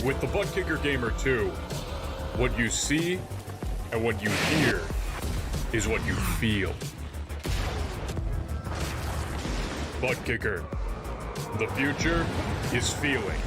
With the Butt Kicker Gamer 2, what you see and what you hear is what you feel. Butt Kicker. The future is feeling.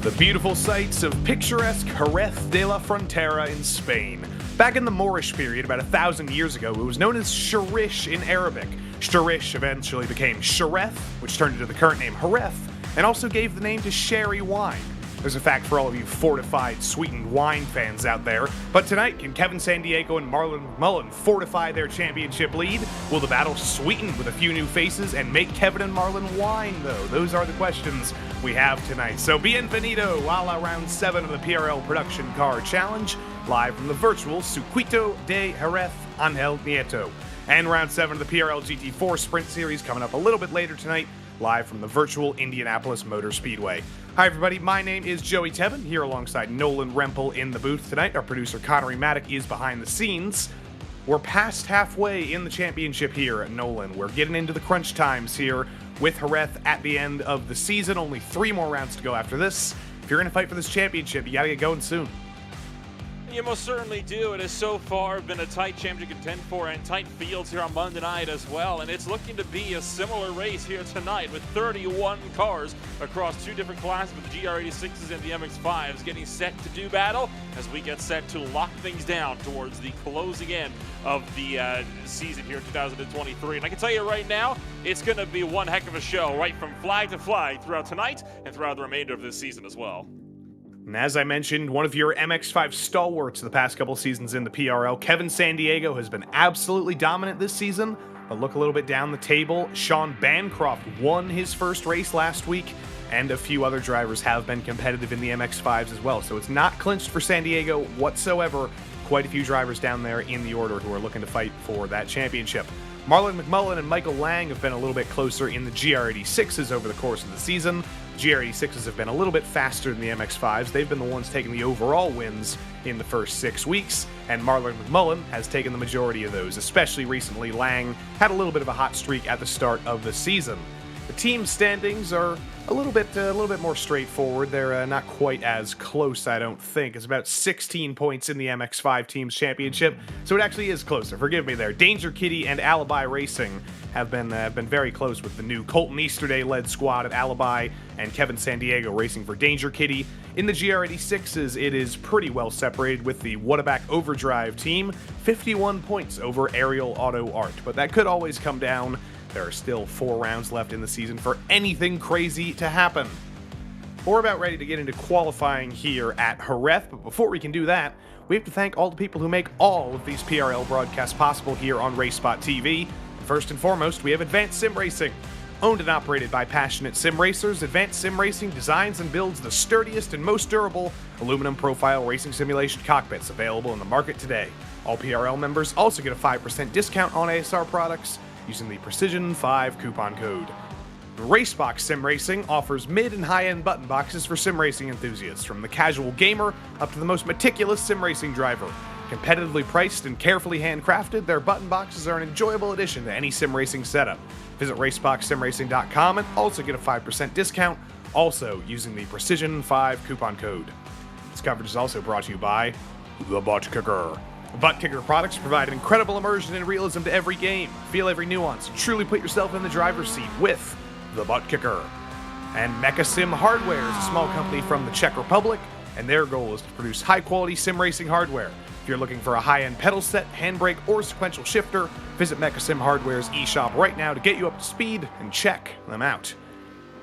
The beautiful sights of picturesque Jerez de la Frontera in Spain. Back in the Moorish period, about 1,000 years ago, it was known as Shirish in Arabic. Shirish eventually became Jerez, which turned into the current name Jerez, and also gave the name to sherry wine. There's a fact for all of you fortified, sweetened wine fans out there. But tonight, can Kevin Sandiego and Marlon McMullen fortify their championship lead? Will the battle sweeten with a few new faces and make Kevin and Marlon whine, though? Those are the questions we have tonight. So bienvenido a la round 7 of the PRL Production Car Challenge, live from the virtual Circuito de Jerez Angel Nieto. And round 7 of the PRL GT4 Sprint Series coming up a little bit later tonight, live from the virtual Indianapolis Motor Speedway. Hi everybody, my name is Joey Tebben, here alongside Nolan Rempel in the booth tonight. Our producer Connery Maddock is behind the scenes. We're past halfway in the championship here at Nolan. We're getting into the crunch times here with Jerez at the end of the season. Only 3 more rounds to go after this. If you're going to fight for this championship, you got to get going soon. You most certainly do. It has so far been a tight championship to contend for and tight fields here on Monday night as well. And it's looking to be a similar race here tonight with 31 cars across 2 different classes with the GR86s and the MX5s getting set to do battle as we get set to lock things down towards the closing end of the season here in 2023. And I can tell you right now, it's going to be one heck of a show right from flag to flag throughout tonight and throughout the remainder of this season as well. And as I mentioned, one of your MX5 stalwarts of the past couple seasons in the PRL, Kevin Sandiego, has been absolutely dominant this season. But look a little bit down the table, Sean Bancroft won his first race last week, and a few other drivers have been competitive in the MX5s as well. So it's not clinched for Sandiego whatsoever. Quite a few drivers down there in the order who are looking to fight for that championship. Marlon McMullen and Michael Lang have been a little bit closer in the GR86s over the course of the season. GR86s have been a little bit faster than the MX5s. They've been the ones taking the overall wins in the first 6 weeks, and Marlon McMullen has taken the majority of those, especially recently. Lang had a little bit of a hot streak at the start of the season. The team standings are a little bit more straightforward. They're not quite as close, I don't think. It's about 16 points in the MX5 Teams Championship, so it actually is closer. Forgive me there. Danger Kitty and Alibi Racing have been very close with the new Colton Easterday-led squad at Alibi and Kevin Sandiego racing for Danger Kitty. In the GR86s, it is pretty well separated with the Whataback Overdrive team, 51 points over Aerial Auto Art, but that could always come down. There are still 4 rounds left in the season for anything crazy to happen. We're about ready to get into qualifying here at Jerez, but before we can do that, we have to thank all the people who make all of these PRL broadcasts possible here on RaceSpotTV. First and foremost, we have Advanced Sim Racing. Owned and operated by passionate sim racers, Advanced Sim Racing designs and builds the sturdiest and most durable aluminum profile racing simulation cockpits available in the market today. All PRL members also get a 5% discount on ASR products using the Precision5 coupon code. Racebox Sim Racing offers mid and high-end button boxes for sim racing enthusiasts, from the casual gamer up to the most meticulous sim racing driver. Competitively priced and carefully handcrafted, their button boxes are an enjoyable addition to any sim racing setup. Visit RaceSpotTV and also get a 5% discount, also using the Precision5 coupon code. This coverage is also brought to you by The Butt Kicker. Butt Kicker products provide an incredible immersion and realism to every game. Feel every nuance and truly put yourself in the driver's seat with The Butt Kicker. And Mecha Sim Hardware is a small company from the Czech Republic, and their goal is to produce high-quality sim racing hardware. If you're looking for a high-end pedal set, handbrake, or sequential shifter, visit Mecha Sim Hardware's eShop right now to get you up to speed and check them out.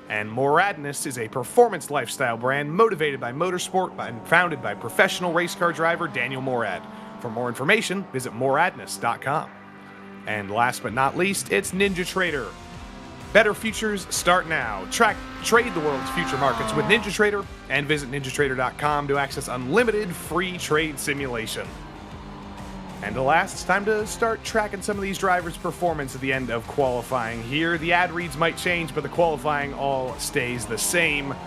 And Moradness is a performance lifestyle brand motivated by motorsport and founded by professional race car driver Daniel Morad. For more information, visit moradness.com. And last but not least, it's Ninja Trader. Better futures start now. Trade the world's future markets with Ninja Trader and visit ninjatrader.com to access unlimited free trade simulation. And alas, it's time to start tracking some of these drivers' performance at the end of qualifying here. The ad reads might change, but the qualifying all stays the same. A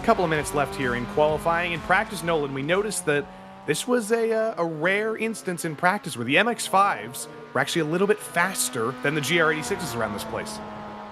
couple of minutes left here in qualifying. In practice, Nolan, we noticed that this was a rare instance in practice where the MX-5s were actually a little bit faster than the GR86s around this place.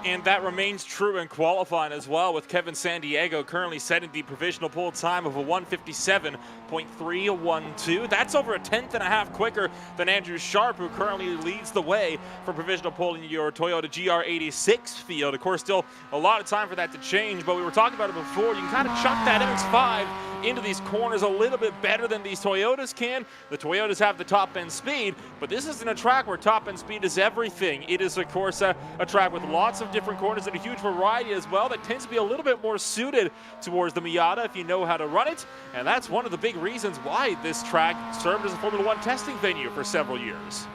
And that remains true in qualifying as well, with Kevin Sandiego currently setting the provisional pole time of a 1:57.312. That's over a tenth and a half quicker than Andrew Sharp, who currently leads the way for provisional pole in your Toyota GR86 field. Of course, still a lot of time for that to change, but we were talking about it before. You can kind of chuck that MX-5 into these corners a little bit better than these Toyotas can. The Toyotas have the top-end speed, but this isn't a track where top-end speed is everything. It is, of course, a track with lots of different corners and a huge variety as well that tends to be a little bit more suited towards the Miata if you know how to run it, and that's one of the big reasons why this track served as a Formula One testing venue for several years.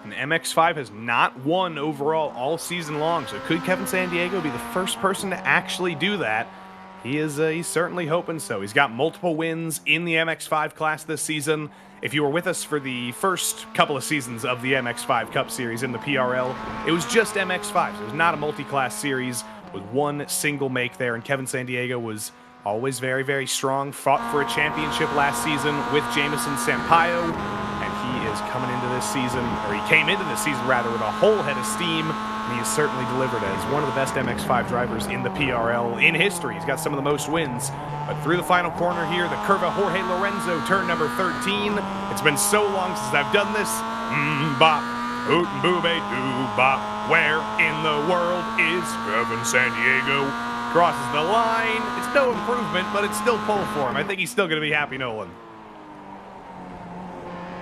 An MX-5 has not won overall all season long, so could Kevin Sandiego be the first person to actually do that? He's certainly hoping so. He's got multiple wins in the MX-5 class this season. If you were with us for the first couple of seasons of the MX-5 Cup Series in the PRL, it was just MX-5s. It was not a multi-class series with one single make there, and Kevin Sandiego was always very, very strong. Fought for a championship last season with Jamison Sampaio, and he is coming into this season, or he came into this season rather, with a whole head of steam. And he has certainly delivered as one of the best MX-5 drivers in the PRL in history. He's got some of the most wins. But through the final corner here, the Curva Jorge Lorenzo, turn number 13. It's been so long since I've done this. Bop, oot and boobe doo bop. Where in the world is Kevin Sandiego? Crosses the line. It's no improvement, but it's still pole for him. I think he's still going to be happy, Nolan.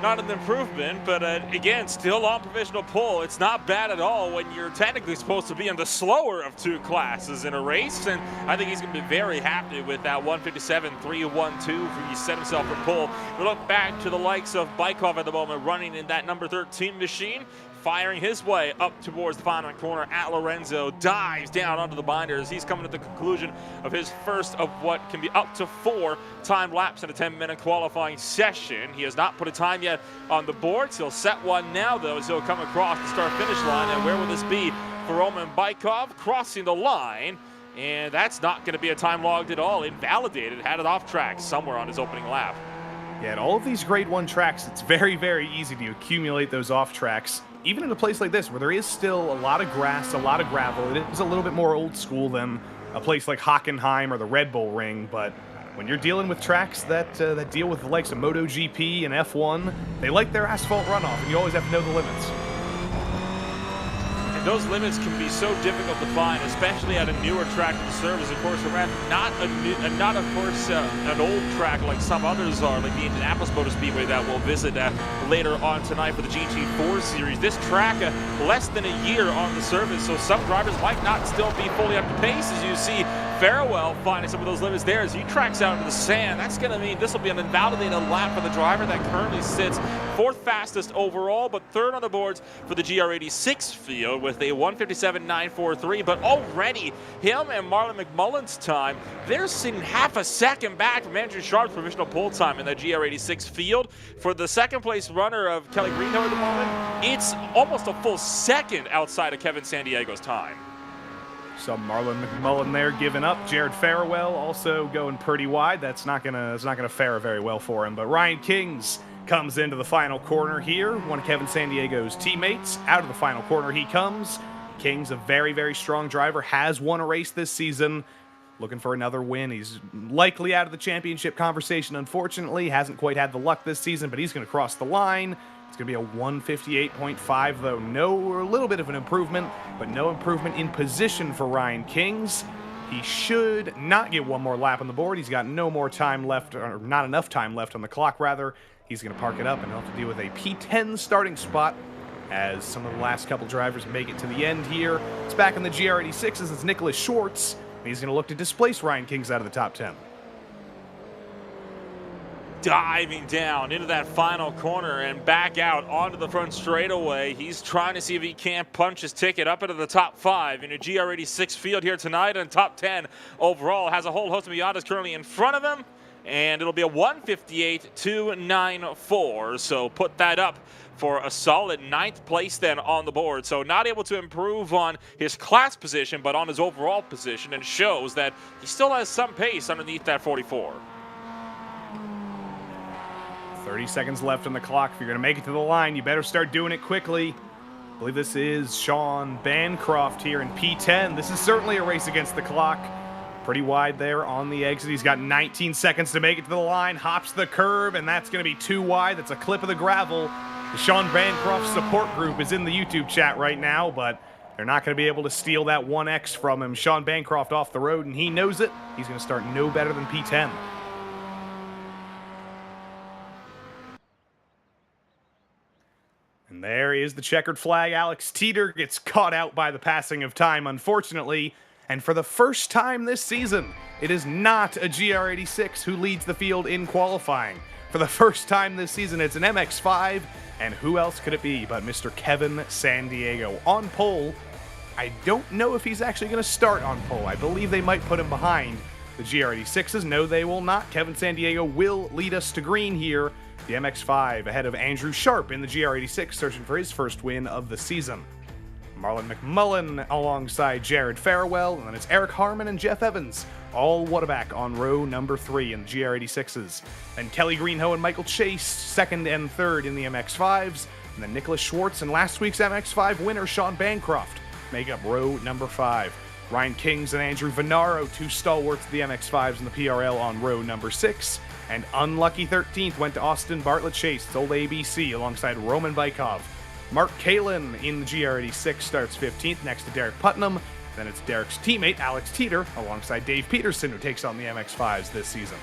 Not an improvement, but again, still on provisional pole. It's not bad at all when you're technically supposed to be in the slower of two classes in a race, and I think he's going to be very happy with that 1:57.312. He set himself for pole. We look back to the likes of Bykov at the moment, running in that number 13 machine, firing his way up towards the final corner at Lorenzo, dives down onto the binders. He's coming to the conclusion of his first of what can be up to 4 time laps in a 10-minute qualifying session. He has not put a time yet on the boards. He'll set one now, though, as he'll come across the start-finish line. And where will this be for Roman Bykov? Crossing the line, and that's not going to be a time logged at all. Invalidated, had it off track somewhere on his opening lap. Yeah, at all of these Grade 1 tracks, it's very, very easy to accumulate those off tracks. Even in a place like this, where there is still a lot of grass, a lot of gravel, it is a little bit more old school than a place like Hockenheim or the Red Bull Ring, but when you're dealing with tracks that deal with the likes of MotoGP and F1, they like their asphalt runoff, and you always have to know the limits. Those limits can be so difficult to find, especially at a newer track to serve as a course around. Not of course an old track like some others are, like the Indianapolis Motor Speedway that we'll visit later on tonight for the GT4 series. This track less than a year on the service, so some drivers might not still be fully up to pace, as you see Farewell finding some of those limits there as he tracks out into the sand. That's going to mean this will be an invalidated lap for the driver that currently sits 4th fastest overall, but 3rd on the boards for the GR86 field with a 1:57.943. But already, him and Marlon McMullen's time, they're sitting half a second back from Andrew Sharp's provisional pole time in the GR86 field. For the 2nd place runner of Kelly Greenhill at the moment, it's almost a full second outside of Kevin Sandiego's time. So Marlon McMullen there giving up. Jared Farewell also going pretty wide. That's not gonna fare very well for him. But Ryan Kings comes into the final corner here. One of Kevin Sandiego's teammates. Out of the final corner he comes. Kings, a very, very strong driver, has won a race this season. Looking for another win. He's likely out of the championship conversation, unfortunately. Hasn't quite had the luck this season, but he's going to cross the line. It's going to be a 1:58.5, though. A little bit of an improvement, but no improvement in position for Ryan Kings. He should not get one more lap on the board. He's got no more time left, or not enough time left on the clock, rather. He's going to park it up, and he'll have to deal with a P10 starting spot as some of the last couple drivers make it to the end here. It's back in the GR86s. It's Nicholas Schwartz. He's going to look to displace Ryan Kings out of the top 10. Diving down into that final corner and back out onto the front straightaway. He's trying to see if he can't punch his ticket up into the top 5 in a GR86 field here tonight, and top 10 overall. Has a whole host of Miatas currently in front of him, and it'll be a 1:58.294. So put that up for a solid 9th place then on the board. So not able to improve on his class position, but on his overall position, and shows that he still has some pace underneath that 44. 30 seconds left on the clock. If you're going to make it to the line, you better start doing it quickly. I believe this is Sean Bancroft here in P10. This is certainly a race against the clock. Pretty wide there on the exit. He's got 19 seconds to make it to the line. Hops the curb, and that's going to be too wide. That's a clip of the gravel. The Sean Bancroft support group is in the YouTube chat right now, but they're not going to be able to steal that 1X from him. Sean Bancroft off the road, and he knows it. He's going to start no better than P10. And there is the checkered flag. Alex Teeter gets caught out by the passing of time, unfortunately. And for the first time this season, it is not a GR86 who leads the field in qualifying. For the first time this season, it's an MX-5. And who else could it be but Mr. Kevin Sandiego on pole? I don't know if he's actually going to start on pole. I believe they might put him behind the GR86s. No, they will not. Kevin Sandiego will lead us to green here. The MX-5 ahead of Andrew Sharp in the GR86, searching for his first win of the season. Marlon McMullen alongside Jared Farewell, and then it's Eric Harmon and Jeff Evans, all Whataback on row number 3 in the GR86s. Then Kelly Greenhill and Michael Chase, 2nd and 3rd in the MX-5s, and then Nicholas Schwartz and last week's MX-5 winner Sean Bancroft make up row number 5. Ryan Kings and Andrew Venaro, 2 stalwarts of the MX-5s in the PRL on row number 6. And unlucky 13th went to Austin Bartlett Chase, it's old ABC, alongside Roman Bykov. Mark Kalin in the GR86 starts 15th next to Derek Putnam. Then it's Derek's teammate, Alex Teeter, alongside Dave Peterson, who takes on the MX-5s this season.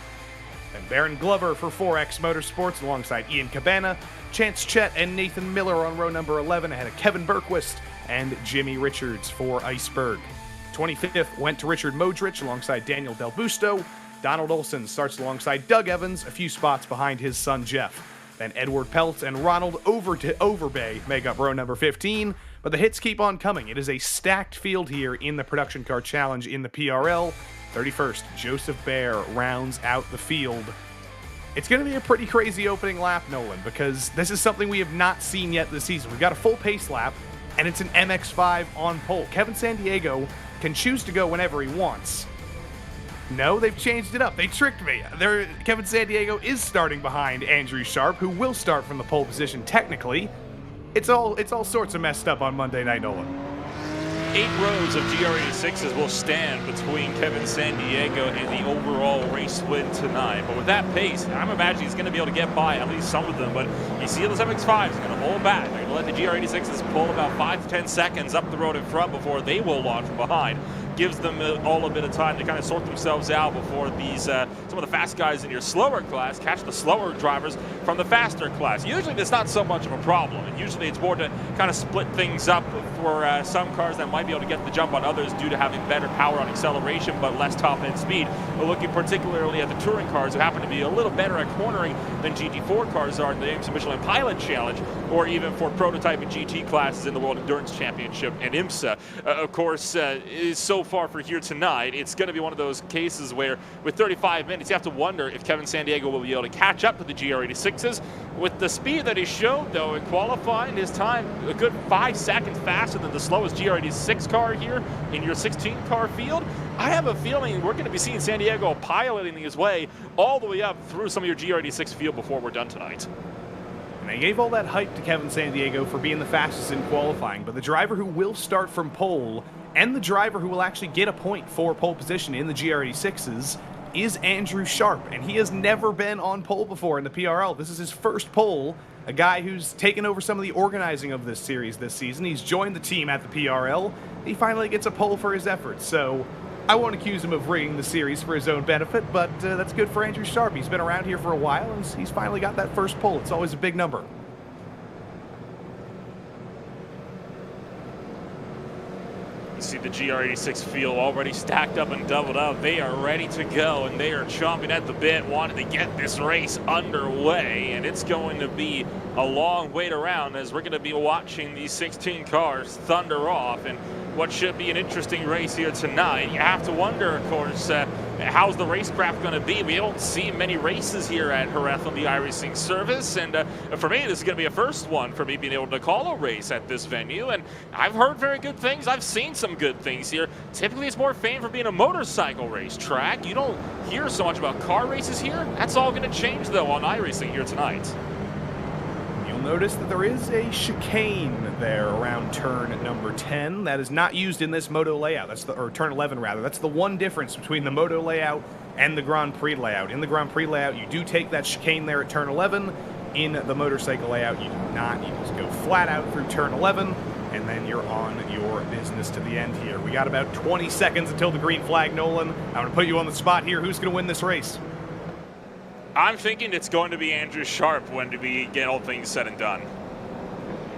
And Baron Glover for 4X Motorsports alongside Ian Cabana, Chance Chet, and Nathan Miller on row number 11 ahead of Kevin Berquist and Jimmy Richards for Iceberg. 25th went to Richard Modrich alongside Daniel Del Busto. Donald Olson starts alongside Doug Evans, a few spots behind his son Jeff. Then Edward Pelt and Ronald Overbay make up row number 15, but the hits keep on coming. It is a stacked field here in the Production Car Challenge in the PRL. 31st, Joseph Bear rounds out the field. It's going to be a pretty crazy opening lap, Nolan, because this is something we have not seen yet this season. We've got a full pace lap, and it's an MX-5 on pole. Kevin Sandiego can choose to go whenever he wants. No, they've changed it up. They tricked me. Kevin Sandiego is starting behind Andrew Sharp, who will start from the pole position technically. It's all sorts of messed up on Monday Night Nolan. 8 rows of GR86s will stand between Kevin Sandiego and the overall race win tonight. But with that pace, I'm imagining he's going to be able to get by at least some of them. But you see those MX-5s are going to hold back. They're going to let the GR86s pull about 5 to 10 seconds up the road in front before they will launch from behind. gives them all a bit of time to kind of sort themselves out before these some of the fast guys in your slower class catch the slower drivers from the faster class. Usually that's not so much of a problem, and usually it's more to kind of split things up for some cars that might be able to get the jump on others due to having better power on acceleration but less top-end speed. We're looking particularly at the touring cars, who happen to be a little better at cornering than GT4 cars are in the IMSA Michelin Pilot Challenge, or even for prototype and GT classes in the World Endurance Championship and IMSA. Of course, is so far for here tonight, it's going to be one of those cases where with 35 minutes, you have to wonder if Kevin Sandiego will be able to catch up to the GR86s. With the speed that he showed, though, in qualifying, his time a good 5 seconds faster than the slowest GR86 car here in your 16-car field. I have a feeling we're going to be seeing Sandiego piloting his way all the way up through some of your GR86 field before we're done tonight. And I gave all that hype to Kevin Sandiego for being the fastest in qualifying, but the driver who will start from pole and the driver who will actually get a point for pole position in the GR86s is Andrew Sharp, and he has never been on pole before in the PRL. This is his first pole, a guy who's taken over some of the organizing of this series this season. He's joined the team at the PRL. He finally gets a pole for his efforts, so I won't accuse him of rigging the series for his own benefit, but that's good for Andrew Sharp. He's been around here for a while, and he's finally got that first pole. It's always a big number. You see the GR86 field already stacked up and doubled up. They are ready to go, and they are chomping at the bit, wanting to get this race underway. And it's going to be a long wait around as we're going to be watching these 16 cars thunder off. And what should be an interesting race here tonight. You have to wonder, of course, how's the racecraft going to be? We don't see many races here at Jerez on the iRacing service, and for me, this is going to be a first one for me being able to call a race at this venue, and I've heard very good things. I've seen some good things here. Typically, it's more famed for being a motorcycle race track. You don't hear so much about car races here. That's all going to change, though, on iRacing here tonight. Notice that there is a chicane there around turn number 10 that is not used in this moto layout. Or turn 11 rather. That's the one difference between the moto layout and the Grand Prix layout. In the Grand Prix layout, you do take that chicane there at turn 11. In the motorcycle layout, you do not. You just go flat out through turn 11, and then you're on your business to the end here. We got about 20 seconds until the green flag, Nolan. I'm going to put you on the spot here. Who's going to win this race? I'm thinking it's going to be Andrew Sharp when we get all things said and done.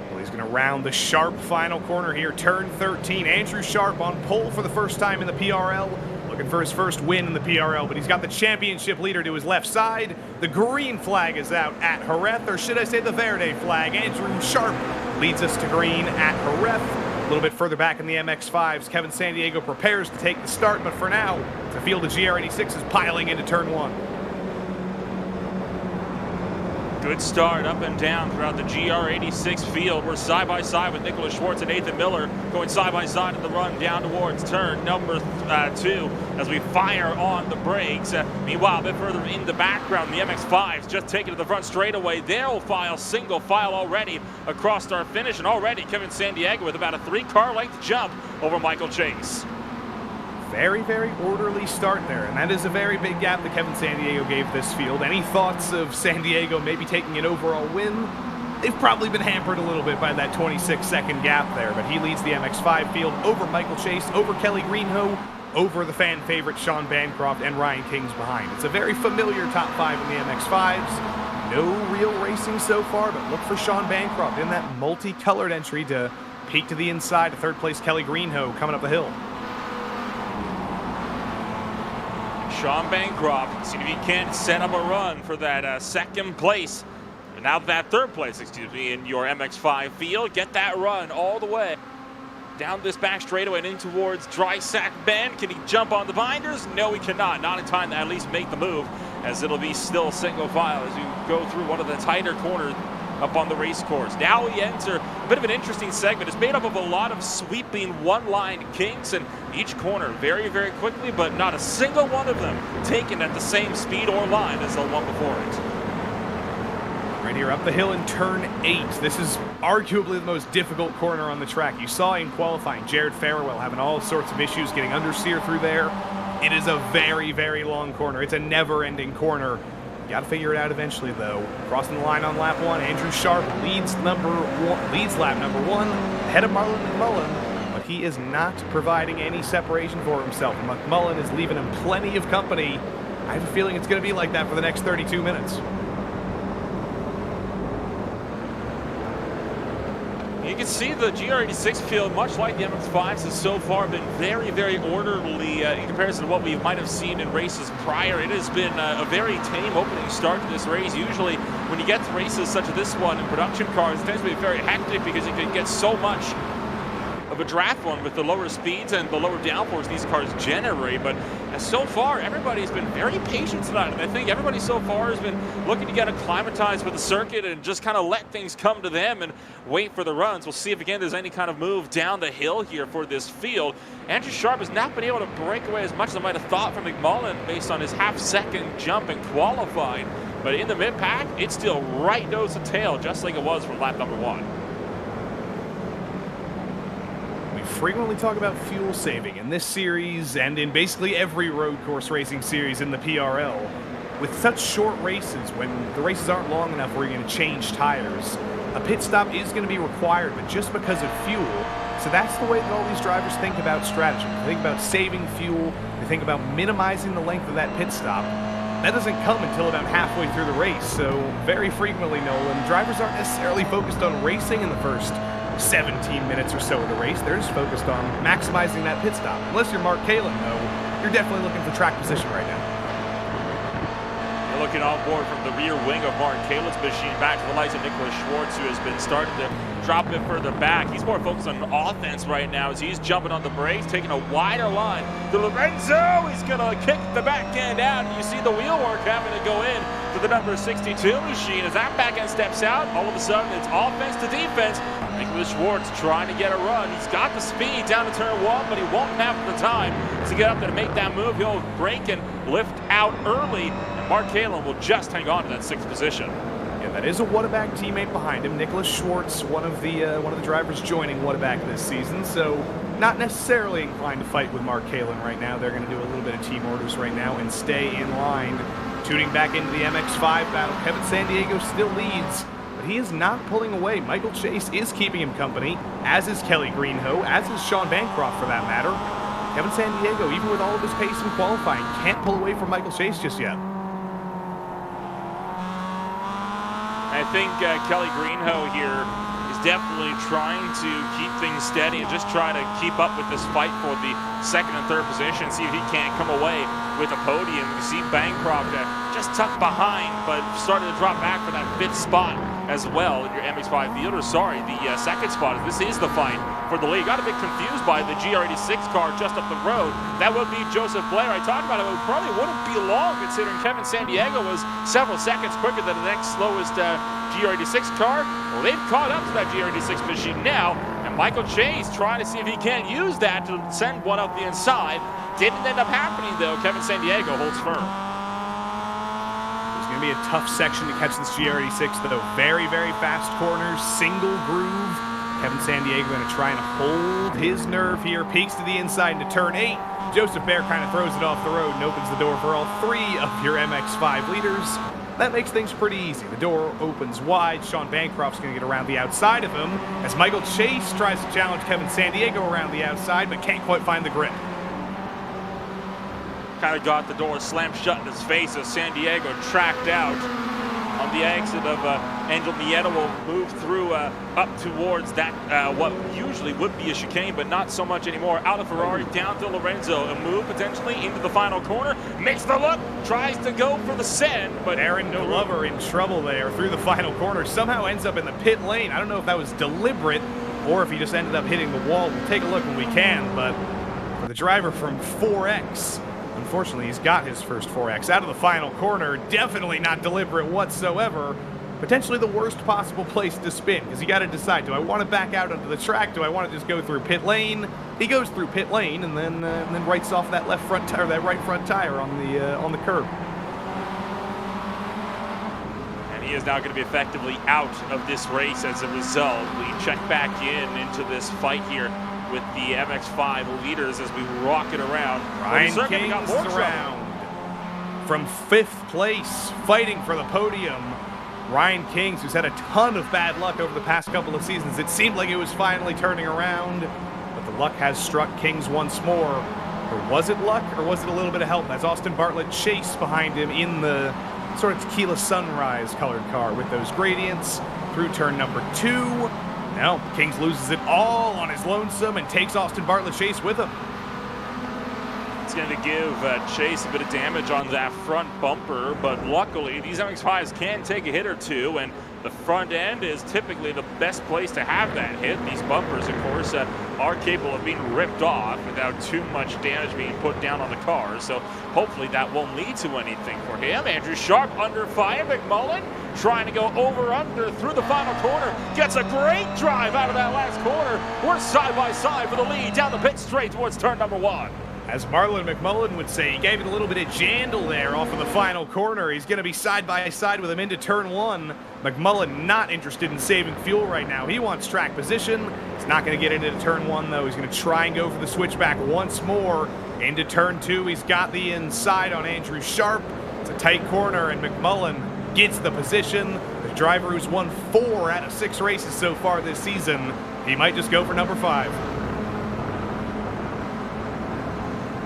Well, he's going to round the Sharp final corner here, turn 13. Andrew Sharp on pole for the first time in the PRL, looking for his first win in the PRL, but he's got the championship leader to his left side. The green flag is out at Jerez, or should I say the Verde flag. Andrew Sharp leads us to green at Jerez. A little bit further back in the MX-5s, Kevin Sandiego prepares to take the start, but for now, the field of GR86 is piling into turn 1. Good start up and down throughout the GR86 field. We're side by side with Nicholas Schwartz and Nathan Miller going side by side in the run down towards turn number 2 as we fire on the brakes. Meanwhile, a bit further in the background, the MX-5s just taking to the front straightaway. They'll file single file already across our finish, and already Kevin Sandiego with about a 3-car length jump over Michael Chase. Very, very orderly start there, and that is a very big gap that Kevin Sandiego gave this field. Any thoughts of Sandiego maybe taking an overall win? They've probably been hampered a little bit by that 26-second gap there, but he leads the MX-5 field over Michael Chase, over Kelly Greenhoe, over the fan favorite Sean Bancroft, and Ryan King's behind. It's a very familiar top 5 in the MX-5s. No real racing so far, but look for Sean Bancroft in that multicolored entry to peek to the inside to third place Kelly Greenhoe coming up the hill. Sean Bancroft, see if he can set up a run for that second place. And now that third place, in your MX-5 field. Get that run all the way down this back straightaway and in towards Dry Sack Bend. Can he jump on the binders? No, he cannot. Not in time to at least make the move, as it'll be still single file as you go through one of the tighter corners up on the race course. Now we enter a bit of an interesting segment. It's made up of a lot of sweeping one-line kinks, and each corner very, very quickly, but not a single one of them taken at the same speed or line as the one before it. Right here up the hill in turn 8. This is arguably the most difficult corner on the track. You saw in qualifying Jared Farewell having all sorts of issues getting understeer through there. It is a very, very long corner. It's a never-ending corner. Got to figure it out eventually, though. Crossing the line on lap 1, Andrew Sharp leads lap number 1, ahead of Marlon McMullen. but he is not providing any separation for himself. McMullen is leaving him plenty of company. I have a feeling it's going to be like that for the next 32 minutes. You can see the GR86 field, much like the MX-5s, has so far been very, very orderly in comparison to what we might have seen in races prior. It has been a very tame opening start to this race. Usually, when you get to races such as this one in production cars, it tends to be very hectic because you can get so much of a draft one with the lower speeds and the lower downforce these cars generate. But so far, everybody's been very patient tonight, and I think everybody so far has been looking to get acclimatized with the circuit and just kind of let things come to them and wait for the runs. We'll see if again there's any kind of move down the hill here for this field. Andrew Sharp has not been able to break away as much as I might have thought from McMullen based on his half-second jump in qualifying. But in the mid-pack, it's still right nose to tail, just like it was from lap number 1. Frequently talk about fuel saving in this series and in basically every road course racing series in the PRL. With such short races, when the races aren't long enough where you're going to change tires, a pit stop is going to be required, but just because of fuel. So that's the way that all these drivers think about strategy. They think about saving fuel, they think about minimizing the length of that pit stop. That doesn't come until about halfway through the race, so very frequently, Nolan, drivers aren't necessarily focused on racing in the first 17 minutes or so of the race. They're just focused on maximizing that pit stop. Unless you're Mark Kalin, though, you're definitely looking for track position right now. You're looking on board from the rear wing of Mark Kalin's machine back to the likes of Nicholas Schwartz, who has been starting to drop a bit further back. He's more focused on offense right now as he's jumping on the brakes, taking a wider line to Lorenzo. He's going to kick the back end out, and you see the wheel work having to go in to the number 62 machine. As that back end steps out, all of a sudden it's offense to defense. Nicholas Schwartz trying to get a run. He's got the speed down to turn 1, but he won't have the time to get up there to make that move. He'll brake and lift out early, and Mark Kalin will just hang on to that 6th position. Yeah, that is a Whatabag teammate behind him. Nicholas Schwartz, one of the drivers joining Whatabag this season, so not necessarily inclined to fight with Mark Kalin right now. They're going to do a little bit of team orders right now and stay in line. Tuning back into the MX-5 battle, Kevin Sandiego still leads, but he is not pulling away. Michael Chase is keeping him company, as is Kelly Greenhoe, as is Sean Bancroft for that matter. Kevin Sandiego, even with all of his pace in qualifying, can't pull away from Michael Chase just yet. I think Kelly Greenhoe here is definitely trying to keep things steady and just try to keep up with this fight for the 2nd and 3rd position, see if he can't come away with a podium. You see Bancroft just tucked behind, but starting to drop back for that 5th spot as well in your MX-5 field, or sorry, the 2nd spot. This is the fight for the lead. Got a bit confused by the GR86 car just up the road. That would be Joseph Blair. I talked about it, but it probably wouldn't be long considering Kevin Sandiego was several seconds quicker than the next slowest GR86 car. Well, they've caught up to that GR86 machine now, and Michael Chase trying to see if he can't use that to send one out the inside. Didn't end up happening though. Kevin Sandiego holds firm. It's going to be a tough section to catch this GR86 though. Very, very fast corners, single groove. Kevin Sandiego going to try and hold his nerve here. Peeks to the inside into turn 8. Joseph Bear kind of throws it off the road and opens the door for all 3 of your MX-5 leaders. That makes things pretty easy. The door opens wide. Sean Bancroft's going to get around the outside of him as Michael Chase tries to challenge Kevin Sandiego around the outside, but can't quite find the grip. Kind of got the door slammed shut in his face as Sandiego tracked out on the exit of Angel Nieto. Will move through up towards that what usually would be a chicane, but not so much anymore. Out of Ferrari, down to Lorenzo. A move potentially into the final corner. Makes the look, tries to go for the send, but Aaron Glover in trouble there through the final corner. Somehow ends up in the pit lane. I don't know if that was deliberate or if he just ended up hitting the wall. We'll take a look when we can, but for the driver from 4X, unfortunately, he's got his first 4X out of the final corner. Definitely not deliberate whatsoever. Potentially the worst possible place to spin, because you got to decide, do I want to back out onto the track? Do I want to just go through pit lane? He goes through pit lane and then writes off that left front tire, that right front tire on the curb. And he is now going to be effectively out of this race as a result. We check back into this fight here with the MX-5 leaders as we rock it around. Ryan King's around from 5th place, fighting for the podium. Ryan Kings, who's had a ton of bad luck over the past couple of seasons. It seemed like it was finally turning around, but the luck has struck Kings once more. Or was it luck, or was it a little bit of help as Austin Bartlett chased behind him in the sort of tequila sunrise colored car with those gradients through turn number 2. Now, Kings loses it all on his lonesome and takes Austin Bartlett chase with him. It's going to give Chase a bit of damage on that front bumper, but luckily these MX-5s can take a hit or two, and the front end is typically the best place to have that hit. These bumpers, of course, are capable of being ripped off without too much damage being put down on the car, so hopefully that won't lead to anything for him. Andrew Sharp under fire. McMullen trying to go over-under through the final corner. Gets a great drive out of that last corner. We're side by side for the lead down the pit straight towards turn number 1. As Marlon McMullen would say, he gave it a little bit of jandle there off of the final corner. He's going to be side by side with him into turn 1. McMullen not interested in saving fuel right now. He wants track position. He's not going to get into turn 1, though. He's going to try and go for the switchback once more. Into turn 2, he's got the inside on Andrew Sharp. It's a tight corner, and McMullen gets the position. The driver who's won 4 out of 6 races so far this season, he might just go for number 5.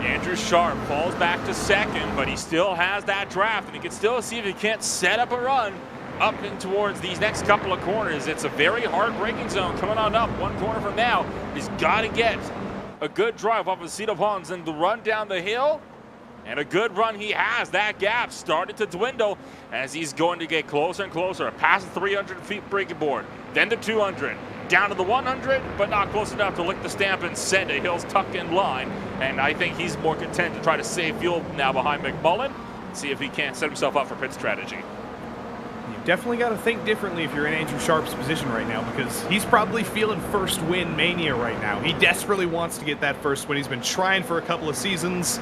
Andrew Sharp falls back to second, but he still has that draft, and he can still see if he can't set up a run up and towards these next couple of corners. It's a very hard braking zone coming on up. 1 corner from now, he's got to get a good drive off of Cedar Ponds and the run down the hill. And a good run he has. That gap started to dwindle as he's going to get closer and closer. Past the 300 feet braking board, then the 200. Down to the 100, but not close enough to lick the stamp and send it. Hill's tucked in line, and I think he's more content to try to save fuel now behind McMullen, see if he can't set himself up for pit strategy. You definitely got to think differently if you're in Andrew Sharp's position right now, because he's probably feeling first win mania right now. He desperately wants to get that first win. He's been trying for a couple of seasons,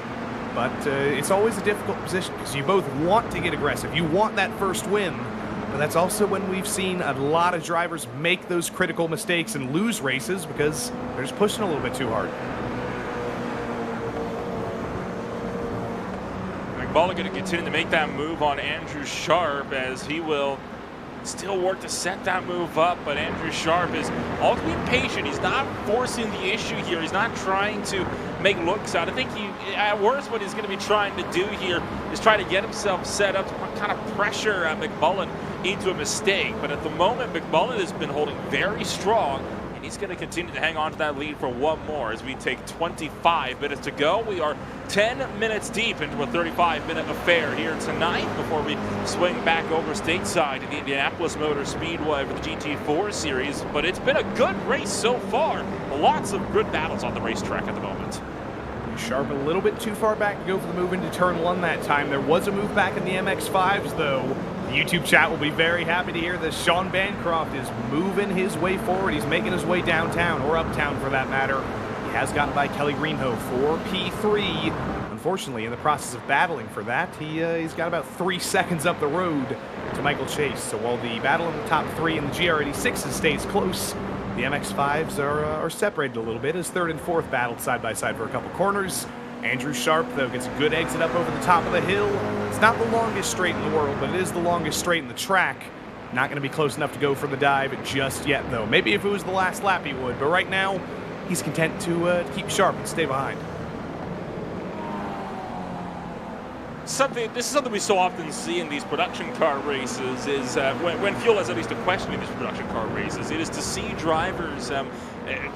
but it's always a difficult position because you both want to get aggressive. You want that first win. But that's also when we've seen a lot of drivers make those critical mistakes and lose races because they're just pushing a little bit too hard. McMullen going to continue to make that move on Andrew Sharp as he will still work to set that move up, but Andrew Sharp is all being patient. He's not forcing the issue here. He's not trying to make looks out. I think at worst, what he's going to be trying to do here is try to get himself set up to kind of pressure McMullen into a mistake. But at the moment, McMullen has been holding very strong, and he's going to continue to hang on to that lead for 1 more as we take 25 minutes to go. We are 10 minutes deep into a 35-minute affair here tonight before we swing back over stateside to the Indianapolis Motor Speedway for the GT4 series. But it's been a good race so far. Lots of good battles on the racetrack at the moment. Sharp a little bit too far back to go for the move into turn 1 that time. There was a move back in the MX-5s, though. The YouTube chat will be very happy to hear that Sean Bancroft is moving his way forward. He's making his way downtown, or uptown for that matter. He has gotten by Kelly Greenhoe for P3. Unfortunately, in the process of battling for that, he's got about 3 seconds up the road to Michael Chase. So while the battle in the top 3 in the GR86s stays close, the MX-5s are separated a little bit as 3rd and 4th battled side by side for a couple corners. Andrew Sharp, though, gets a good exit up over the top of the hill. It's not the longest straight in the world, but it is the longest straight in the track. Not going to be close enough to go for the dive just yet, though. Maybe if it was the last lap he would, but right now he's content to keep sharp and stay behind. This is something we so often see in these production car races is when fuel has at least a question in these production car races, it is to see drivers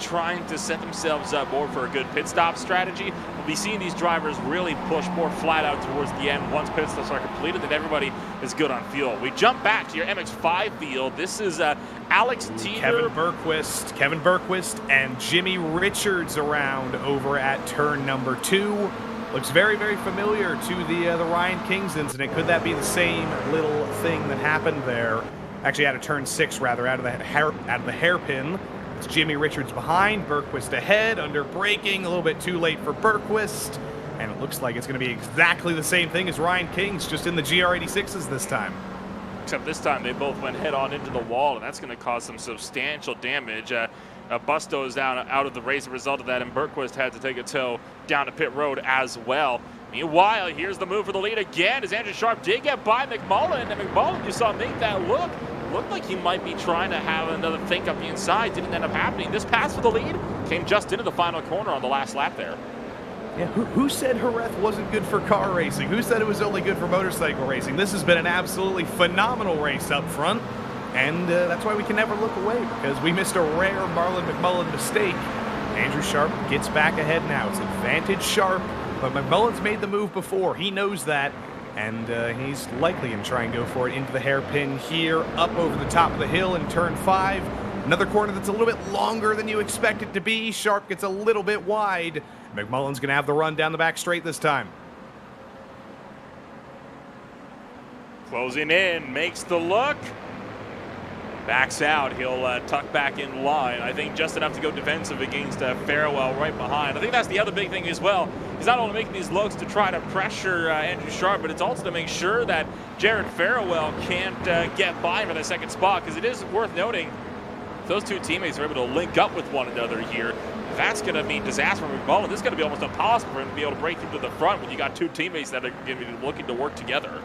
trying to set themselves up more for a good pit stop strategy. We'll be seeing these drivers really push more flat out towards the end once pit stops are completed, and everybody is good on fuel. We jump back to your MX-5 field. This is Alex Teeter, Kevin Berquist, and Jimmy Richards around over at turn number 2. Looks very, very familiar to the Ryan Kingsons, and could that be the same little thing that happened there? Actually, out of turn 6, rather, out of the hairpin. It's Jimmy Richards behind, Berquist ahead, under braking, a little bit too late for Berquist, and it looks like it's going to be exactly the same thing as Ryan King's, just in the GR86s this time. Except this time they both went head-on into the wall, and that's going to cause some substantial damage. Busto's down out of the race as a result of that, and Berquist had to take a tow down to pit road as well. Meanwhile, here's the move for the lead again as Andrew Sharp did get by McMullen, and McMullen you saw make that look looked like he might be trying to have another think up the inside. Didn't end up happening. This pass for the lead came just into the final corner on the last lap there. Yeah, who said Jerez wasn't good for car racing? Who said it was only good for motorcycle racing? This has been an absolutely phenomenal race up front, and that's why we can never look away, because we missed a rare Marlon McMullen mistake. Andrew Sharp gets back ahead now. It's advantage Sharp, but McMullen's made the move before. He knows that, and he's likely going to try and go for it into the hairpin here, up over the top of the hill in turn 5. Another corner that's a little bit longer than you expect it to be. Sharp gets a little bit wide. McMullen's going to have the run down the back straight this time. Closing in, makes the look. Backs out, he'll tuck back in line. I think just enough to go defensive against Farewell right behind. I think that's the other big thing as well. He's not only making these looks to try to pressure Andrew Sharp, but it's also to make sure that Jared Farewell can't get by for that second spot, because it is worth noting those two teammates are able to link up with one another here. That's going to mean disaster for McMullen. This is going to be almost impossible for him to be able to break through to the front when you got two teammates that are going to be looking to work together.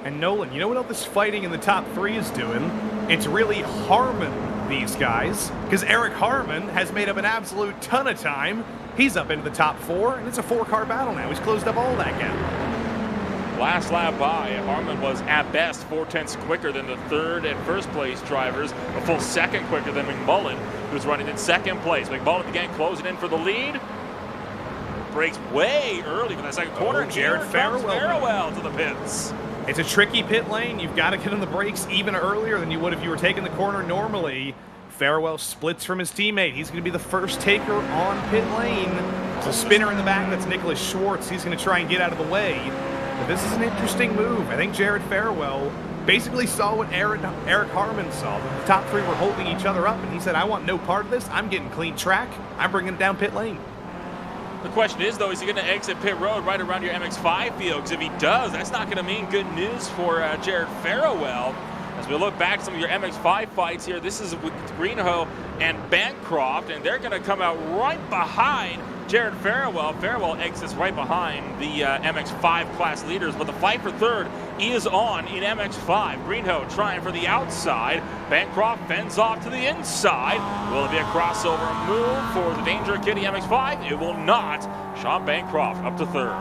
And Nolan, you know what all this fighting in the top 3 is doing? It's really harming these guys, because Eric Harmon has made up an absolute ton of time. He's up into the top 4, and it's a 4-car battle now. He's closed up all that gap. Last lap by, Harmon was at best 4/10 quicker than the third and first place drivers, a full second quicker than McMullen, who's running in second place. McMullen again closing in for the lead. Breaks way early for that second corner. And Jared Farewell to the pits. It's a tricky pit lane. You've got to get on the brakes even earlier than you would if you were taking the corner normally. Farewell splits from his teammate. He's going to be the first taker on pit lane. It's a spinner in the back. That's Nicholas Schwartz. He's going to try and get out of the way. But this is an interesting move. I think Jared Farewell basically saw what Eric Harmon saw. The top 3 were holding each other up, and he said, I want no part of this. I'm getting clean track. I'm bringing it down pit lane. The question is, though, is he going to exit pit road right around your MX-5 field? Because if he does, that's not going to mean good news for Jared Farewell. As we look back at some of your MX-5 fights here, this is with Greenhoe and Bancroft, and they're going to come out right behind Jared Farewell. Farewell exits right behind the MX-5 class leaders, but the fight for third is on in MX-5. Greenhoe trying for the outside. Bancroft fends off to the inside. Will it be a crossover move for the Danger Kitty MX-5? It will not. Sean Bancroft up to third.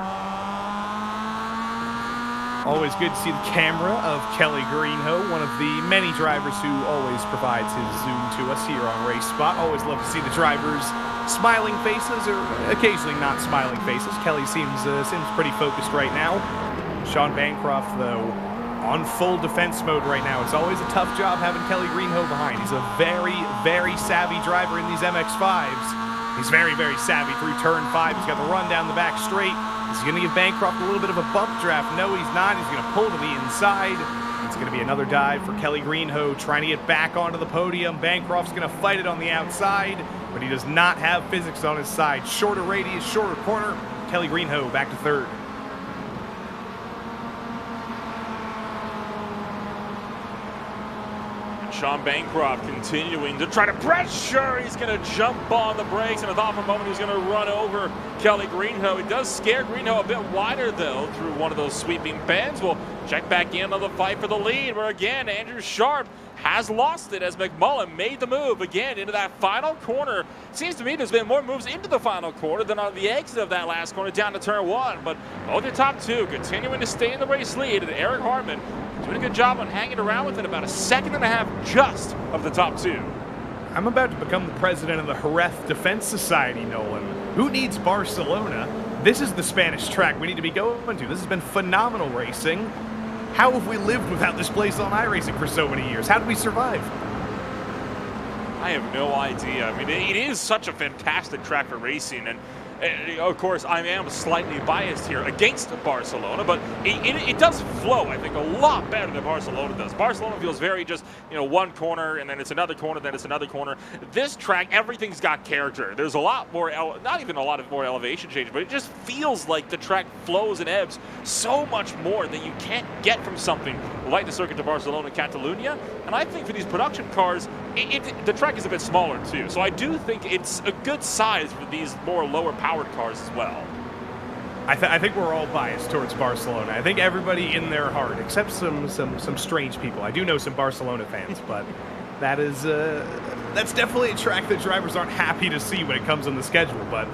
Always good to see the camera of Kelly Greenhoe, one of the many drivers who always provides his zoom to us here on Race Spot. Always love to see the drivers' smiling faces, or occasionally not smiling faces. Kelly seems pretty focused right now. Sean Bancroft, though, on full defense mode right now. It's always a tough job having Kelly Greenhoe behind. He's a very, very savvy driver in these MX-5s. He's very, very savvy through turn 5. He's got the run down the back straight. Is he going to give Bancroft a little bit of a bump draft? No, he's not. He's going to pull to the inside. It's going to be another dive for Kelly Greenhoe, trying to get back onto the podium. Bancroft's going to fight it on the outside, but he does not have physics on his side. Shorter radius, shorter corner. Kelly Greenhoe back to third. Sean Bancroft continuing to try to pressure. He's going to jump on the brakes, and I thought for a moment he was going to run over Kelly Greenhoe. It does scare Greenhoe a bit wider, though, through one of those sweeping bends. We'll check back in on the fight for the lead, where again, Andrew Sharp has lost it as McMullen made the move again into that final corner. Seems to me there's been more moves into the final corner than on the exit of that last corner down to turn 1. But both the top 2 continuing to stay in the race lead, and Eric Harmon doing a good job on hanging around within about a second and a half just of the top 2. I'm about to become the president of the Jerez Defense Society, Nolan. Who needs Barcelona? This is the Spanish track we need to be going to. This has been phenomenal racing. How have we lived without this place on iRacing for so many years? How did we survive? I have no idea. I mean, it is such a fantastic track for racing, and of course, I am slightly biased here against Barcelona, but it does flow, I think, a lot better than Barcelona does. Barcelona feels very just, one corner, and then it's another corner, then it's another corner. This track, everything's got character. There's a lot more, not even a lot of more elevation change, but it just feels like the track flows and ebbs so much more that you can't get from something like the Circuit de Barcelona Catalunya. And I think for these production cars, the track is a bit smaller too. So I do think it's a good size for these more lower powered cars as well. I think we're all biased towards Barcelona. I think everybody in their heart, except some strange people. I do know some Barcelona fans, but that is that's definitely a track that drivers aren't happy to see when it comes on the schedule. But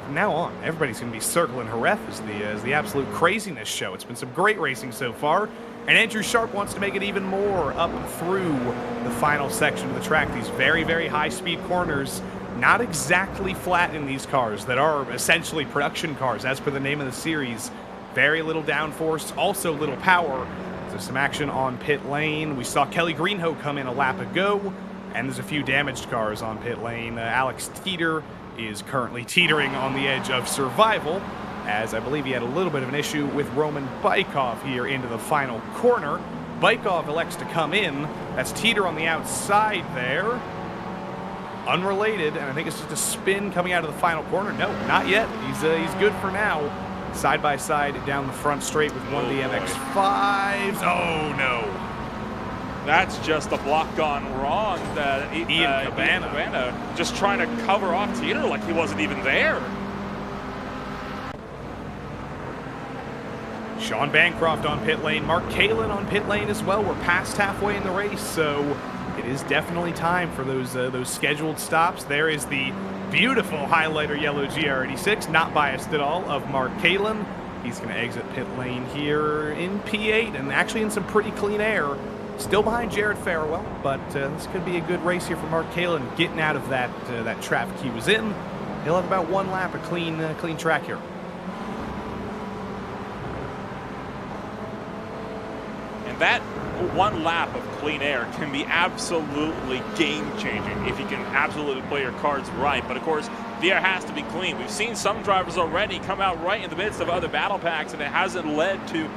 from now on, everybody's going to be circling Jerez as the absolute craziness show. It's been some great racing so far, and Andrew Sharp wants to make it even more up through the final section of the track. These very, very high-speed corners. Not exactly flat in these cars that are essentially production cars, as per the name of the series. Very little downforce, also little power. So some action on pit lane. We saw Kelly Greenhoe come in a lap ago, and there's a few damaged cars on pit lane. Alex Teeter is currently teetering on the edge of survival, as I believe he had a little bit of an issue with Roman Bykov here into the final corner. Bykov elects to come in. That's Teeter on the outside there. Unrelated, and I think it's just a spin coming out of the final corner. No, not yet. He's good for now. Side by side down the front straight with one of the MX-5s. Oh no! That's just a block gone wrong. Ian Cabana just trying to cover off Teeter like he wasn't even there. Sean Bancroft on pit lane. Mark Kalin on pit lane as well. We're past halfway in the race, so it is definitely time for those scheduled stops. There is the beautiful highlighter yellow GR86, not biased at all, of Mark Kalin. He's going to exit pit lane here in P8 and actually in some pretty clean air. Still behind Jared Farewell, but this could be a good race here for Mark Kalin, getting out of that traffic he was in. He'll have about one lap of clean track here. And that one lap of clean air can be absolutely game-changing if you can absolutely play your cards right. But of course, the air has to be clean. We've seen some drivers already come out right in the midst of other battle packs, and it hasn't led to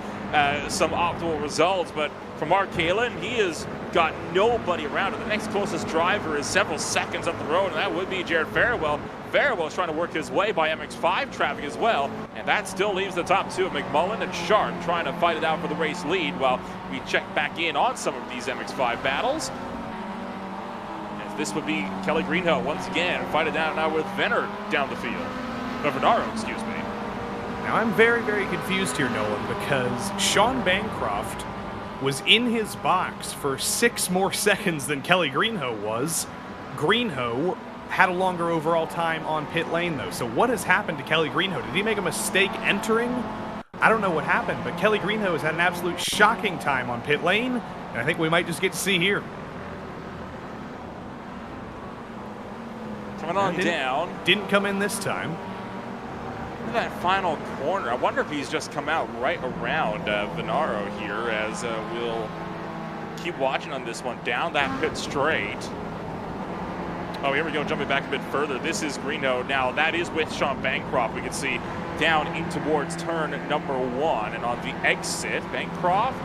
some optimal results. But for Mark Kalin, he has got nobody around him. The next closest driver is several seconds up the road, and that would be Jared Farewell. Farewell is trying to work his way by MX-5 traffic as well, and that still leaves the top two of McMullen and Sharp trying to fight it out for the race lead while we check back in on some of these MX-5 battles. As this would be Kelly Greenhoe once again, fight it out now with Venner down the field. Venaro, excuse me. Now I'm very, very confused here, Nolan, because Sean Bancroft was in his box for 6 more seconds than Kelly Greenhoe was. Greenhoe had a longer overall time on pit lane, though. So what has happened to Kelly Greenhoe? Did he make a mistake entering? I don't know what happened, but Kelly Greenhoe has had an absolute shocking time on pit lane, and I think we might just get to see here. Coming on down. Didn't come in this time. Look at that final corner. I wonder if he's just come out right around Venaro here, as we'll keep watching on this one. Down that pit straight. Oh, here we go, jumping back a bit further. This is Greenhoe. Now, that is with Sean Bancroft. We can see down in towards turn number 1. And on the exit, Bancroft.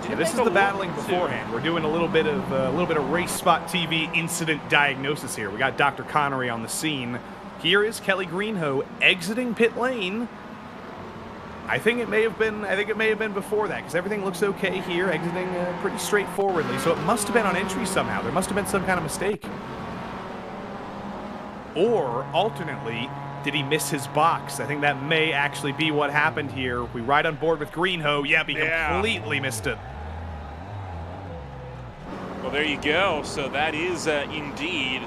Yeah, this is the battling beforehand. We're doing a little bit of RaceSpotTV incident diagnosis here. We got Dr. Connery on the scene. Here is Kelly Greenhoe exiting pit lane. I think it may have been before that, because everything looks okay here, exiting pretty straightforwardly. So it must have been on entry somehow. There must have been some kind of mistake. Or, alternately, did he miss his box? I think that may actually be what happened here. We ride on board with Greenhoe. Yeah, he completely missed it. Well, there you go. So that is indeed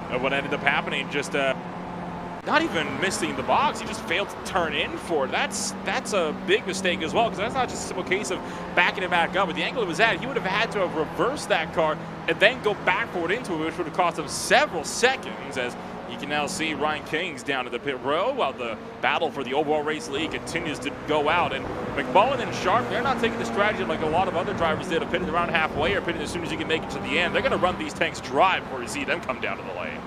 what ended up happening. Just not even missing the box, he just failed to turn in for it. That's a big mistake as well, because that's not just a simple case of backing it back up. But the angle it was at, he would have had to have reversed that car and then go back forward into it, which would have cost him several seconds, as you can now see Ryan King's down at the pit row while the battle for the overall race lead continues to go out. And McMullen and Sharp, they're not taking the strategy like a lot of other drivers did of pitting around halfway or pitting as soon as you can make it to the end. They're going to run these tanks dry before you see them come down to the lane.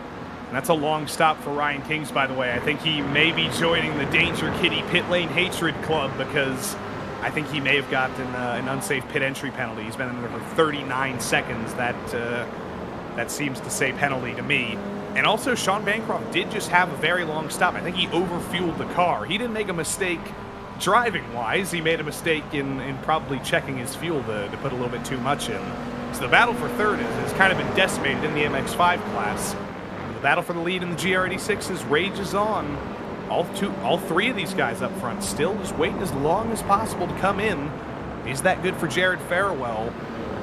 And that's a long stop for Ryan Kings, by the way. I think he may be joining the Danger Kitty Pit Lane Hatred Club, because I think he may have gotten an unsafe pit entry penalty. He's been in there for 39 seconds. That seems to say penalty to me. And also, Sean Bancroft did just have a very long stop. I think he overfueled the car. He didn't make a mistake driving-wise. He made a mistake in probably checking his fuel to put a little bit too much in. So the battle for third has kind of been decimated in the MX-5 class. The battle for the lead in the GR86s rages on. All three of these guys up front still just waiting as long as possible to come in. Is that good for Jared Farewell?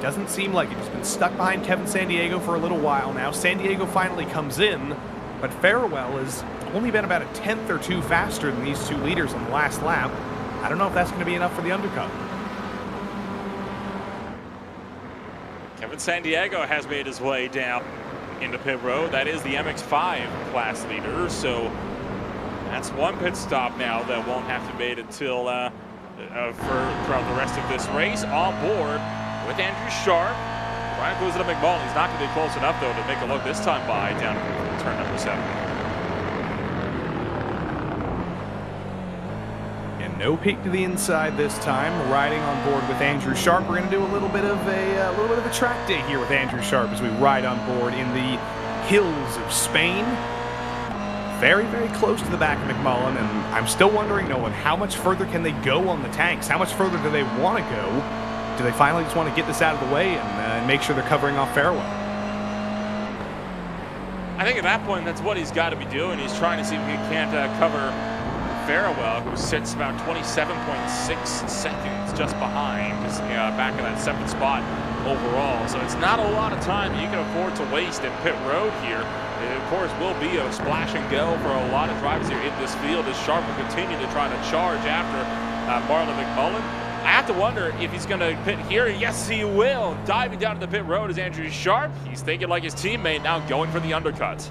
Doesn't seem like it. He's been stuck behind Kevin Sandiego for a little while now. Sandiego finally comes in, but Farewell has only been about a tenth or two faster than these two leaders on the last lap. I don't know if that's going to be enough for the undercut. Kevin Sandiego has made his way down into pit road. That is the MX-5 class leader, so that's one pit stop now that won't have to be made until throughout the rest of this race. On board with Andrew Sharp. Ryan goes to McMullen. He's not going to be close enough, though, to make a look this time by down turn number 7. And no peek to the inside this time. Riding on board with Andrew Sharp. We're going to do a little bit of a track day here with Andrew Sharp as we ride on board in the hills of Spain. Very, very close to the back of McMullen, and I'm still wondering, Nolan, how much further can they go on the tanks? How much further do they want to go? Do they finally just want to get this out of the way and make sure they're covering off Farewell? I think at that point, that's what he's got to be doing. He's trying to see if he can't cover Farewell, who sits about 27.6 seconds just behind, just back in that 7th spot overall. So it's not a lot of time you can afford to waste in pit road here. It, of course, will be a splash and go for a lot of drivers here in this field as Sharp will continue to try to charge after Marlon McMullen. I have to wonder if he's going to pit here. Yes, he will. Diving down to the pit road is Andrew Sharp. He's thinking like his teammate, now going for the undercut.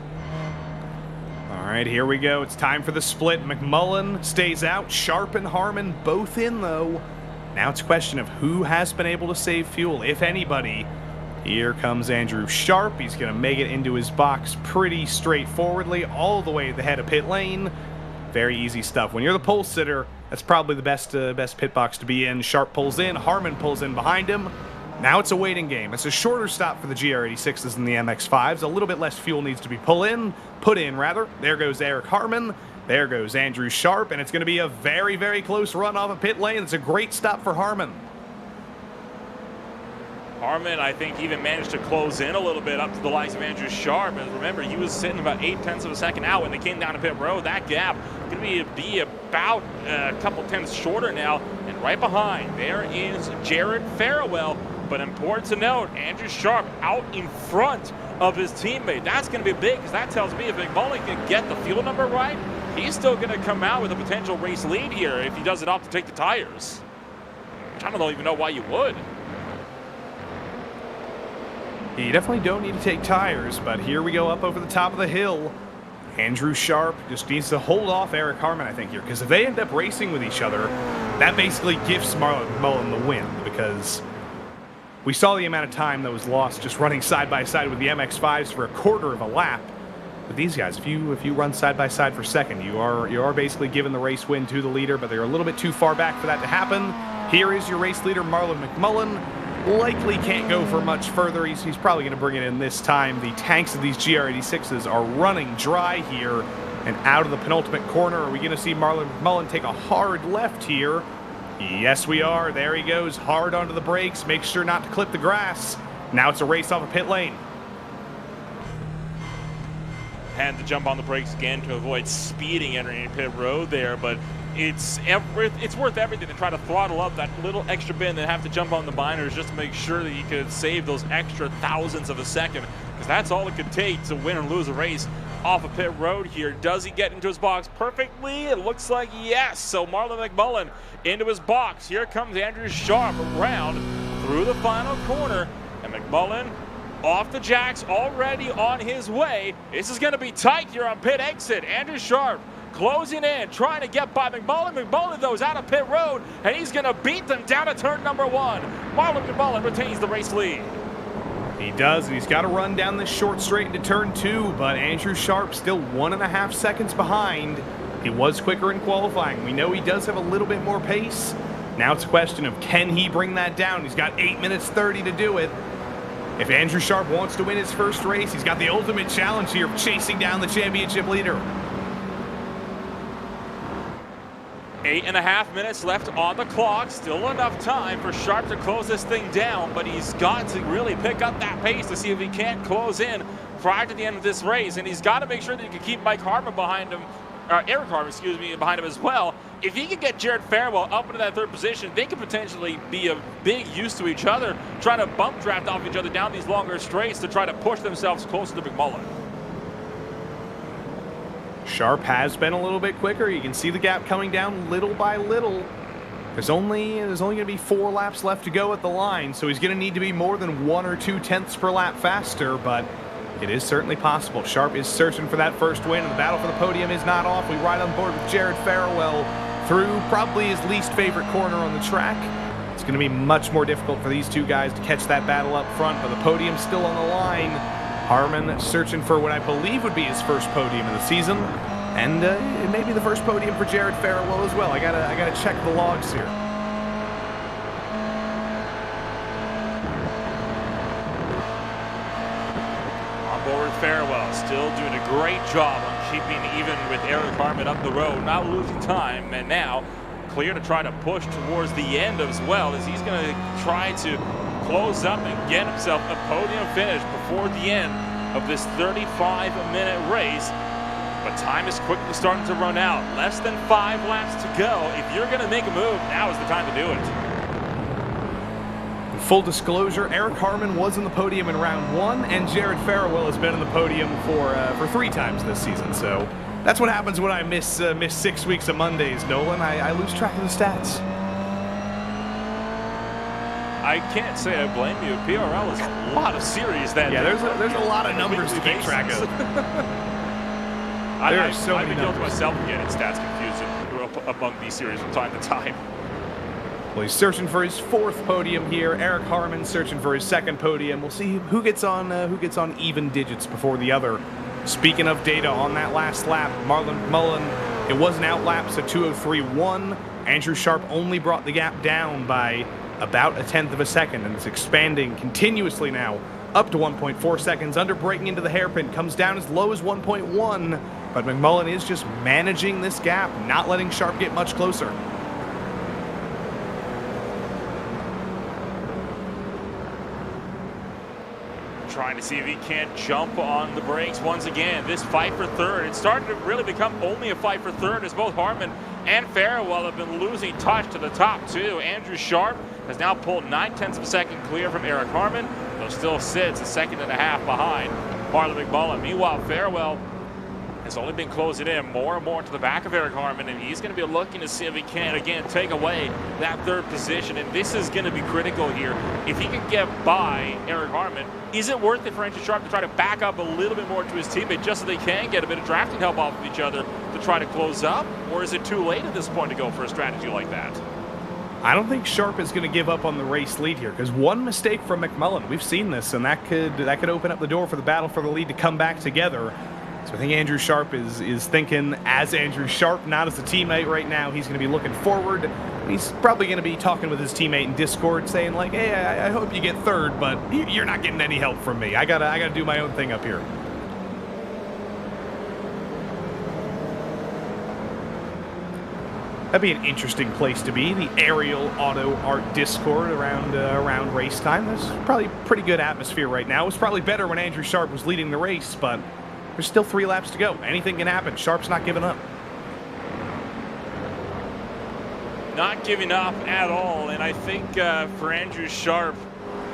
All right, here we go. It's time for the split. McMullen stays out. Sharp and Harmon both in, though. Now it's a question of who has been able to save fuel, if anybody. Here comes Andrew Sharp. He's going to make it into his box pretty straightforwardly, all the way to the head of pit lane. Very easy stuff. When you're the pole sitter, that's probably the best pit box to be in. Sharp pulls in, Harmon pulls in behind him. Now it's a waiting game. It's a shorter stop for the GR86s than the MX-5s. A little bit less fuel needs to be put in. There goes Eric Harmon. There goes Andrew Sharp, and it's going to be a very, very close run off of pit lane. It's a great stop for Harmon. Harmon, I think, even managed to close in a little bit up to the likes of Andrew Sharp. And remember, he was sitting about 0.8 of a second out when they came down to pit road. That gap going to be about a couple tenths shorter now. And right behind, there is Jared Farewell. But important to note, Andrew Sharp out in front of his teammate. That's going to be big because that tells me if McMullen can get the fuel number right, he's still going to come out with a potential race lead here if he doesn't opt to take the tires. I don't even know why you would. You definitely don't need to take tires, but here we go up over the top of the hill. Andrew Sharp just needs to hold off Eric Harmon, I think, here, because if they end up racing with each other, that basically gifts Marlon McMullen the win, because we saw the amount of time that was lost just running side by side with the MX-5s for a quarter of a lap. But these guys, if you run side by side for second, you are basically giving the race win to the leader, but they're a little bit too far back for that to happen. Here is your race leader, Marlon McMullen. Likely can't go for much further. He's probably going to bring it in this time. The tanks of these GR86s are running dry here. And out of the penultimate corner, are we going to see Marlon McMullen take a hard left here? Yes, we are. There he goes, hard onto the brakes. Make sure not to clip the grass. Now it's a race off of pit lane. Had to jump on the brakes again to avoid speeding entering pit road there, but it's worth everything to try to throttle up that little extra bit and then have to jump on the binders just to make sure that you could save those extra thousandths of a second, because that's all it could take to win or lose a race off of pit road here. Does he get into his box perfectly? It looks like yes. So Marlon McMullen into his box. Here comes Andrew Sharp around through the final corner, and McMullen off the jacks, already on his way. This is going to be tight here on pit exit. Andrew Sharp closing in, trying to get by McMullen. McMullen, though, is out of pit road, and he's going to beat them down to turn number 1. Marlon McMullen retains the race lead. He does, and he's got to run down this short straight into turn 2, but Andrew Sharp still 1.5 seconds behind. He was quicker in qualifying. We know he does have a little bit more pace. Now it's a question of can he bring that down? He's got 8 minutes 30 to do it. If Andrew Sharp wants to win his first race, he's got the ultimate challenge here of chasing down the championship leader. 8.5 minutes left on the clock. Still enough time for Sharp to close this thing down, but he's got to really pick up that pace to see if he can't close in prior to the end of this race. And he's got to make sure that he can keep Mike Harmon behind him Eric Harmon, excuse me, behind him as well. If he can get Jared Farewell up into that third position, they could potentially be a big use to each other, trying to bump draft off each other down these longer straights to try to push themselves closer to McMullen. Sharp has been a little bit quicker. You can see the gap coming down little by little. There's only going to be 4 laps left to go at the line, so he's going to need to be more than 1 or 2 tenths per lap faster, but it is certainly possible. Sharp is searching for that first win, and the battle for the podium is not off. We ride on board with Jared Farewell through probably his least favorite corner on the track. It's going to be much more difficult for these two guys to catch that battle up front, but the podium's still on the line. Harmon searching for what I believe would be his first podium of the season. And it may be the first podium for Jared Farewell as well. I gotta check the logs here. On board Farewell, still doing a great job on keeping even with Eric Harmon up the road, not losing time, and now clear to try to push towards the end as well, as he's going to try to close up and get himself a podium finish before the end of this 35-minute race. But time is quickly starting to run out. Less than 5 laps to go. If you're going to make a move, now is the time to do it. Full disclosure, Eric Harmon was in the podium in round 1, and Jared Farewell has been in the podium for 3 times this season. So that's what happens when I miss 6 weeks of Mondays, Nolan. I lose track of the stats. I can't say I blame you. PRL is a lot of series that. Yeah, there's a lot of numbers to keep track of. There are so many numbers. I've been guilty myself of getting stats confused among these series from time to time. Well, he's searching for his 4th podium here. Eric Harmon searching for his 2nd podium. We'll see who gets on even digits before the other. Speaking of data, on that last lap, Marlon McMullen, it was an outlap, so 2:03.1. Andrew Sharp only brought the gap down by about 1/10 of a second, and it's expanding continuously now, up to 1.4 seconds, under braking into the hairpin, comes down as low as 1.1, but McMullen is just managing this gap, not letting Sharp get much closer. Trying to see if he can't jump on the brakes once again. This fight for third, it started to really become only a fight for third as both Harmon and Farewell have been losing touch to the top 2. Andrew Sharp has now pulled 9/10 of a second clear from Eric Harmon, though still sits a 1.5 behind Marlon McMullen. Meanwhile, Farewell has only been closing in more and more to the back of Eric Harmon, and he's going to be looking to see if he can, again, take away that 3rd position, and this is going to be critical here. If he can get by Eric Harmon, is it worth it for Andrew Sharp to try to back up a little bit more to his teammate just so they can get a bit of drafting help off of each other to try to close up, or is it too late at this point to go for a strategy like that? I don't think Sharp is going to give up on the race lead here, because one mistake from McMullen, we've seen this, and that could open up the door for the battle for the lead to come back together. So I think Andrew Sharp is thinking as Andrew Sharp, not as a teammate right now. He's going to be looking forward. He's probably going to be talking with his teammate in Discord, saying like, "Hey, I hope you get 3rd, but you're not getting any help from me. I gotta do my own thing up here." That'd be an interesting place to be, the Aerial Auto Art Discord around race time. There's probably pretty good atmosphere right now. It was probably better when Andrew Sharp was leading the race, but there's still 3 laps to go. Anything can happen. Sharp's not giving up. Not giving up at all, and I think for Andrew Sharp,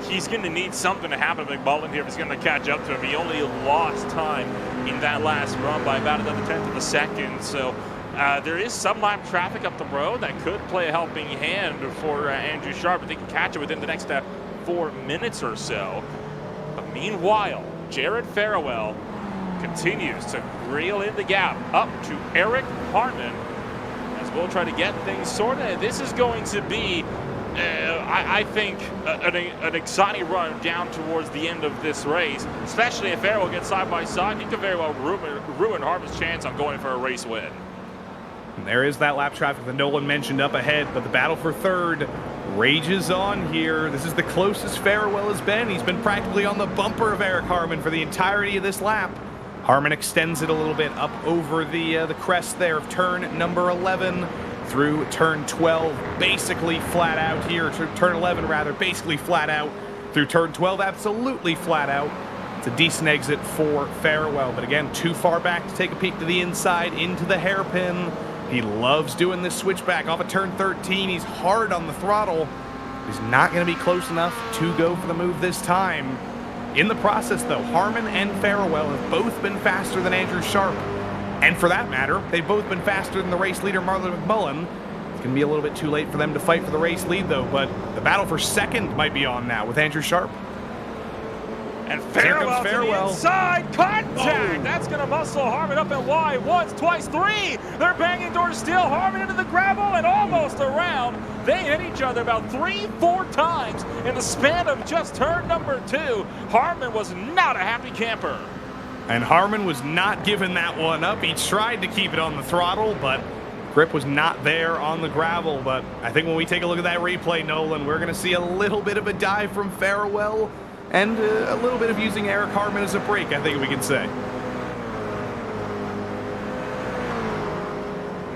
he's going to need something to happen to McMullen here if he's going to catch up to him. He only lost time in that last run by about another 1/10 of a second, so there is some lap traffic up the road that could play a helping hand for Andrew Sharp if they can catch it within the next 4 minutes or so. But meanwhile, Jared Farewell continues to reel in the gap up to Eric Harmon as we'll try to get things sorted. This is going to be, I think, an exciting run down towards the end of this race, especially if Farewell gets side by side. He could very well ruin Harmon's chance on going for a race win. And there is that lap traffic that Nolan mentioned up ahead, but the battle for 3rd rages on here. This is the closest Farewell has been. He's been practically on the bumper of Eric Harmon for the entirety of this lap. Harmon extends it a little bit up over the crest there of turn number 11 through turn 12, basically flat out here. Turn 11 rather, basically flat out through turn 12, absolutely flat out. It's a decent exit for Farewell, but again, too far back to take a peek to the inside into the hairpin. He loves doing this switchback off of turn 13. He's hard on the throttle. He's not going to be close enough to go for the move this time. In the process, though, Harmon and Farewell have both been faster than Andrew Sharp. And for that matter, they've both been faster than the race leader, Marlon McMullen. It's going to be a little bit too late for them to fight for the race lead, though, but the battle for second might be on now with Andrew Sharp. And Farewell to the inside, contact! Oh. That's gonna muscle Harmon up and wide, once, twice, three! They're banging doors still, Harmon into the gravel and almost around. They hit each other about 3-4 times in the span of just turn number 2. Harmon was not a happy camper. And Harmon was not giving that one up. He tried to keep it on the throttle, but grip was not there on the gravel. But I think when we take a look at that replay, Nolan, we're gonna see a little bit of a dive from Farewell and a little bit of using Eric Harmon as a brake, I think we can say.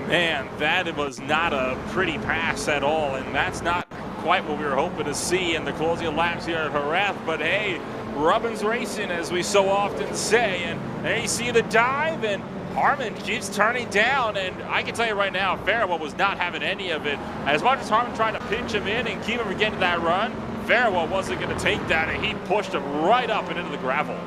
Man, that was not a pretty pass at all, and that's not quite what we were hoping to see in the closing laps here at Jerez. But hey, Rubbin's racing, as we so often say, and there you see the dive, and Harmon keeps turning down, and I can tell you right now, Farewell was not having any of it. As much as Harmon tried to pinch him in and keep him from getting that run, Farewell wasn't going to take that, and he pushed him right up and into the gravel.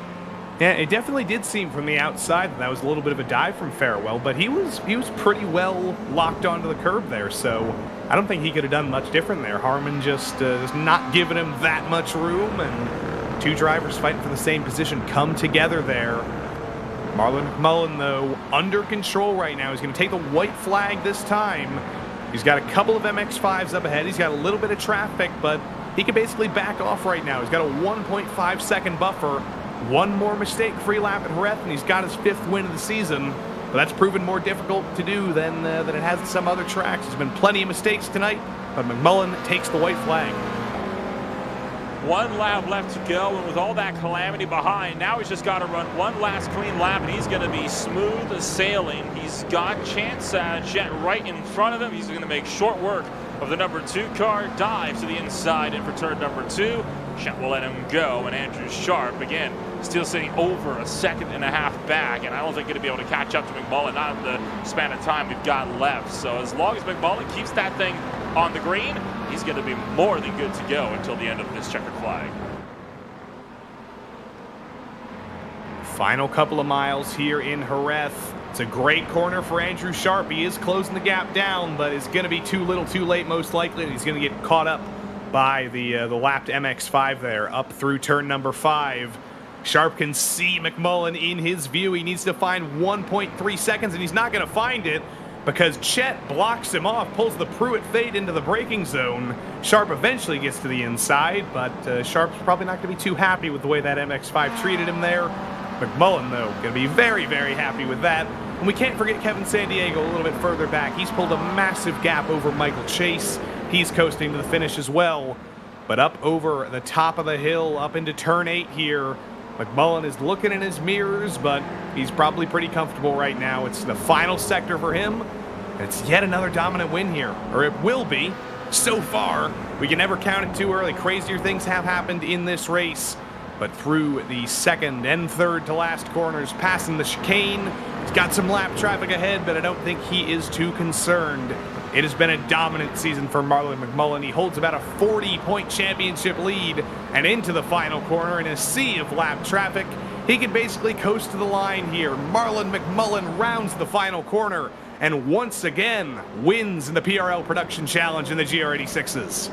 Yeah, it definitely did seem from the outside that was a little bit of a dive from Farewell, but he was pretty well locked onto the curb there, so I don't think he could have done much different there. Harmon just not giving him that much room, and two drivers fighting for the same position come together there. Marlon McMullen, though, under control right now. He's going to take the white flag this time. He's got a couple of MX-5s up ahead. He's got a little bit of traffic, but he can basically back off right now. He's got a 1.5 second buffer. One more mistake-free lap at Jerez, and he's got his 5th win of the season. But that's proven more difficult to do than it has at some other tracks. There's been plenty of mistakes tonight, but McMullen takes the white flag. One lap left to go, and with all that calamity behind, now he's just got to run one last clean lap, and he's going to be smooth sailing. He's got Chance Jet right in front of him. He's going to make short work of the number 2 car, dive to the inside in for turn number 2. Chet will let him go, and Andrew Sharp, again, still sitting over a 1.5 seconds back, and I don't think he'll be able to catch up to McMullen, not in the span of time we've got left. So as long as McMullen keeps that thing on the green, he's going to be more than good to go until the end of this checkered flag. Final couple of miles here in Jerez. It's a great corner for Andrew Sharp. He is closing the gap down, but it's going to be too little too late most likely, and he's going to get caught up by the lapped MX-5 there, up through turn number 5. Sharp can see McMullen in his view. He needs to find 1.3 seconds, and he's not going to find it because Chet blocks him off, pulls the Pruitt fade into the braking zone. Sharp eventually gets to the inside, but Sharp's probably not going to be too happy with the way that MX-5 treated him there. McMullen, though, going to be very, very happy with that. And we can't forget Kevin Sandiego a little bit further back. He's pulled a massive gap over Michael Chase. He's coasting to the finish as well. But up over the top of the hill, up into turn 8 here, McMullen is looking in his mirrors, but he's probably pretty comfortable right now. It's the final sector for him, and it's yet another dominant win here, or it will be. So far, we can never count it too early. Crazier things have happened in this race, but through the 2nd and 3rd to last corners, passing the chicane, he's got some lap traffic ahead, but I don't think he is too concerned. It has been a dominant season for Marlon McMullen. He holds about a 40-point championship lead, and into the final corner in a sea of lap traffic, he can basically coast to the line here. Marlon McMullen rounds the final corner and once again wins in the PRL Production Challenge in the GR86s.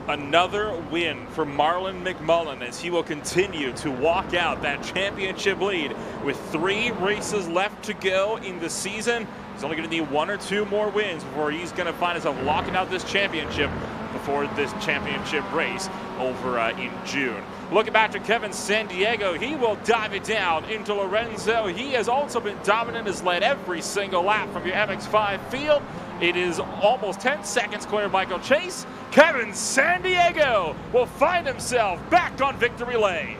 Another win for Marlon McMullen as he will continue to walk out that championship lead with 3 races left to go in the season. He's only going to need 1 or 2 more wins before he's going to find himself locking out this championship before this championship race over in June. Looking back to Kevin Sandiego, he will dive it down into Lorenzo. He has also been dominant, has led every single lap from your MX-5 field. It is almost 10 seconds clear of Michael Chase. Kevin Sandiego will find himself back on victory lane.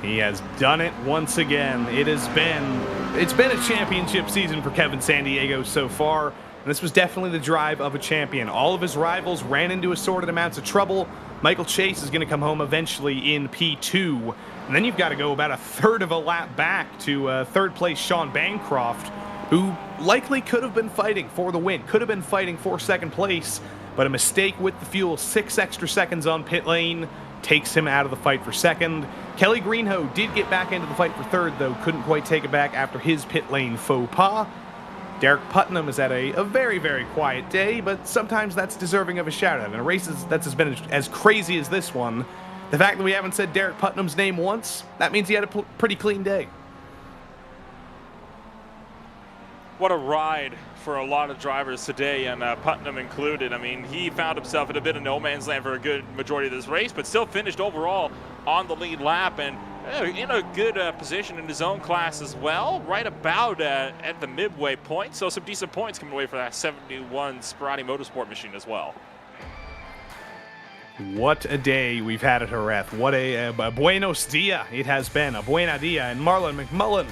He has done it once again. It's been a championship season for Kevin Sandiego so far. this was definitely the drive of a champion. All of his rivals ran into assorted amounts of trouble. Michael Chase is going to come home eventually in P2. And then you've got to go about a third of a lap back to third place Sean Bancroft, who likely could have been fighting for the win, could have been fighting for second place, but a mistake with the fuel, 6 extra seconds on pit lane, takes him out of the fight for second. Kelly Greenhoe did get back into the fight for third, though couldn't quite take it back after his pit lane faux pas. Derek Putnam has had a very, very quiet day, but sometimes that's deserving of a shout-out. In a race that's been as crazy as this one, the fact that we haven't said Derek Putnam's name once, that means he had a pretty clean day. What a ride for a lot of drivers today, and Putnam included. I mean, he found himself in a bit of no man's land for a good majority of this race, but still finished overall on the lead lap and in a good position in his own class as well, right about at the midway point. So some decent points coming away for that 71 Sperati Motorsport machine as well. What a day we've had at Jerez. What a buenos dia it has been, a buena dia. And Marlon McMullen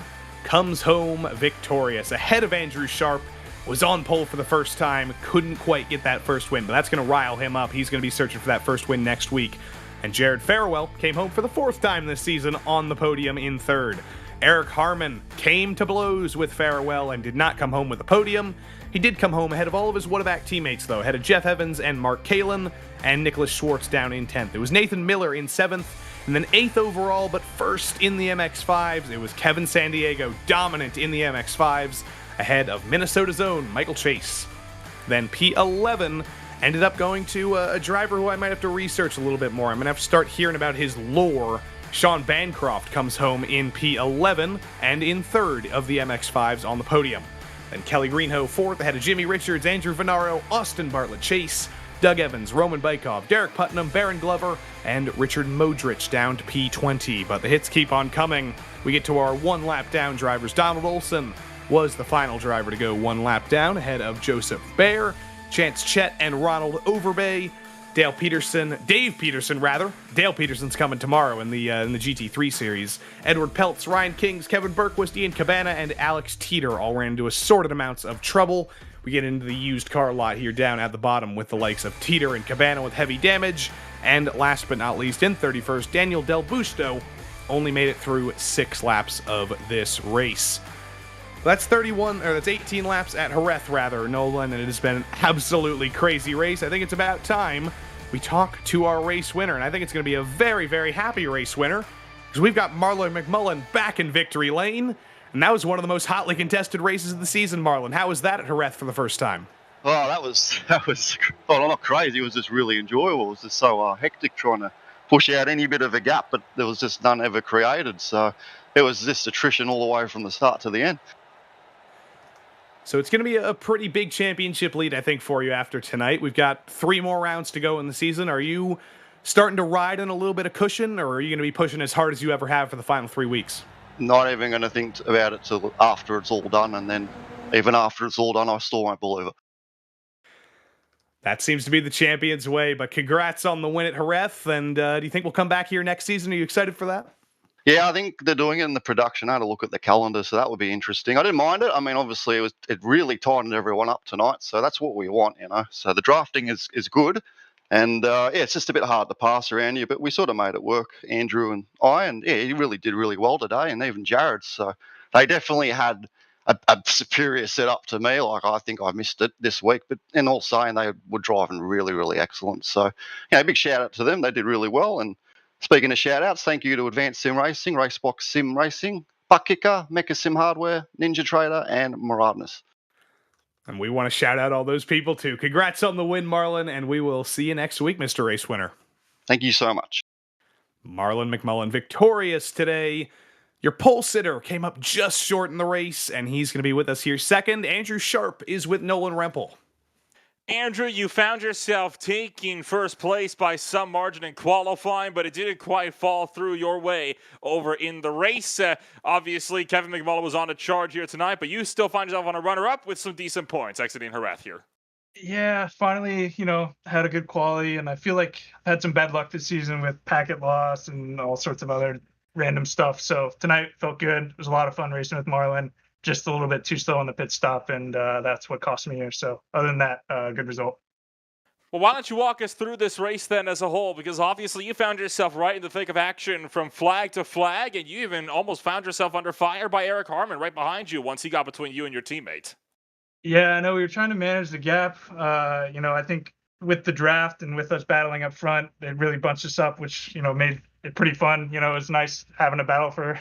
comes home victorious. Ahead of Andrew Sharp, was on pole for the first time, couldn't quite get that first win, but that's going to rile him up. He's going to be searching for that first win next week. And Jared Farewell came home for the 4th time this season on the podium in 3rd. Eric Harmon came to blows with Farewell and did not come home with the podium. He did come home ahead of all of his Whataback teammates, though, ahead of Jeff Evans and Mark Kalin, and Nicholas Schwartz down in 10th. It was Nathan Miller in 7th, and then 8th overall, but first in the MX-5s, it was Kevin Sandiego, dominant in the MX-5s, ahead of Minnesota's own Michael Chase. Then P11 ended up going to a driver who I might have to research a little bit more. I'm going to have to start hearing about his lore. Sean Bancroft comes home in P11 and in 3rd of the MX-5s on the podium. Then Kelly Greenhoe 4th ahead of Jimmy Richards, Andrew Venaro, Austin Bartlett Chase, Doug Evans, Roman Bykov, Derek Putnam, Baron Glover, and Richard Modrich down to P20. But the hits keep on coming. We get to our one lap down drivers. Donald Olson was the final driver to go one lap down ahead of Joseph Baer, Chance Chet, and Ronald Overbay. Dale Peterson's coming tomorrow in the GT3 series. Edward Peltz, Ryan Kings, Kevin Berquist, Ian Cabana, and Alex Teeter all ran into assorted amounts of trouble. We get into the used car lot here down at the bottom with the likes of Teeter and Cabana with heavy damage. And last but not least, in 31st, Daniel Del Busto only made it through 6 laps of this race. That's 18 laps at Jerez, Nolan, and it has been an absolutely crazy race. I think it's about time we talk to our race winner, and I think it's going to be a very, very happy race winner, because we've got Marlon McMullen back in victory lane, and that was one of the most hotly contested races of the season, Marlon. How was that at Jerez for the first time? Oh, that was well, not crazy. It was just really enjoyable. It was just so hectic trying to push out any bit of a gap, but there was just none ever created. So it was just attrition all the way from the start to the end. So it's going to be a pretty big championship lead, I think, for you after tonight. We've got 3 more rounds to go in the season. Are you starting to ride on a little bit of cushion, or are you going to be pushing as hard as you ever have for the final 3 weeks? Not even going to think about it till after it's all done, and then even after it's all done, I still won't believe it. That seems to be the champion's way, but congrats on the win at Jerez, and do you think we'll come back here next season? Are you excited for that? Yeah, I think they're doing it in the production. I had a look at the calendar, so that would be interesting. I didn't mind it. I mean, obviously, it really tightened everyone up tonight, so that's what we want, you know. So the drafting is good, and yeah, it's just a bit hard to pass around you, but we sort of made it work, Andrew and I, and yeah, he really did really well today, and even Jared. So they definitely had a superior setup to me. Like, I think I missed it this week, but in all saying, they were driving really, really excellent. So, you know, big shout out to them. They did really well, and speaking of shout-outs, thank you to Advanced Sim Racing, RaceSpot Sim Racing, Buck Kicker, Mecha Sim Hardware, Ninja Trader, and Muradness. And we want to shout out all those people, too. Congrats on the win, Marlon, and we will see you next week, Mr. Race Winner. Thank you so much. Marlon McMullen victorious today. Your pole sitter came up just short in the race, and he's going to be with us here second. Andrew Sharp is with Nolan Rempel. Andrew, you found yourself taking first place by some margin in qualifying, but it didn't quite fall through your way over in the race. Obviously, Kevin McMullen was on a charge here tonight, but you still find yourself on a runner-up with some decent points exiting Jerez here. Yeah, finally, had a good quality, and I feel like I had some bad luck this season with packet loss and all sorts of other random stuff. So tonight felt good. It was a lot of fun racing with Marlon. just a little bit too slow on the pit stop, and that's what cost me here. So other than that, good result. Well, why don't you walk us through this race then as a whole? Because obviously you found yourself right in the thick of action from flag to flag, and you even almost found yourself under fire by Eric Harmon right behind you once he got between you and your teammate. Yeah, I know we were trying to manage the gap. I think with the draft and with us battling up front, it really bunched us up, which, made it pretty fun. It was nice having a battle for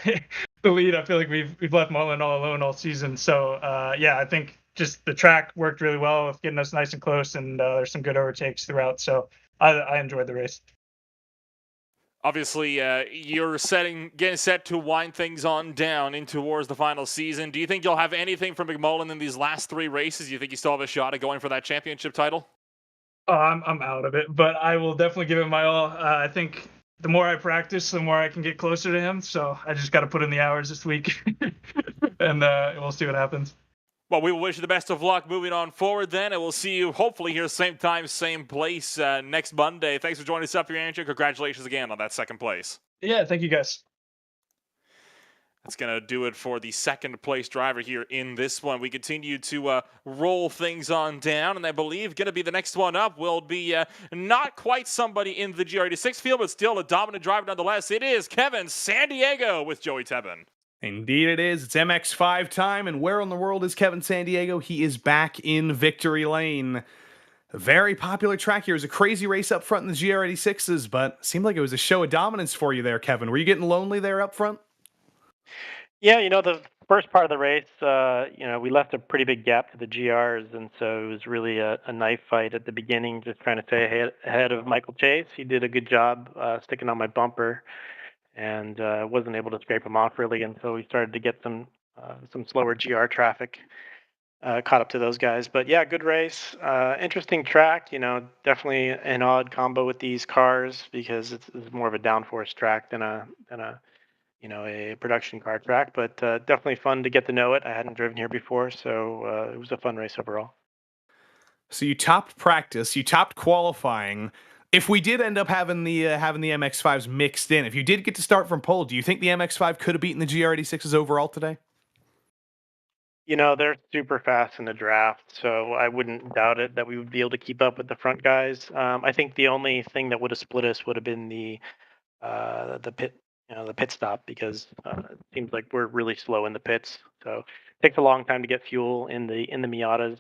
the lead. I feel like we've left Mullen all alone all season. So, I think just the track worked really well with getting us nice and close, and there's some good overtakes throughout. So I enjoyed the race. Obviously, you're getting set to wind things on down in towards the final season. Do you think you'll have anything from McMullen in these last 3 races? Do you think you still have a shot at going for that championship title? Oh, I'm out of it, but I will definitely give it my all. I think the more I practice, the more I can get closer to him. So I just got to put in the hours this week, and we'll see what happens. Well, we will wish you the best of luck moving on forward then, and we'll see you hopefully here same time, same place next Monday. Thanks for joining us up here, Andrew. Congratulations again on that 2nd place. Yeah, thank you guys. That's going to do it for the 2nd place driver here in this one. We continue to roll things on down, and I believe going to be the next one up will be not quite somebody in the GR86 field, but still a dominant driver nonetheless. It is Kevin Sandiego with Joey Tebben. Indeed it is. It's MX5 time, and where in the world is Kevin Sandiego? He is back in victory lane. A very popular track here. It was a crazy race up front in the GR86s, but it seemed like it was a show of dominance for you there, Kevin. Were you getting lonely there up front? Yeah, the first part of the race, we left a pretty big gap to the GRs, and so it was really a knife fight at the beginning, just trying to stay ahead of Michael Chase. He did a good job sticking on my bumper, and wasn't able to scrape him off really until we started to get some slower GR traffic caught up to those guys. But yeah, good race. Interesting track, definitely an odd combo with these cars because it's more of a downforce track than a production car track, but definitely fun to get to know it. I hadn't driven here before, so it was a fun race overall. So you topped practice, you topped qualifying. If we did end up having the MX-5s mixed in, if you did get to start from pole, do you think the MX-5 could have beaten the GR86s overall today? They're super fast in the draft, so I wouldn't doubt it that we would be able to keep up with the front guys. I think the only thing that would have split us would have been the pit stop, because it seems like we're really slow in the pits. So it takes a long time to get fuel in the Miatas,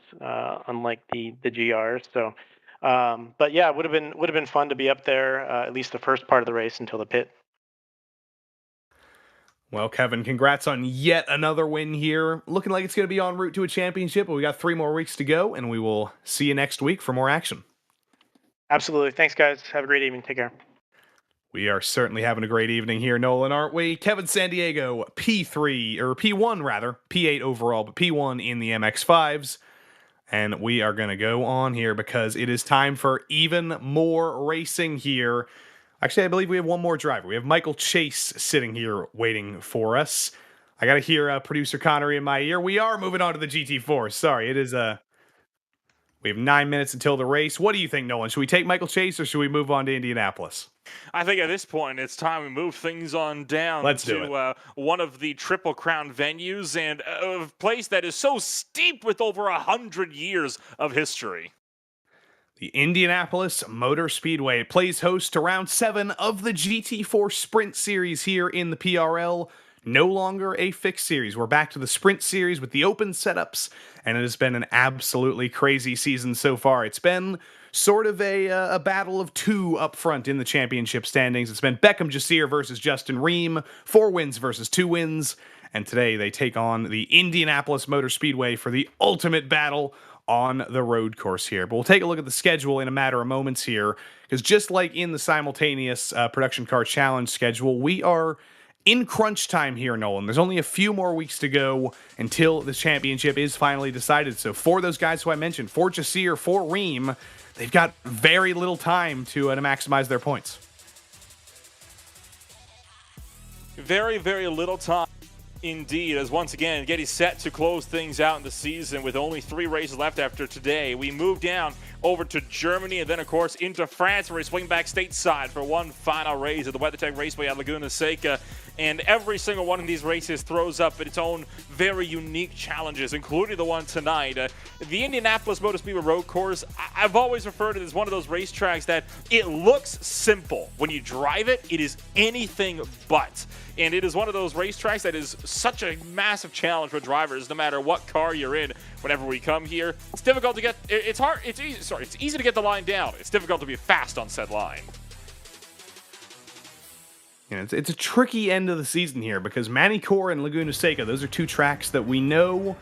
unlike the GRs. So, but yeah, it would have been fun to be up there at least the first part of the race until the pit. Well, Kevin, congrats on yet another win here. Looking like it's going to be en route to a championship, but we got 3 more weeks to go, and we will see you next week for more action. Absolutely. Thanks, guys. Have a great evening. Take care. We are certainly having a great evening here, Nolan, aren't we? Kevin Sandiego, P3, or P1 rather, P8 overall, but P1 in the MX-5s. And we are going to go on here because it is time for even more racing here. Actually, I believe we have one more driver. We have Michael Chase sitting here waiting for us. I got to hear producer Connery in my ear. We are moving on to the GT4. Sorry, it is we have 9 minutes until the race. What do you think, Nolan? Should we take Michael Chase or should we move on to Indianapolis? I think at this point it's time we move things on down to one of the Triple Crown venues and a place that is so steeped with over 100 years of history. The Indianapolis Motor Speedway plays host to round 7 of the GT4 Sprint Series here in the PRL. No longer a fixed series. We're back to the Sprint Series with the open setups, and it has been an absolutely crazy season so far. It's been sort of a battle of 2 up front in the championship standings. It's been Beckham Jasir versus Justin Ream, 4 wins versus 2 wins, and today they take on the Indianapolis Motor Speedway for the ultimate battle on the road course here. But we'll take a look at the schedule in a matter of moments here, because just like in the simultaneous production car challenge schedule, we are in crunch time here, Nolan. There's only a few more weeks to go until the championship is finally decided. So for those guys who I mentioned, for Jasir, for Ream, they've got very little time to maximize their points. Very, very little time. Indeed, as once again, getting set to close things out in the season with only 3 races left after today. We move down over to Germany and then, of course, into France, where we swing back stateside for one final race at the WeatherTech Raceway at Laguna Seca. and every single one of these races throws up its own very unique challenges, including the one tonight. The Indianapolis Motor Speedway Road Course, I've always referred to it as one of those racetracks that it looks simple. When you drive it, it is anything but. And it is one of those racetracks that is such a massive challenge for drivers, no matter what car you're in. Whenever we come here, it's difficult to get. It's easy to get the line down. It's difficult to be fast on said line. Yeah, it's a tricky end of the season here because Manicourt and Laguna Seca, those are two tracks that we know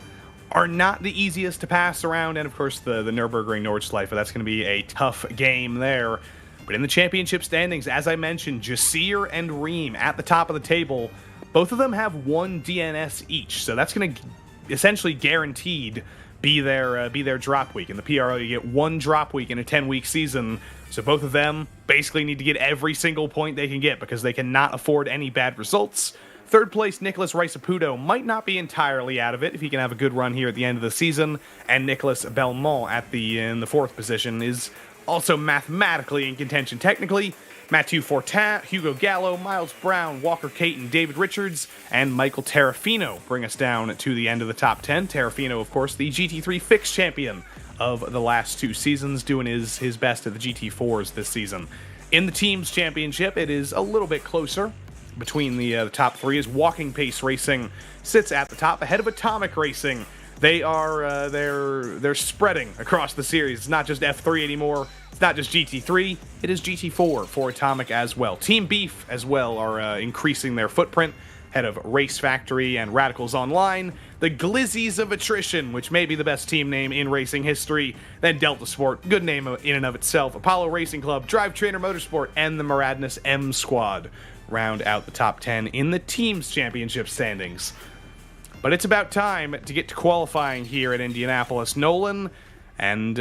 are not the easiest to pass around, and of course the Nürburgring Nordschleife, that's going to be a tough game there. But in the championship standings, as I mentioned, Jasir and Ream at the top of the table. Both of them have one DNS each, so that's going to essentially guaranteed be their drop week. In the PRL, you get one drop week in a 10-week season, so both of them basically need to get every single point they can get because they cannot afford any bad results. Third place, Nicholas Riceputo might not be entirely out of it if he can have a good run here at the end of the season, and Nicholas Belmont in the fourth position is also mathematically in contention. Technically, Mathieu Fortin, Hugo Gallo, Miles Brown, Walker Caton, David Richards, and Michael Terrafino bring us down to the end of the top 10. Terrafino, of course, the GT3 fixed champion of the last two seasons, doing his best at the GT4s this season. In the teams championship, it is a little bit closer between the top three, as Walking Pace Racing sits at the top ahead of Atomic Racing. They are they're spreading across the series. It's not just F3 anymore. It's not just GT3. It is GT4 for Atomic as well. Team Beef as well are increasing their footprint ahead of Race Factory and Radicals Online. The Glizzies of Attrition, which may be the best team name in racing history. Then Delta Sport, good name in and of itself. Apollo Racing Club, Drive Trainer Motorsport, and the Maradness M Squad round out the top 10 in the teams championship standings. But it's about time to get to qualifying here at Indianapolis, Nolan. And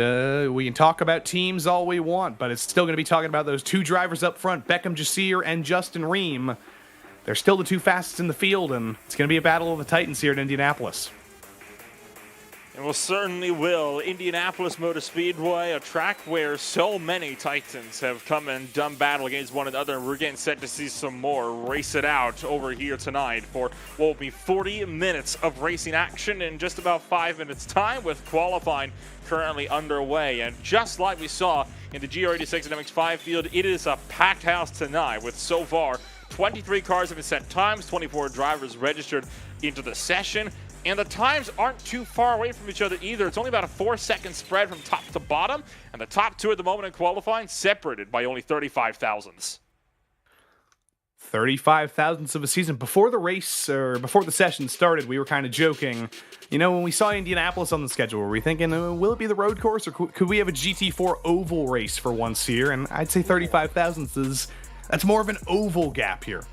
we can talk about teams all we want, but it's still going to be talking about those two drivers up front, Beckham Jasir and Justin Ream. They're still the two fastest in the field, and it's going to be a battle of the Titans here at Indianapolis. And we'll certainly will. Indianapolis Motor Speedway, a track where so many Titans have come and done battle against one another. We're getting set to see some more race it out over here tonight for what will be 40 minutes of racing action in just about 5 minutes time, with qualifying currently underway. And just like we saw in the GR86 and MX5 field, it is a packed house tonight, with so far 23 cars have been set times, 24 drivers registered into the session. And the times aren't too far away from each other either. It's only about a 4-second spread from top to bottom, and the top two at the moment in qualifying separated by only 35 thousandths. 35 thousandths of a season. Before the race, or before the session started, we were kind of joking. You know, when we saw Indianapolis on the schedule, were we thinking, will it be the road course, or could we have a GT4 oval race for once here? And I'd say 35 thousandths that's more of an oval gap here.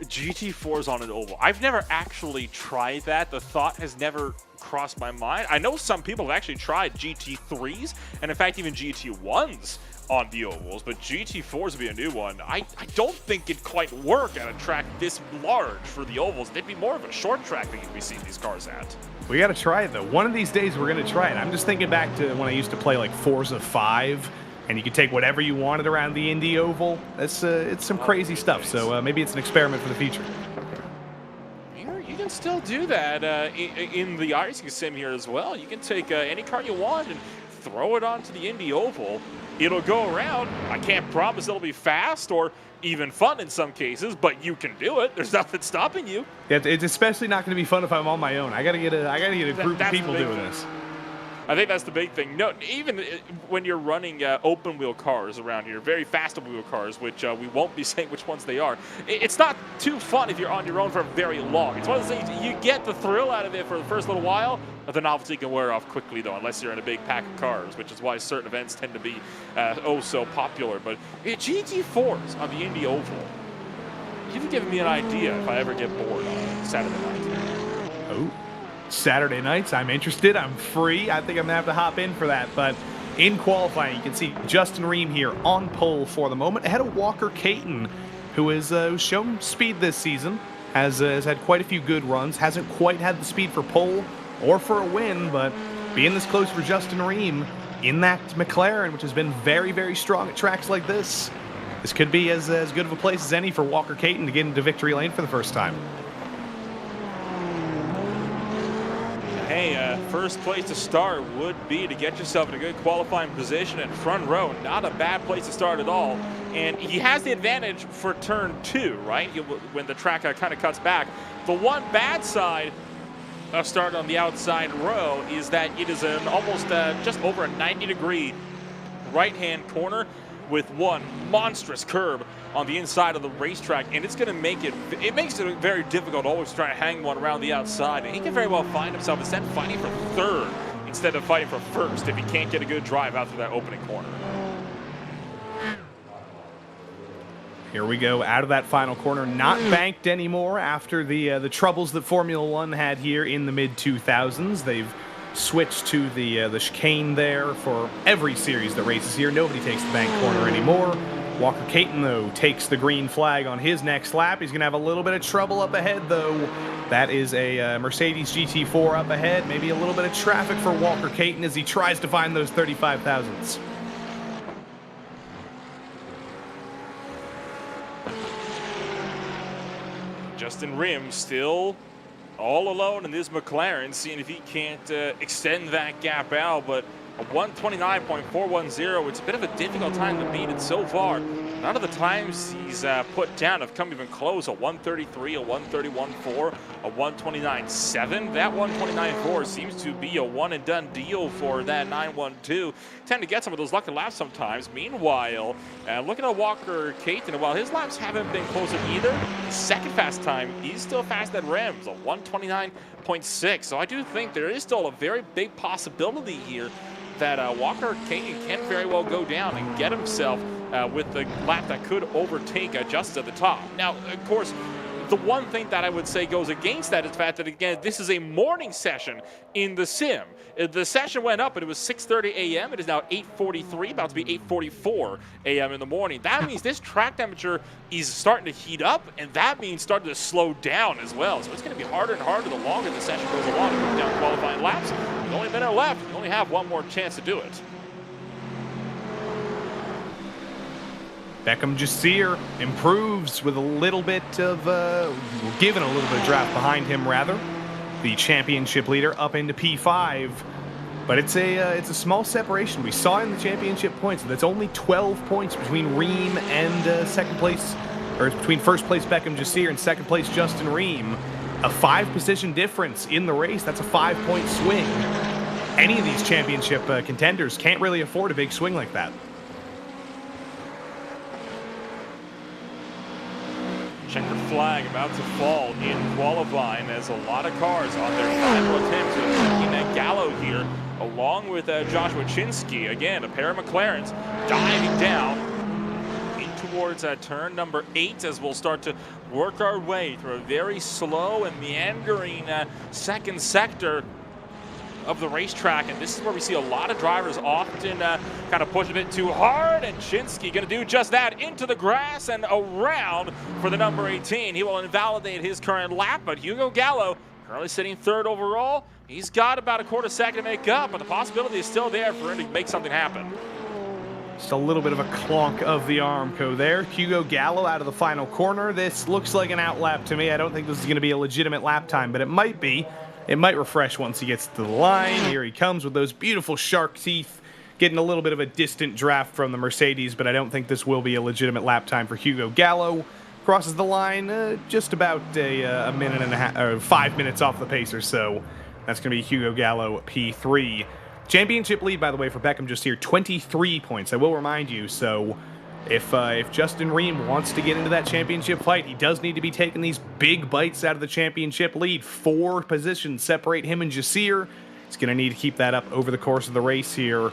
GT4's on an oval. I've never actually tried that. The thought has never crossed my mind. I know some people have actually tried GT3s, and in fact even GT1s on the ovals, but GT4s would be a new one. I don't think it'd quite work at a track this large for the ovals. They'd be more of a short track than you'd be seeing these cars at. We gotta try it though. One of these days we're gonna try it. I'm just thinking back to when I used to play like Forza 5, and you could take whatever you wanted around the Indy oval. It's some crazy stuff, so maybe it's an experiment for the future. You can still do that in the iRacing sim here as well. You can take any car you want and throw it onto the Indy oval. It'll go around. I can't promise it'll be fast or even fun in some cases, but you can do it. There's nothing stopping you. Yeah, it's especially not going to be fun if I'm on my own. I gotta get a group of people doing this. I think that's the big thing. No, even when you're running open wheel cars around here, very fast open wheel cars, which we won't be saying which ones they are, it's not too fun if you're on your own for very long. It's one of those things, you get the thrill out of it for the first little while, but the novelty can wear off quickly though, unless you're in a big pack of cars, which is why certain events tend to be oh so popular. But GT4s on the Indy Oval, you've given me an idea if I ever get bored on Saturday night. Oh. Saturday nights, I'm interested, I'm free. I think I'm gonna have to hop in for that. But in qualifying, you can see Justin Ream here on pole for the moment, ahead of Walker Caton, who has shown speed this season, has had quite a few good runs, hasn't quite had the speed for pole or for a win, but being this close for Justin Ream in that McLaren, which has been very, very strong at tracks like this This could be as good of a place as any for Walker Caton to get into victory lane for the first time. Hey, first place to start would be to get yourself in a good qualifying position in front row. Not a bad place to start at all. And he has the advantage for turn 2, right? When the track kind of cuts back. The one bad side of starting on the outside row is that it is an almost just over a 90-degree right-hand corner with one monstrous curb on the inside of the racetrack, and it's going to make it very difficult always to try to hang one around the outside, and he can very well find himself instead fighting for third instead of fighting for first if he can't get a good drive out through that opening corner. Here we go, out of that final corner, not banked anymore after the troubles that Formula One had here in the mid-2000s. They've switched to the chicane there for every series that races here. Nobody takes the bank corner anymore. Walker Caton, though, takes the green flag on his next lap. He's going to have a little bit of trouble up ahead, though. That is a Mercedes GT4 up ahead. Maybe a little bit of traffic for Walker Caton as he tries to find those 35,000s. Justin Rim still all alone in this McLaren, seeing if he can't extend that gap out, but a 129.410, it's a bit of a difficult time to beat it so far. None of the times he's put down have come even close. A 133, a 131.4, a 129.7. That 129.4 seems to be a one-and-done deal for that 912. Tend to get some of those lucky laps sometimes. Meanwhile, looking at Walker Caton, while his laps haven't been closer either, his second fast time, he's still fast at Rems, a 129.6. So I do think there is still a very big possibility here that Walker Caton can very well go down and get himself with the lap that could overtake just at the top. Now, of course, the one thing that I would say goes against that is the fact that, again, this is a morning session in the sim. The session went up and it was 6:30 a.m. It is now 8:43, about to be 8:44 a.m. in the morning. That means this track temperature is starting to heat up, and that means starting to slow down as well. So it's going to be harder and harder the longer the session goes along to put down qualifying laps. With only a minute left, you only have one more chance to do it. Beckham Jasir improves with a little bit of, given a little bit of draft behind him, rather. The championship leader up into P5. But it's a small separation. We saw in the championship points that's only 12 points between Ream and second place, or it's between first place Beckham Jasir and second place Justin Ream. A 5-position difference in the race. That's a 5-point swing. Any of these championship contenders can't really afford a big swing like that. Checker flag about to fall in qualifying as a lot of cars on their final attempts at taking that Gallo here, along with Joshua Chinsky. Again, a pair of McLarens diving down in towards turn number 8 as we'll start to work our way through a very slow and meandering second sector of the racetrack, and this is where we see a lot of drivers often kind of push a bit too hard, and Chinsky going to do just that, into the grass and around for the number 18. He will invalidate his current lap, but Hugo Gallo currently sitting third overall. He's got about a quarter second to make up, but the possibility is still there for him to make something happen. Just a little bit of a clonk of the Armco there. Hugo Gallo out of the final corner. This looks like an out lap to me. I don't think this is going to be a legitimate lap time, but it might be. It might refresh once he gets to the line. Here he comes with those beautiful shark teeth, getting a little bit of a distant draft from the Mercedes, but I don't think this will be a legitimate lap time for Hugo Gallo. Crosses the line just about a minute and a half, or 5 minutes off the pace or so. That's going to be Hugo Gallo P3. Championship lead, by the way, for Beckham just here, 23 points. I will remind you, so if Justin Ream wants to get into that championship fight, he does need to be taking these big bites out of the championship lead. 4 positions separate him and Jasir. He's going to need to keep that up over the course of the race here.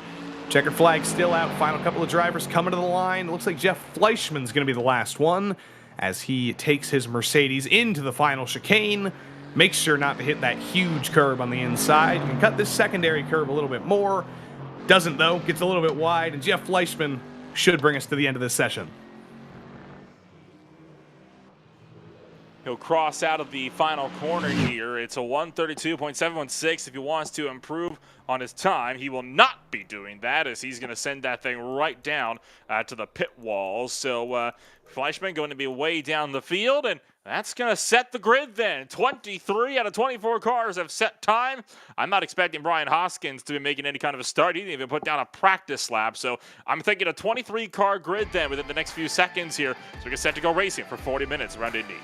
Checkered flag still out. Final couple of drivers coming to the line. It looks like Jeff Fleischman's going to be the last one as he takes his Mercedes into the final chicane. Makes sure not to hit that huge curb on the inside. Can cut this secondary curb a little bit more. Doesn't, though. Gets a little bit wide, and Jeff Fleischman should bring us to the end of this session. He'll cross out of the final corner here. It's a 1:32.716. If he wants to improve on his time, he will not be doing that, as he's going to send that thing right down to the pit wall. So Fleischmann going to be way down the field, and that's going to set the grid then. 23 out of 24 cars have set time. I'm not expecting Brian Hoskins to be making any kind of a start. He didn't even put down a practice lap. So I'm thinking a 23-car grid then within the next few seconds here. So we get set to go racing for 40 minutes around Indy.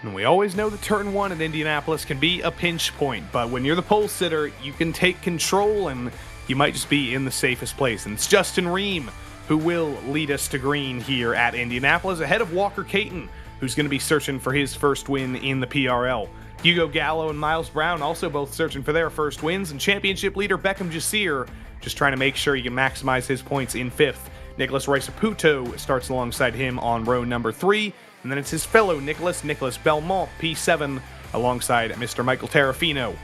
And we always know that turn 1 at Indianapolis can be a pinch point, but when you're the pole sitter, you can take control and you might just be in the safest place. And it's Justin Ream who will lead us to green here at Indianapolis, ahead of Walker Caton, who's going to be searching for his first win in the PRL. Hugo Gallo and Miles Brown also both searching for their first wins, and championship leader Beckham Jasir just trying to make sure he can maximize his points in 5th. Nicholas Riceputo starts alongside him on row number 3, and then it's his fellow Nicholas Belmont, P7, alongside Mr. Michael Terrafino.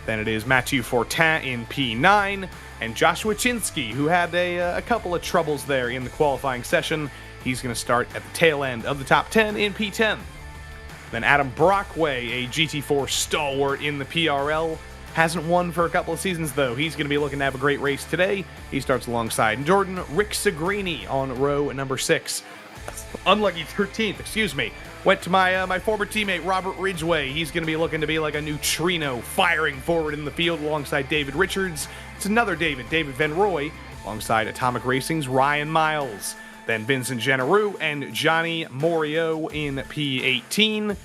Then it is Mathieu Fortin in P9, and Joshua Chinsky, who had a couple of troubles there in the qualifying session. He's going to start at the tail end of the top 10 in P10. Then Adam Brockway, a GT4 stalwart in the PRL, hasn't won for a couple of seasons, though. He's going to be looking to have a great race today. He starts alongside Jordan Rick Sagrini on row number 6. Unlucky 13th, excuse me. Went to my former teammate Robert Ridgway. He's going to be looking to be like a neutrino, firing forward in the field alongside David Richards. It's another David Van Roy, alongside Atomic Racing's Ryan Miles. Then Vincent Generou and Johnny Morio in P18.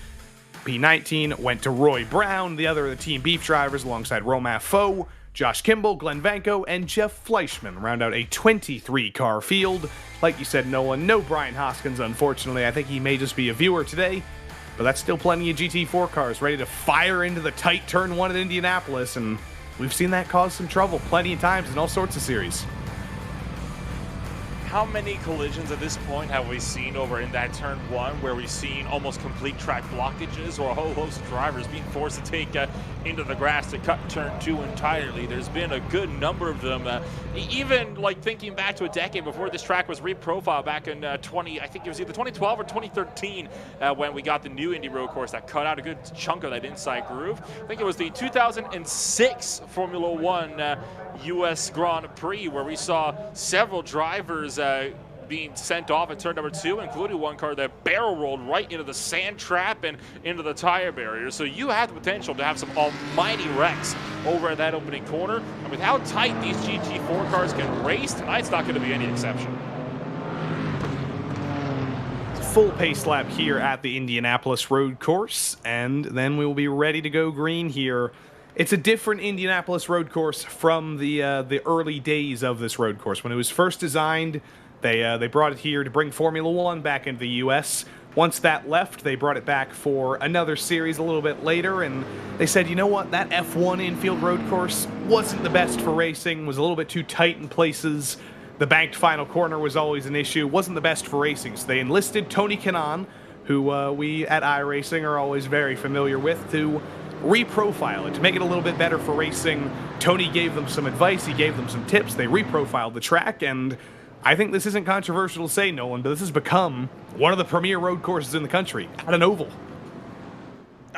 P19 went to Roy Brown, the other of the Team Beef drivers, alongside Romain Faux, Josh Kimball, Glenn Vanko, and Jeff Fleischmann round out a 23-car field. Like you said, Nolan, no Brian Hoskins, unfortunately. I think he may just be a viewer today, but that's still plenty of GT4 cars ready to fire into the tight turn 1 at Indianapolis, and we've seen that cause some trouble plenty of times in all sorts of series. How many collisions at this point have we seen over in that turn 1 where we've seen almost complete track blockages or a whole host of drivers being forced to take into the grass to cut turn 2 entirely? There's been a good number of them. Even like thinking back to a decade before this track was reprofiled back in I think it was either 2012 or 2013 when we got the new Indy road course that cut out a good chunk of that inside groove. I think it was the 2006 Formula 1 U.S. Grand Prix where we saw several drivers being sent off at turn number 2, including one car that barrel rolled right into the sand trap and into the tire barrier. So you have the potential to have some almighty wrecks over at that opening corner. And with how tight these GT4 cars can race, tonight's not going to be any exception. Full pace lap here at the Indianapolis road course, and then we will be ready to go green here. It's a different Indianapolis road course from the early days of this road course. When it was first designed, they brought it here to bring Formula 1 back into the U.S. Once that left, they brought it back for another series a little bit later, and they said, you know what, that F1 infield road course wasn't the best for racing, was a little bit too tight in places. The banked final corner was always an issue, wasn't the best for racing. So they enlisted Tony Kanaan, who we at iRacing are always very familiar with, to reprofile it, to make it a little bit better for racing. Tony gave them some advice, he gave them some tips, they reprofiled the track, and I think this isn't controversial to say, Nolan, but this has become one of the premier road courses in the country, at an oval.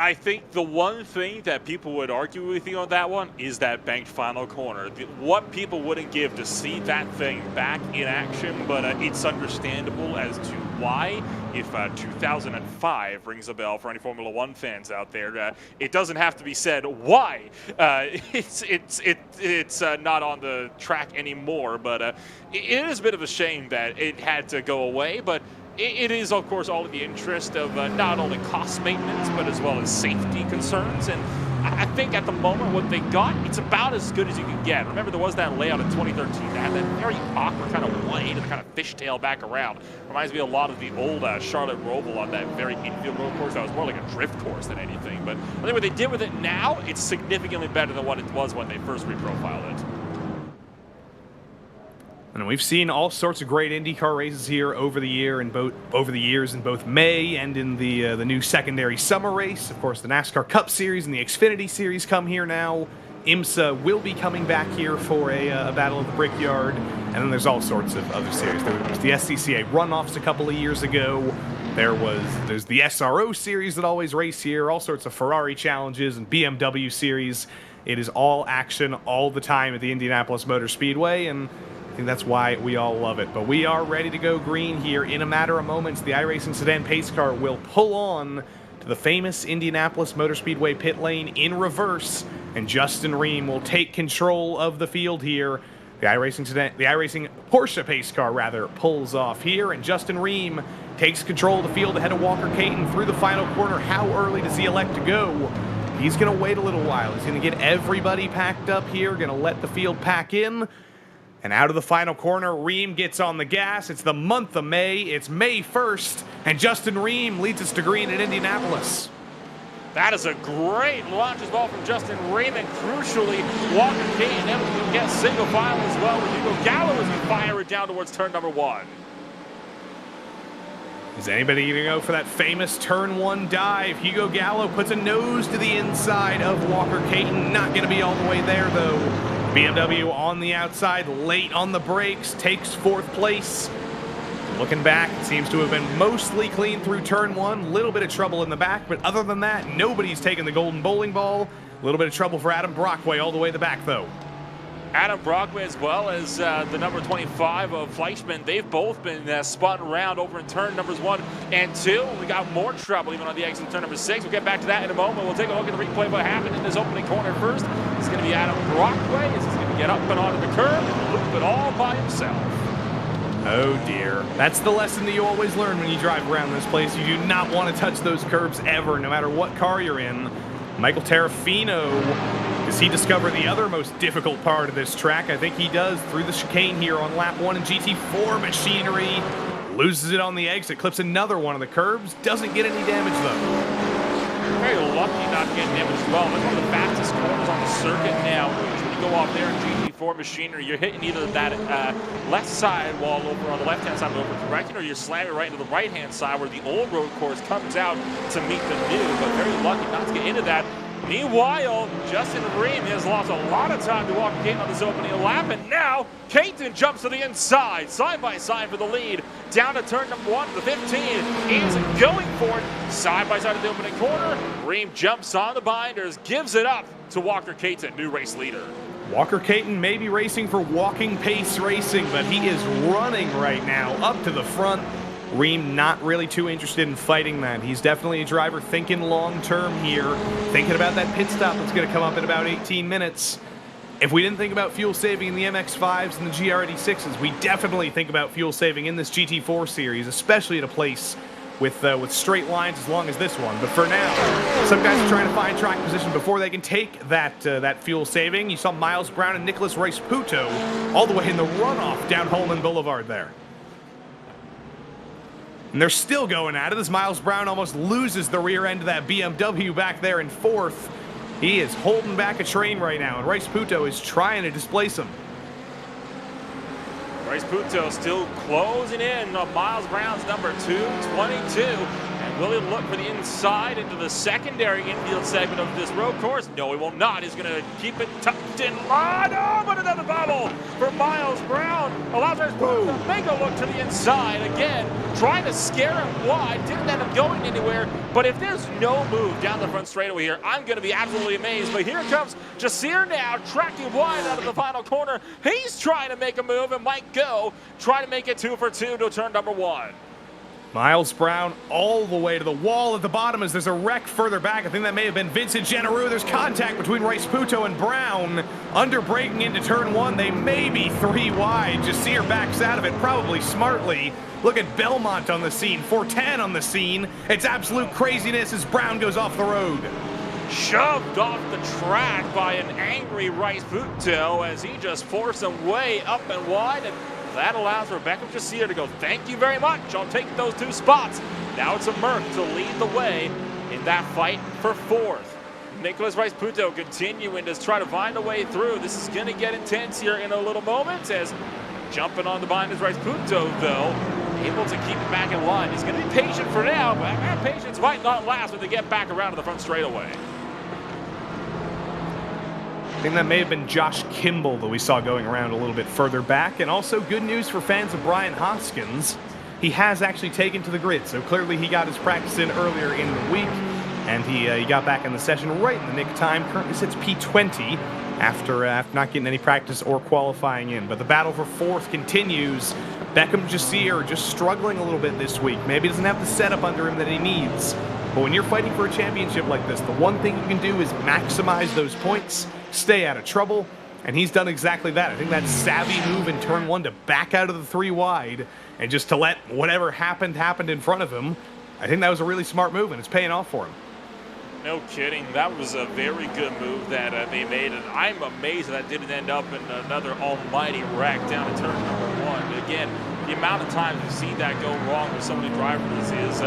I think the one thing that people would argue with you on that one is that banked final corner. What people wouldn't give to see that thing back in action, but it's understandable as to why. If 2005 rings a bell for any Formula 1 fans out there, it doesn't have to be said why it's not on the track anymore. But it is a bit of a shame that it had to go away. But it is, of course, all in the interest of not only cost maintenance, but as well as safety concerns. And I think at the moment what they got, it's about as good as you can get. Remember, there was that layout in 2013 that had that very awkward kind of 180 to kind of fishtail back around. Reminds me a lot of the old Charlotte Roval on that very infield road course. That was more like a drift course than anything. But I think what they did with it now, it's significantly better than what it was when they first reprofiled it. And we've seen all sorts of great IndyCar races here over the years in both May and in the new secondary summer race. Of course, the NASCAR Cup Series and the Xfinity Series come here now. IMSA will be coming back here for a Battle of the Brickyard, and then there's all sorts of other series. There was the SCCA runoffs a couple of years ago. There's the SRO series that always race here, all sorts of Ferrari challenges and BMW series. It is all action all the time at the Indianapolis Motor Speedway, and I think that's why we all love it. But we are ready to go green here. In a matter of moments, the iRacing sedan pace car will pull on to the famous Indianapolis Motor Speedway pit lane in reverse, and Justin Ream will take control of the field here. The iRacing Porsche pace car, rather, pulls off here, and Justin Ream takes control of the field ahead of Walker Caton through the final corner. How early does he elect to go? He's going to wait a little while. He's going to get everybody packed up here, going to let the field pack in. And out of the final corner, Ream gets on the gas. It's the month of May. It's May 1st, and Justin Ream leads us to green at Indianapolis. That is a great launch as well from Justin Ream, and crucially, Walker Caton able to get single file as well with Hugo Gallo as we fire it down towards turn number 1. Is anybody going to go for that famous turn 1 dive? Hugo Gallo puts a nose to the inside of Walker Caton. Not going to be all the way there, though. BMW on the outside, late on the brakes, takes 4th place. Looking back, it seems to have been mostly clean through turn 1. Little bit of trouble in the back, but other than that, nobody's taken the golden bowling ball. A little bit of trouble for Adam Brockway all the way to the back, though. Adam Brockway, as well as the number 25 of Fleischmann, they've both been spun around over in turn numbers 1 and 2. We got more trouble even on the exit of turn number 6. We'll get back to that in a moment. We'll take a look at the replay of what happened in this opening corner first. It's going to be Adam Brockway. He's going to get up and onto the curb and loop it all by himself. Oh dear. That's the lesson that you always learn when you drive around this place. You do not want to touch those curbs ever, no matter what car you're in. Michael Terrafino, does he discover the other most difficult part of this track? I think he does through the chicane here on lap 1 in GT4 machinery. Loses it on the exit, clips another one of the curbs, doesn't get any damage though. Very lucky not getting damage as well. That's one of the fastest corners on the circuit now. When you go off there in GT4 machinery, you're hitting either that left side wall over on the left-hand side of the overcorrecting, or you're slamming right into the right-hand side where the old road course comes out to meet the new. But very lucky not to get into that. Meanwhile, Justin Ream has lost a lot of time to Walker Caton on this opening lap, and now Caton jumps to the inside, side by side for the lead, down to turn number 1 to the 15. He's going for it, side by side at the opening corner. Ream jumps on the binders, gives it up to Walker Caton, new race leader. Walker Caton may be racing for walking pace racing, but he is running right now up to the front. Ream not really too interested in fighting that. He's definitely a driver thinking long-term here, thinking about that pit stop that's going to come up in about 18 minutes. If we didn't think about fuel saving in the MX-5s and the GR86s, we definitely think about fuel saving in this GT4 series, especially at a place with straight lines as long as this one. But for now, some guys are trying to find track position before they can take that fuel saving. You saw Miles Brown and Nicholas RaceSpotTV all the way in the runoff down Holman Boulevard there. And they're still going at it as Miles Brown almost loses the rear end of that BMW back there in 4th. He is holding back a train right now, and RaceSpotTV is trying to displace him. RaceSpotTV still closing in on Miles Brown's number 222. And will he look for the inside into the secondary infield segment of this road course? No, he will not. He's going to keep it tucked in line. Oh, but another bubble for Miles Brown. Allows RaceSpotTV to make a look to the inside again, trying to scare him wide. Didn't end up going anywhere. But if there's no move down the front straightaway here, I'm going to be absolutely amazed. But here comes Jasir now, tracking wide out of the final corner. He's trying to make a move and might go. Try to make it 2 for 2 to turn number 1. Miles Brown all the way to the wall at the bottom as there's a wreck further back. I think that may have been Vincent Generou. There's contact between RaceSpotTV and Brown. Under braking into turn 1, they may be 3 wide. Jasir backs out of it, probably smartly. Look at Belmont on the scene, 410 on the scene. It's absolute craziness as Brown goes off the road. Shoved off the track by an angry RaceSpotTV as he just forced him way up and wide, and that allows Rebecca Jasir to go, thank you very much, I'll take those 2 spots. Now it's a Merc to lead the way in that fight for 4th. Nicholas RaceSpotTV continuing to try to find a way through. This is going to get intense here in a little moment as jumping on the bind is RaceSpotTV, though, able to keep it back in line. He's going to be patient for now, but that patience might not last when they get back around to the front straightaway. I think that may have been Josh Kimball that we saw going around a little bit further back. And also good news for fans of Brian Hoskins. he has actually taken to the grid. So clearly he got his practice in earlier in the week, and he got back in the session right in the nick of time. Currently sits P20 after not getting any practice or qualifying in. But the battle for fourth continues. Beckham Jasir just struggling a little bit this week. Maybe doesn't have the setup under him that he needs. But when you're fighting for a championship like this, the one thing you can do is maximize those points, stay out of trouble, and he's done exactly that. I think that savvy move in turn one to back out of the 3 wide and just to let whatever happened in front of him, I think that was a really smart move, and it's paying off for him. No kidding. That was a very good move that they made, and I'm amazed that didn't end up in another almighty wreck down to turn number 1. Again, the amount of times we've seen that go wrong with so many drivers is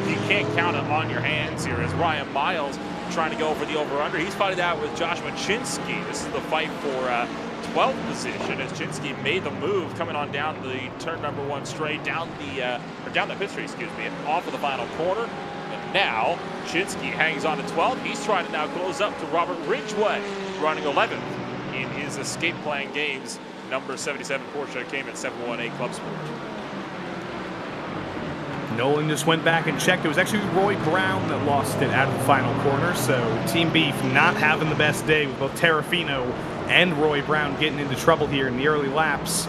you can't count it on your hands here. As Ryan Miles trying to go for the over-under, he's fighting out with Joshua Chinsky. This is the fight for 12th position as Chinsky made the move coming on down the turn number 1 straight, down the pit straight, excuse me, off of the final corner. And now Chinsky hangs on to 12th. He's trying to now close up to Robert Ridgway, running 11th in his Escape Plan Games. Number 77 Porsche came at 718 Club Sport. Nolan just went back and checked. It was actually Roy Brown that lost it out of the final corner, so Team Beef not having the best day with both Terrafino and Roy Brown getting into trouble here in the early laps.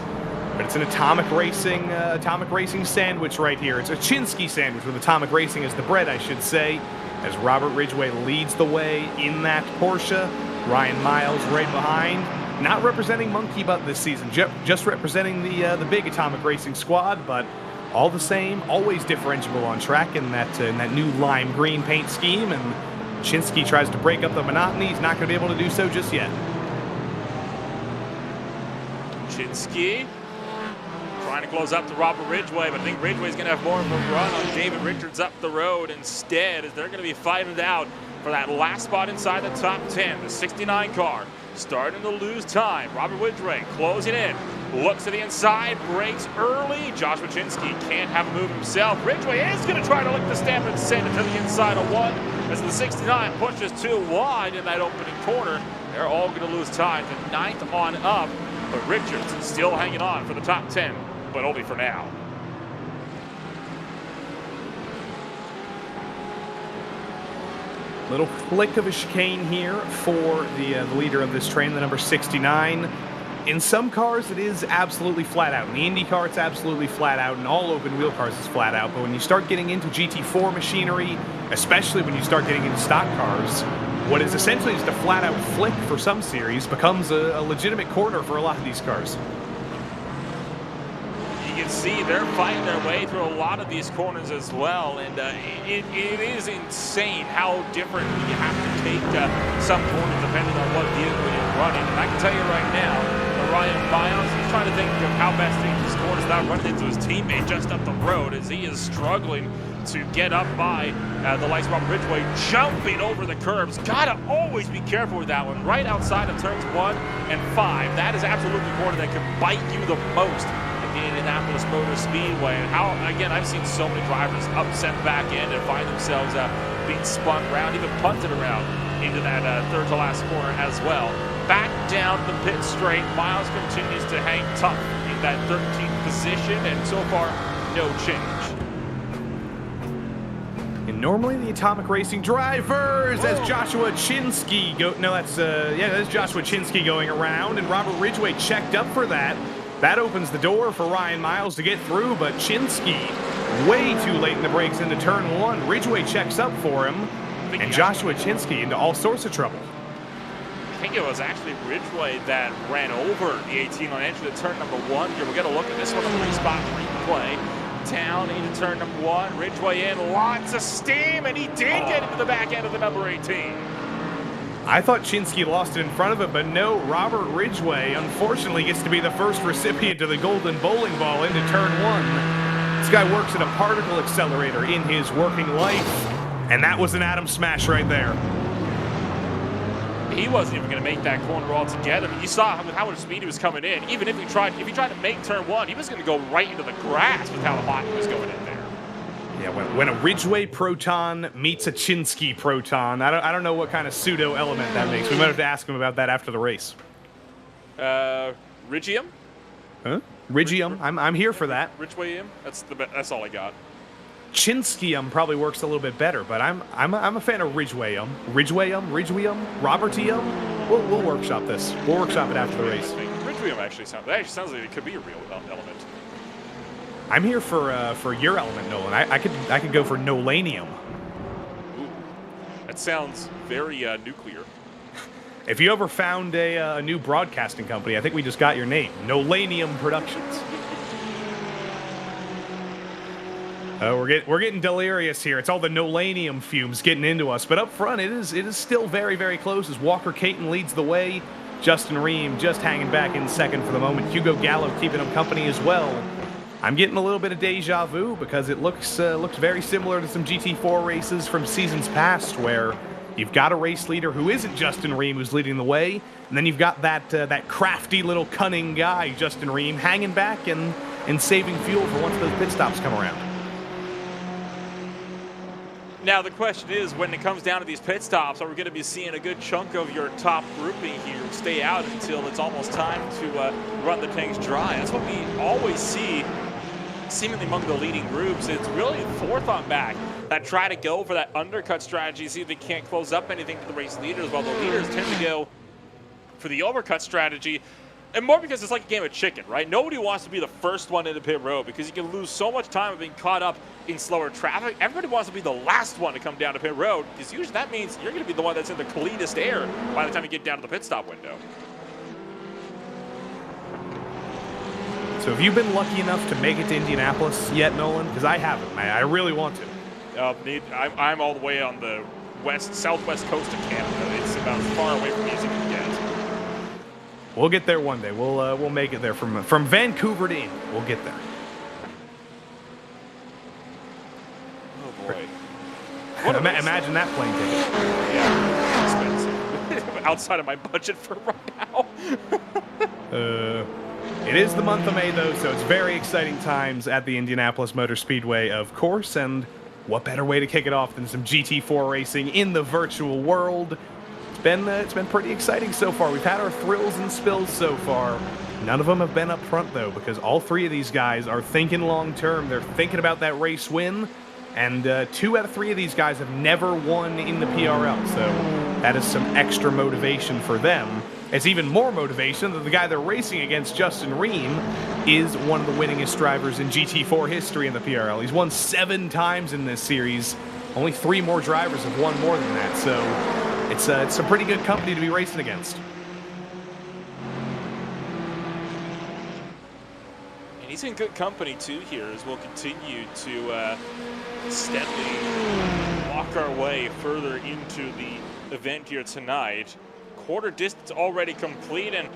But it's an Atomic Racing sandwich right here. It's a Chinsky sandwich with Atomic Racing as the bread, I should say, as Robert Ridgway leads the way in that Porsche. Ryan Miles right behind. Not representing Monkey Butt this season, just representing the big Atomic Racing squad, but all the same, always differentiable on track in that new lime green paint scheme, and Chinsky tries to break up the monotony. He's not going to be able to do so just yet. Chinsky trying to close up to Robert Ridgway, but I think Ridgway's going to have more of a run on David Richards up the road instead, as they're going to be fighting it out for that last spot inside the top 10. The 69 car starting to lose time. Robert Ridgway closing in, looks to the inside, brakes early. Joshua Chinsky can't have a move himself. Ridgway is going to try to lick the stamp and send it to the inside of 1 as the 69 pushes 2 wide in that opening corner. They're all going to lose time to 9th on up, but Richards still hanging on for the top 10, but only for now. Little flick of a chicane here for the leader of this train, the number 69. In some cars, it is absolutely flat out. In the Indy car, it's absolutely flat out. In all open wheel cars, it's flat out. But when you start getting into GT4 machinery, especially when you start getting into stock cars, what is essentially just a flat out flick for some series becomes a legitimate corner for a lot of these cars. You can see they're fighting their way through a lot of these corners as well, and it is insane how different you have to take some corners depending on what vehicle you're running. And I can tell you right now, Ryan Miles, he's trying to think of how best to take these corners without running into his teammate just up the road, as he is struggling to get up by the likes of Robert Ridgway, jumping over the curbs. Gotta always be careful with that one. Right outside of turns 1 and 5. That is absolutely the corner that can bite you the most in Indianapolis Motor Speedway. And how, again, I've seen so many drivers upset back end and find themselves being spun around, even punted around into that third to last corner as well. Back down the pit straight, Miles continues to hang tough in that 13th position, and so far, no change. And normally the Atomic Racing drivers, as Joshua Chinsky that's Joshua Chinsky going around, and Robert Ridgway checked up for that. That opens the door for Ryan Miles to get through, but Chinsky way too late in the brakes into turn 1. Ridgway checks up for him, and Joshua Chinsky into all sorts of trouble. I think it was actually Ridgway that ran over the 18 on entry to turn number 1 here. We'll get a look at this one on the spot replay. Down into turn number 1, Ridgway in, lots of steam, and he did get into the back end of the number 18. I thought Chinsky lost it in front of it, but no, Robert Ridgway unfortunately gets to be the first recipient of the golden bowling ball into turn 1. This guy works at a particle accelerator in his working life, and that was an atom smash right there. He wasn't even going to make that corner altogether. I mean, you saw with how much speed he was coming in. Even if he tried to make turn 1, he was going to go right into the grass with how hot he was going in there. Yeah, when a Ridgway proton meets a Chinsky proton, I don't know what kind of pseudo element that makes. We might have to ask him about that after the race. Ridgium? Huh? Ridgium. I'm here for that. Ridgewayum. That's all I got. Chinskium probably works a little bit better, but I'm a fan of Ridgewayum. Ridgewayum, Robertium. We'll workshop this. We'll workshop it after the race. Ridgewayum actually sounds like it could be a real element. I'm here for your element, Nolan. I could go for Nolanium. Ooh, that sounds very nuclear. If you ever found a new broadcasting company, I think we just got your name, Nolanium Productions. We're getting delirious here. It's all the Nolanium fumes getting into us. But up front, it is still very, very close as Walker Caton leads the way. Justin Ream just hanging back in second for the moment. Hugo Gallo keeping him company as well. I'm getting a little bit of deja vu because it looks very similar to some GT4 races from seasons past where you've got a race leader who isn't Justin Ream who's leading the way, and then you've got that crafty little cunning guy, Justin Ream, hanging back and saving fuel for once those pit stops come around. Now the question is, when it comes down to these pit stops, are we going to be seeing a good chunk of your top grouping here stay out until it's almost time to run the tanks dry? That's what we always see seemingly among the leading groups. It's really fourth on back that try to go for that undercut strategy, see if they can't close up anything to the race leaders, while the leaders tend to go for the overcut strategy. And more because it's like a game of chicken, right? Nobody wants to be the first one into pit road because you can lose so much time of being caught up in slower traffic. Everybody wants to be the last one to come down to pit road because usually that means you're going to be the one that's in the cleanest air by the time you get down to the pit stop window. So have you been lucky enough to make it to Indianapolis yet, Nolan? Because I haven't. I really want to. I'm all the way on the southwest coast of Canada. It's about as far away from me as you can get. We'll get there one day. We'll make it there from Vancouver to Indy. We'll get there. Oh boy! Imagine that plane ticket. Yeah, expensive. Outside of my budget for right now. It is the month of May though, so it's very exciting times at the Indianapolis Motor Speedway, of course. And what better way to kick it off than some GT4 racing in the virtual world? It's been pretty exciting so far. We've had our thrills and spills so far. None of them have been up front, though, because all three of these guys are thinking long-term. They're thinking about that race win, and 2 out of 3 of these guys have never won in the PRL, so that is some extra motivation for them. It's even more motivation that the guy they're racing against, Justin Ream, is one of the winningest drivers in GT4 history in the PRL. He's won 7 times in this series. Only 3 more drivers have won more than that, so it's a pretty good company to be racing against. And he's in good company too here as we'll continue to steadily walk our way further into the event here tonight. Quarter distance already complete, and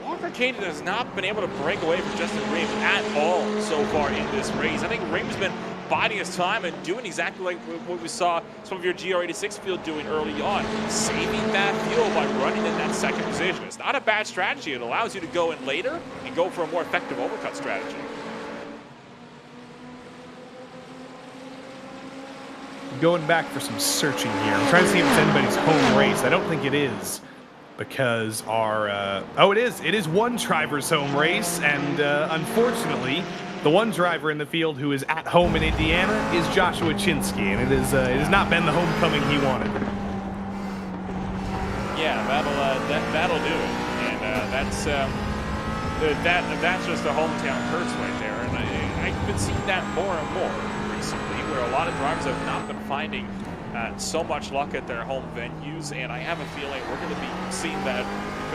Walker Caton has not been able to break away from Justin Ream at all so far in this race. I think Ream's been biding his time and doing exactly like what we saw some of your GR86 field doing early on, saving that fuel by running in that second position. It's not a bad strategy. It allows you to go in later and go for a more effective overcut strategy. Going back for some searching here. I'm trying to see if it's anybody's home race. I don't think it is, because our it is one driver's home race, and unfortunately, the one driver in the field who is at home in Indiana is Joshua Chinsky, and it has not been the homecoming he wanted. Yeah, that'll do it, and that's just a hometown curse right there. And I've been seeing that more and more recently, where a lot of drivers have not been finding so much luck at their home venues, and I have a feeling we're going to be seeing that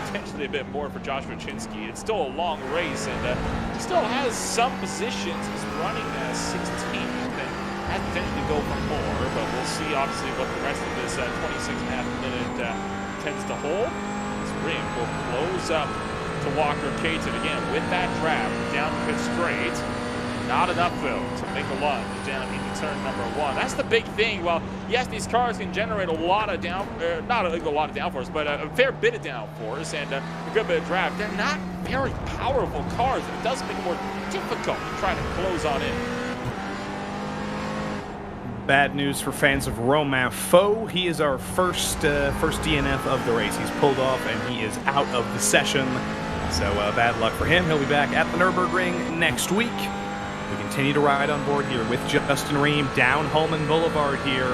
potentially a bit more for Joshua Chinsky. It's still a long race, and he still has some positions. He's running 16th and has potential to go for more, but we'll see obviously what the rest of this 26.5 minute tends to hold. This rim will close up to Walker Caton again with that draft down pit straight. Not enough though to make a lunge down into turn number 1. That's the big thing. Well, yes, these cars can generate a lot of not a lot of downforce, but a fair bit of downforce and a good bit of draft. They're not very powerful cars, and it does make it more difficult to try to close on in. Bad news for fans of Romain Faux. He is our first DNF of the race. He's pulled off and he is out of the session. So bad luck for him. He'll be back at the Nürburgring next week. We continue to ride on board here with Justin Ream down Holman Boulevard here,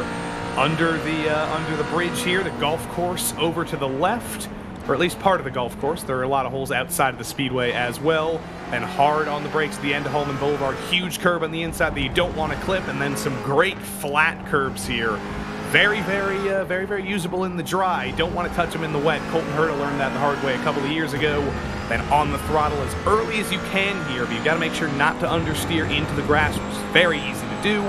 under the bridge here, the golf course over to the left, or at least part of the golf course. There are a lot of holes outside of the speedway as well, and hard on the brakes at the end of Holman Boulevard. Huge curb on the inside that you don't want to clip, and then some great flat curbs here. Very, very usable in the dry. Don't want to touch them in the wet. Colton Herta learned that the hard way a couple of years ago. Then on the throttle as early as you can here, but you've got to make sure not to understeer into the grass, which is very easy to do.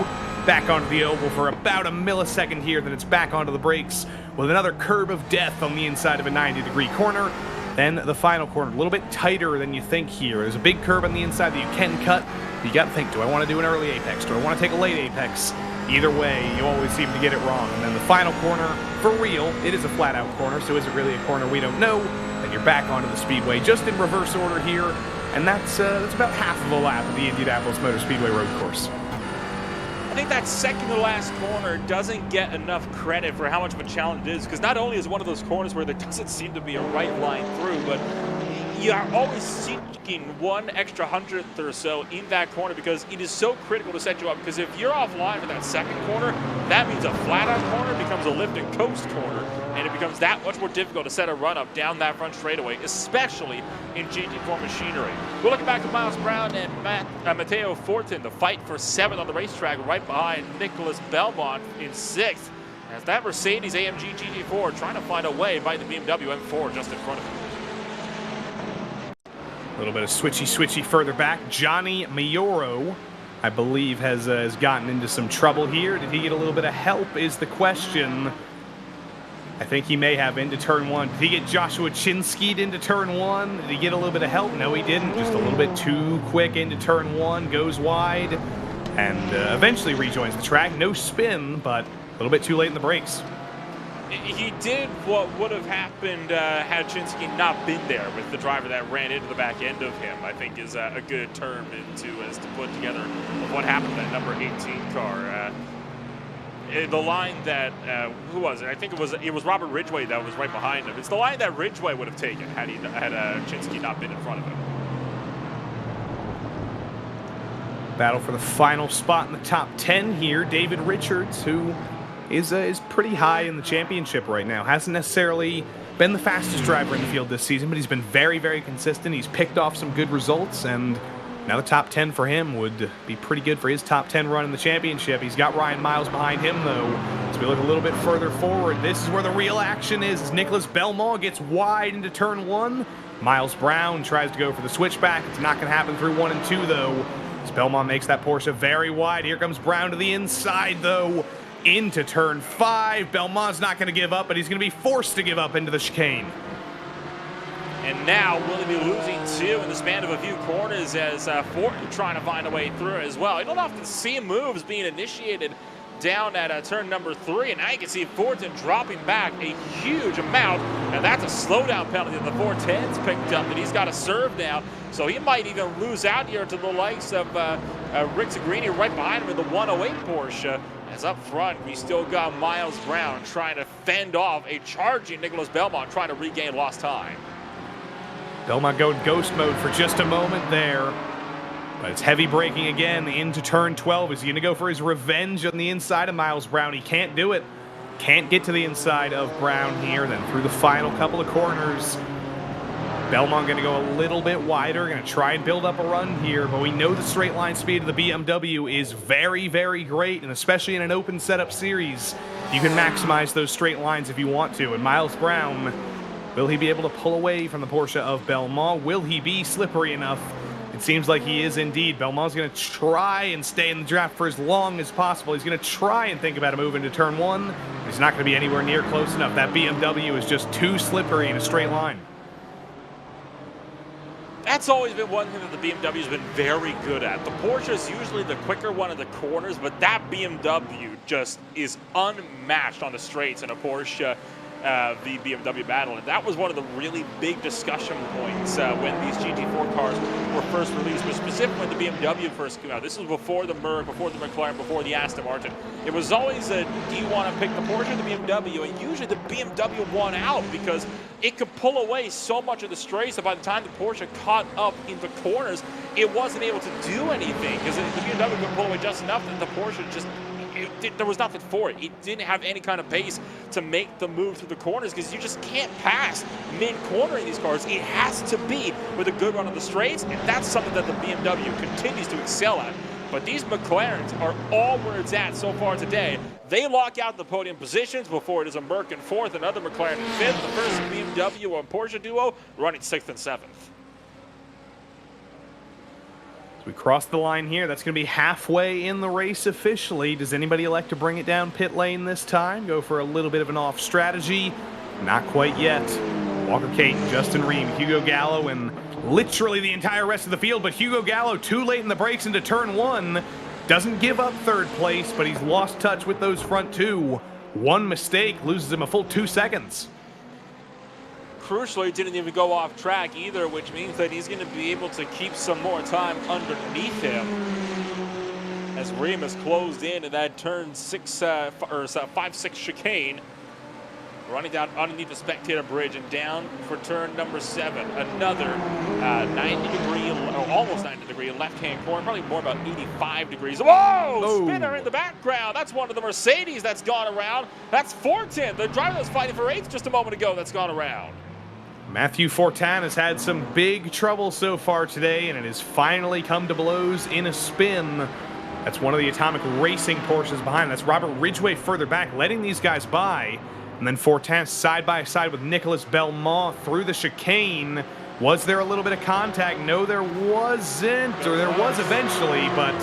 Back onto the oval for about a millisecond here, then it's back onto the brakes with another curb of death on the inside of a 90-degree corner. Then the final corner, a little bit tighter than you think here. There's a big curb on the inside that you can cut. You got to think, do I want to do an early apex? Do I want to take a late apex? Either way, you always seem to get it wrong. And then the final corner, for real, it is a flat-out corner, so is it really a corner? We don't know. Then you're back onto the speedway, just in reverse order here, and that's about half of a lap of the Indianapolis Motor Speedway road course. I think that second to last corner doesn't get enough credit for how much of a challenge it is, because not only is it one of those corners where there doesn't seem to be a right line through, but you are always seeking one extra hundredth or so in that corner, because it is so critical to set you up. Because if you're offline for that second corner, that means a flat-out corner becomes a lift and coast corner, and it becomes that much more difficult to set a run-up down that front straightaway, especially in GT4 machinery. We're looking back at Miles Brown and Matteo Fortin, the fight for 7th on the racetrack, right behind Nicholas Belmont in 6th. As that Mercedes AMG GT4 trying to find a way by the BMW M4 just in front of him. A little bit of switchy further back. Johnny Mioro, I believe, has gotten into some trouble here. Did he get a little bit of help is the question. I think he may have into turn 1. Did he get Joshua Chinsky'd into turn 1? Did he get a little bit of help? No, he didn't. Just a little bit too quick into turn 1. Goes wide and eventually rejoins the track. No spin, but a little bit too late in the brakes. He did what would have happened had Chinsky not been there, with the driver that ran into the back end of him, I think is a good term to put together of what happened to that number 18 car. The line that, who was it? I think it was Robert Ridgway that was right behind him. It's the line that Ridgway would have taken had Chinsky not been in front of him. Battle for the final spot in the top 10 here. David Richards, who is pretty high in the championship right now. Hasn't necessarily been the fastest driver in the field this season, but he's been very consistent. He's picked off some good results, and now the top 10 for him would be pretty good for his top 10 run in the championship. He's got Ryan Miles behind him, though. As we look a little bit further forward, this is where the real action is. As Nicholas Belmont gets wide into turn 1. Miles Brown tries to go for the switchback. It's not going to happen through 1 and 2, though. As Belmont makes that Porsche very wide. Here comes Brown to the inside, though. Into turn 5. Belmont's not going to give up, but he's going to be forced to give up into the chicane. And now will he be losing 2 in the span of a few corners, as Fortin trying to find a way through as well. You don't often see moves being initiated down at turn number 3, and now you can see Fortin dropping back a huge amount, and that's a slowdown penalty that the 410's picked up that he's got to serve now. So he might even lose out here to the likes of Rick Zagrini right behind him in the 108 Porsche. As up front, we still got Miles Brown trying to fend off a charging Nicholas Belmont, trying to regain lost time. Belmont going ghost mode for just a moment there. But it's heavy braking again into turn 12. Is he going to go for his revenge on the inside of Miles Brown? He can't do it. Can't get to the inside of Brown here. Then through the final couple of corners, Belmont going to go a little bit wider, going to try and build up a run here, but we know the straight line speed of the BMW is very great, and especially in an open setup series, you can maximize those straight lines if you want to. And Miles Brown, will he be able to pull away from the Porsche of Belmont? Will he be slippery enough? It seems like he is indeed. Belmont's going to try and stay in the draft for as long as possible. He's going to try and think about a move into turn 1. He's not going to be anywhere near close enough. That BMW is just too slippery in a straight line. That's always been one thing that the BMW's been very good at. The Porsche is usually the quicker one in the corners, but that BMW just is unmatched on the straights in a Porsche. the BMW battle. And that was one of the really big discussion points when these GT4 cars were first released, but specifically when the BMW first came out. This was before the Merc, before the McLaren, before the Aston Martin. It was always a, do you want to pick the Porsche or the BMW? And usually the BMW won out because it could pull away so much of the straight, so by the time the Porsche caught up into corners, it wasn't able to do anything because the BMW could pull away just enough that the Porsche just, there was nothing for it. It didn't have any kind of pace to make the move through the corners because you just can't pass mid-corner in these cars. It has to be with a good run on the straights, and that's something that the BMW continues to excel at. But these McLarens are all where it's at so far today. They lock out the podium positions before it is a Merc in fourth, another McLaren in fifth, the first BMW and Porsche duo running sixth and seventh. As we cross the line here, that's going to be halfway in the race officially. Does anybody elect to bring it down pit lane this time? Go for a little bit of an off strategy? Not quite yet. Walker Caton, Justin Ream, Hugo Gallo, and literally the entire rest of the field, but Hugo Gallo too late in the brakes into turn one. Doesn't give up third place, but he's lost touch with those front two. One mistake loses him a full 2 seconds. Crucially, he didn't even go off track either, which means that he's going to be able to keep some more time underneath him as Ream has closed in that turn 5-6 chicane, running down underneath the spectator bridge and down for turn number 7. Another 90-degree, almost 90-degree left-hand corner, probably more about 85 degrees. Whoa! Spinner in the background. That's one of the Mercedes that's gone around. That's Fortin, the driver that was fighting for 8th just a moment ago, that's gone around. Matthew Fortin has had some big trouble so far today, and it has finally come to blows in a spin. That's one of the Atomic Racing Porsches behind. That's Robert Ridgway further back, letting these guys by. And then Fortin side by side with Nicholas Belmont through the chicane. Was there a little bit of contact? No, there wasn't, or there was eventually, but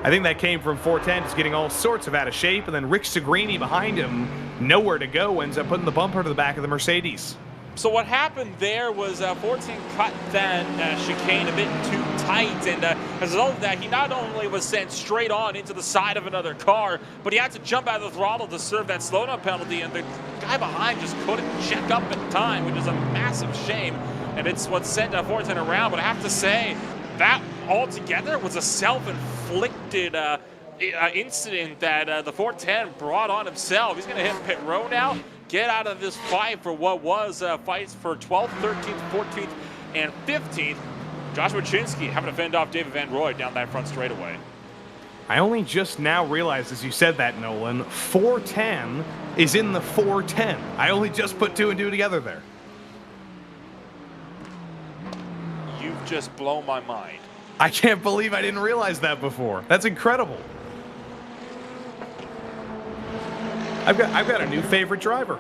I think that came from Fortin just getting all sorts of out of shape, and then Rick Segrini behind him, nowhere to go, ends up putting the bumper to the back of the Mercedes. So what happened there was Fortin cut that chicane a bit too tight, and as a result of that, he not only was sent straight on into the side of another car, but he had to jump out of the throttle to serve that slowdown penalty, and the guy behind just couldn't check up in time, which is a massive shame, and it's what sent Fortin around. But I have to say, that altogether was a self-inflicted incident that the Fortin brought on himself. He's going to hit pit row now, get out of this fight for what was fights for 12th, 13th, 14th, and 15th. Joshua Chinsky having to fend off David Van Roy down that front straightaway. I only just now realized as you said that, Nolan, 410 is in the 410. I only just put 2 and 2 together there. You've just blown my mind. I can't believe I didn't realize that before. That's incredible. I've got a new favorite driver.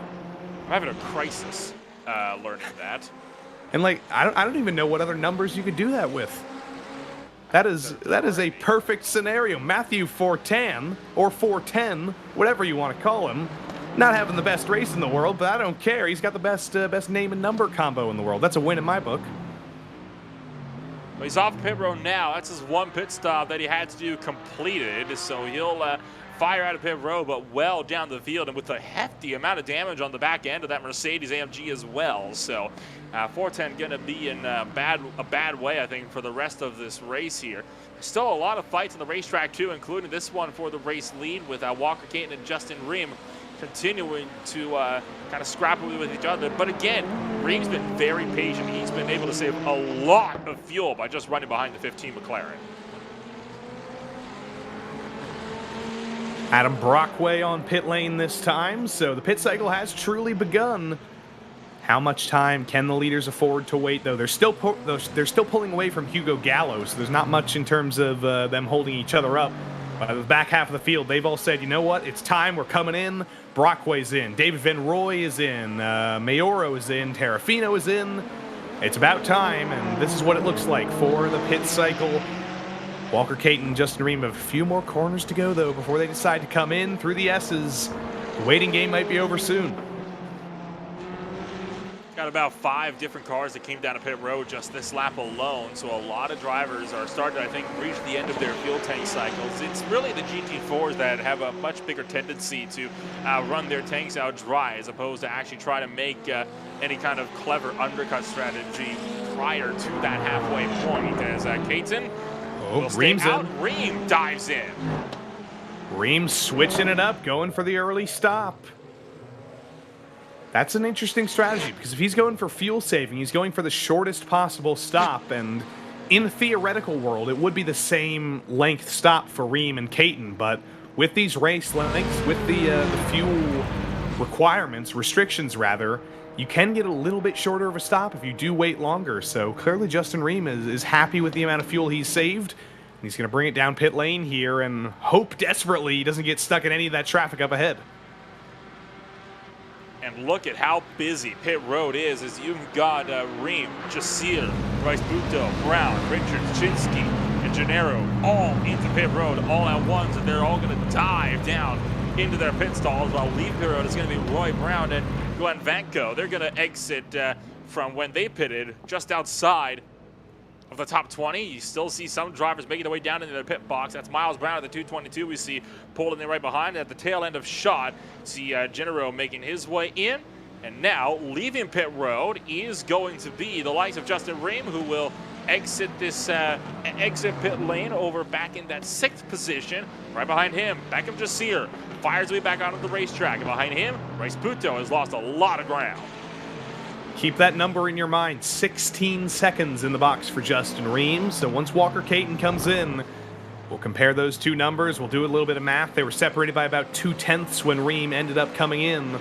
I'm having a crisis learning that. And like I don't even know what other numbers you could do that with. That is a perfect scenario. Matthew Fortin, or 410, whatever you want to call him, not having the best race in the world, but I don't care. He's got the best name and number combo in the world. That's a win in my book. Well, he's off pit road now. That's his one pit stop that he had to do completed, so he'll fire out of pit road, but well down the field, and with a hefty amount of damage on the back end of that Mercedes AMG as well. So Fortin going to be in a bad way, I think, for the rest of this race here. Still a lot of fights on the racetrack too, including this one for the race lead with Walker Caton and Justin Ream continuing to kind of scrap with each other. But again, Ream's been very patient. He's been able to save a lot of fuel by just running behind the 15 McLaren. Adam Brockway on pit lane this time, so the pit cycle has truly begun. How much time can the leaders afford to wait, though? They're still pulling away from Hugo Gallo, so there's not much in terms of them holding each other up. By the back half of the field, they've all said, you know what, it's time, we're coming in. Brockway's in, David Van Roy is in, Mayoro is in, Terrafino is in. It's about time, and this is what it looks like for the pit cycle. Walker Caton and Justin Ream have a few more corners to go, though, before they decide to come in through the S's. The waiting game might be over soon. Got about 5 different cars that came down to pit road just this lap alone, so a lot of drivers are starting to, I think, reach the end of their fuel tank cycles. It's really the GT4s that have a much bigger tendency to run their tanks out dry, as opposed to actually try to make any kind of clever undercut strategy prior to that halfway point. As Caton will stay out, Ream dives in. Ream switching it up, going for the early stop. That's an interesting strategy, because if he's going for fuel saving, he's going for the shortest possible stop, and in the theoretical world, it would be the same length stop for Ream and Caton, but with these race lengths, with the fuel restrictions rather, you can get a little bit shorter of a stop if you do wait longer. So clearly Justin Ream is happy with the amount of fuel he's saved. He's going to bring it down pit lane here and hope desperately he doesn't get stuck in any of that traffic up ahead. And look at how busy pit road is, as you've got Ream, Jasir, RaceSpotTV, Brown, Richards, Chinsky, and Gennaro all into pit road all at once, and they're all going to dive down into their pit stalls, while leave pit road is going to be Roy Brown and Glenn Vanko. They're going to exit from when they pitted just outside of the top 20. You still see some drivers making their way down into the pit box. That's Miles Brown at the 222. We see pulling in right behind at the tail end of shot. See Gennaro making his way in. And now leaving pit road is going to be the likes of Justin Ream, who will exit this exit pit lane over back in that 6th position. Right behind him, Beckham Jasir fires way back onto the racetrack. And behind him, RaceSpotTV has lost a lot of ground. Keep that number in your mind, 16 seconds in the box for Justin Ream. So once Walker Caton comes in, we'll compare those two numbers. We'll do a little bit of math. They were separated by about 2/10 when Ream ended up coming in.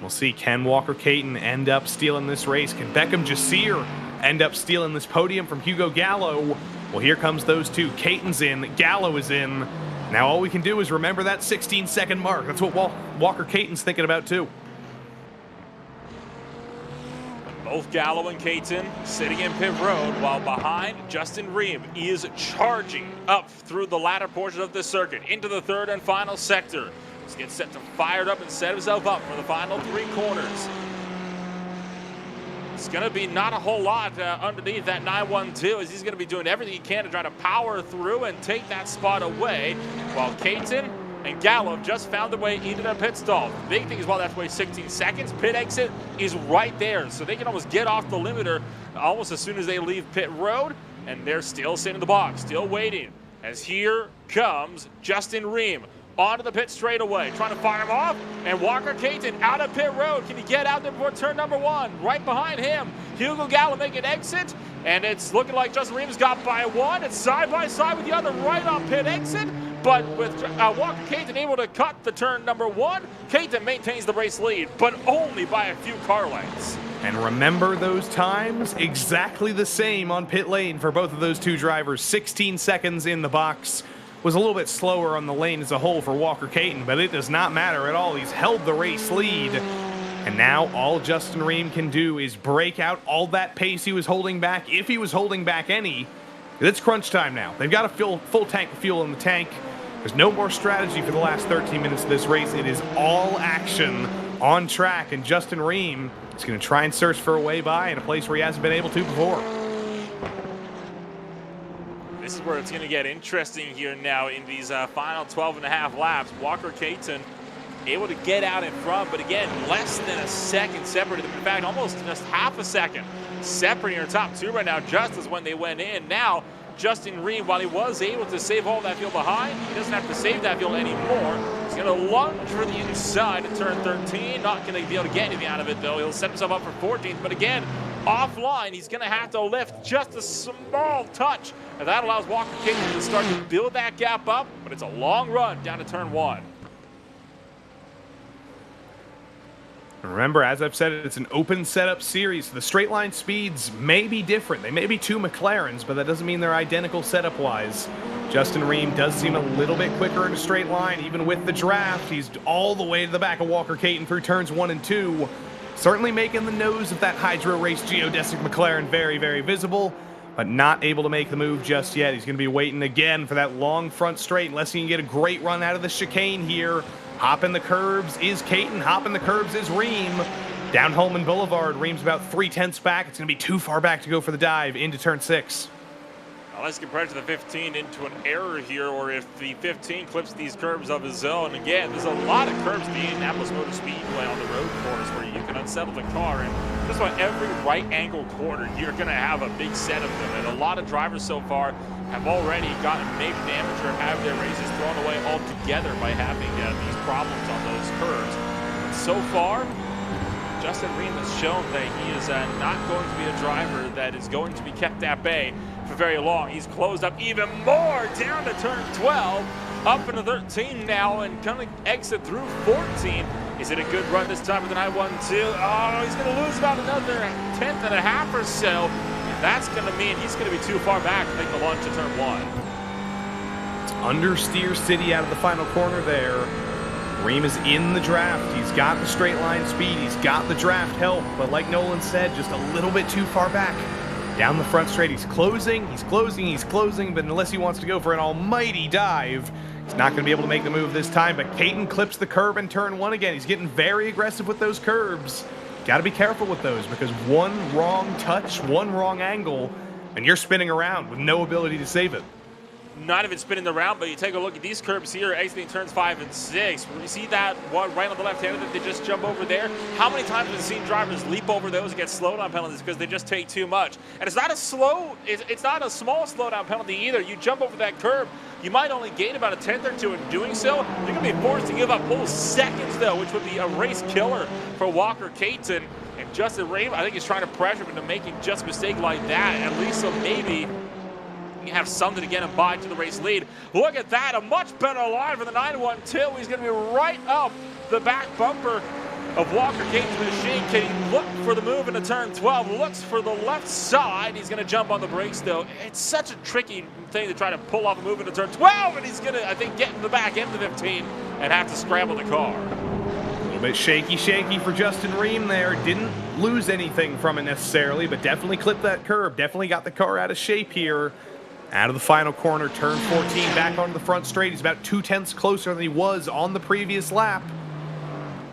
We'll see, can Walker Caton end up stealing this race? Can Beckham Jasir end up stealing this podium from Hugo Gallo? Well, here comes those two. Caton's in, Gallo is in. Now all we can do is remember that 16-second mark. That's what Walker Caton's thinking about too. Both Gallo and Caton sitting in pit road, while behind Justin Ream is charging up through the latter portion of this circuit into the 3rd and final sector. He's getting set to fire up and set himself up for the final 3 corners. It's going to be not a whole lot underneath that 912, as he's going to be doing everything he can to try to power through and take that spot away, while Caton and Gallo have just found their way into their pit stall. The big thing is, while that's way 16 seconds, pit exit is right there, so they can almost get off the limiter almost as soon as they leave pit road, and they're still sitting in the box, still waiting, as here comes Justin Ream onto the pit straightaway, trying to fire him off, and Walker Caton out of pit road. Can he get out there before turn number 1? Right behind him, Hugo Gallo making an exit, and it's looking like Justin Ream's got by 1. It's side by side with the other right on pit exit. But with Walker Caton able to cut the turn number 1, Caton maintains the race lead, but only by a few car lengths. And remember those times? Exactly the same on pit lane for both of those two drivers. 16 seconds in the box. Was a little bit slower on the lane as a whole for Walker Caton, but it does not matter at all. He's held the race lead. And now all Justin Ream can do is break out all that pace he was holding back, if he was holding back any. It's crunch time now. They've got a full tank of fuel in the tank. There's no more strategy for the last 13 minutes of this race. It is all action on track, and Justin Ream is going to try and search for a way by in a place where he hasn't been able to before. This is where it's going to get interesting here now in these final 12.5 laps. Walker Caton able to get out in front, but again, less than a second separated them. In fact, almost just half a second separating our top 2 right now, just as when they went in. Now, Justin Ream, while he was able to save all that fuel behind, he doesn't have to save that fuel anymore. He's going to lunge for the inside at turn 13. Not going to be able to get anything out of it, though. He'll set himself up for 14th, but again, offline, he's going to have to lift just a small touch, and that allows Walker Caton to start to build that gap up, but it's a long run down to turn 1. Remember, as I've said, it's an open setup series. The straight line speeds may be different. They may be 2 McLarens, but that doesn't mean they're identical setup-wise. Justin Ream does seem a little bit quicker in a straight line, even with the draft. He's all the way to the back of Walker Caton through turns 1 and 2. Certainly making the nose of that Hydro Race geodesic McLaren very, very visible, but not able to make the move just yet. He's going to be waiting again for that long front straight, unless he can get a great run out of the chicane here. Hopping the curbs is Caton, hopping the curbs is Ream. Down Holman Boulevard, Ream's about 3/10 back. It's going to be too far back to go for the dive into turn 6. Let's compare it to the 15 into an error here, or if the 15 clips these curbs of his own. Again, there's a lot of curbs at the Indianapolis Motor Speedway on the road course where you can unsettle the car, and just about every right angle corner, you're going to have a big set of them. And a lot of drivers so far have already gotten major damage or have their races thrown away altogether by having these problems on those curbs. But so far, Justin Ream has shown that he is not going to be a driver that is going to be kept at bay for very long. He's closed up even more down to turn 12, up into 13 now, and going to exit through 14. Is it a good run this time with an I-1-2? Oh, he's going to lose about another 10th and a half or so. And that's going to mean he's going to be too far back to make the launch to turn 1. Understeer City out of the final corner there. Ream is in the draft. He's got the straight line speed. He's got the draft help. But like Nolan said, just a little bit too far back. Down the front straight, he's closing, but unless he wants to go for an almighty dive, he's not going to be able to make the move this time. But Caton clips the curb in turn 1 again. He's getting very aggressive with those curbs. Got to be careful with those, because one wrong touch, one wrong angle, and you're spinning around with no ability to save it. Not even spinning around, but you take a look at these curbs here, exiting turns 5 and 6. You see that one right on the left-hander that they just jump over there? How many times have you seen drivers leap over those and get slowdown penalties because they just take too much? And it's not a small slowdown penalty either. You jump over that curb, you might only gain about a 10th or 2 in doing so. You're going to be forced to give up whole seconds, though, which would be a race killer for Walker Caton. And Justin Ream, I think he's trying to pressure him into making just a mistake like that, at least so maybe you have something to get him by to the race lead. Look at that, a much better line for the 912. He's going to be right up the back bumper of Walker Caton's machine. Can he look for the move into turn 12? Looks for the left side. He's going to jump on the brakes, though. It's such a tricky thing to try to pull off a move into turn 12, and he's going to, I think, get in the back end of the 15 and have to scramble the car. A little bit shaky for Justin Ream there. Didn't lose anything from it necessarily, but definitely clipped that curb. Definitely got the car out of shape here. Out of the final corner, turn 14, back onto the front straight. He's about 2/10 closer than he was on the previous lap.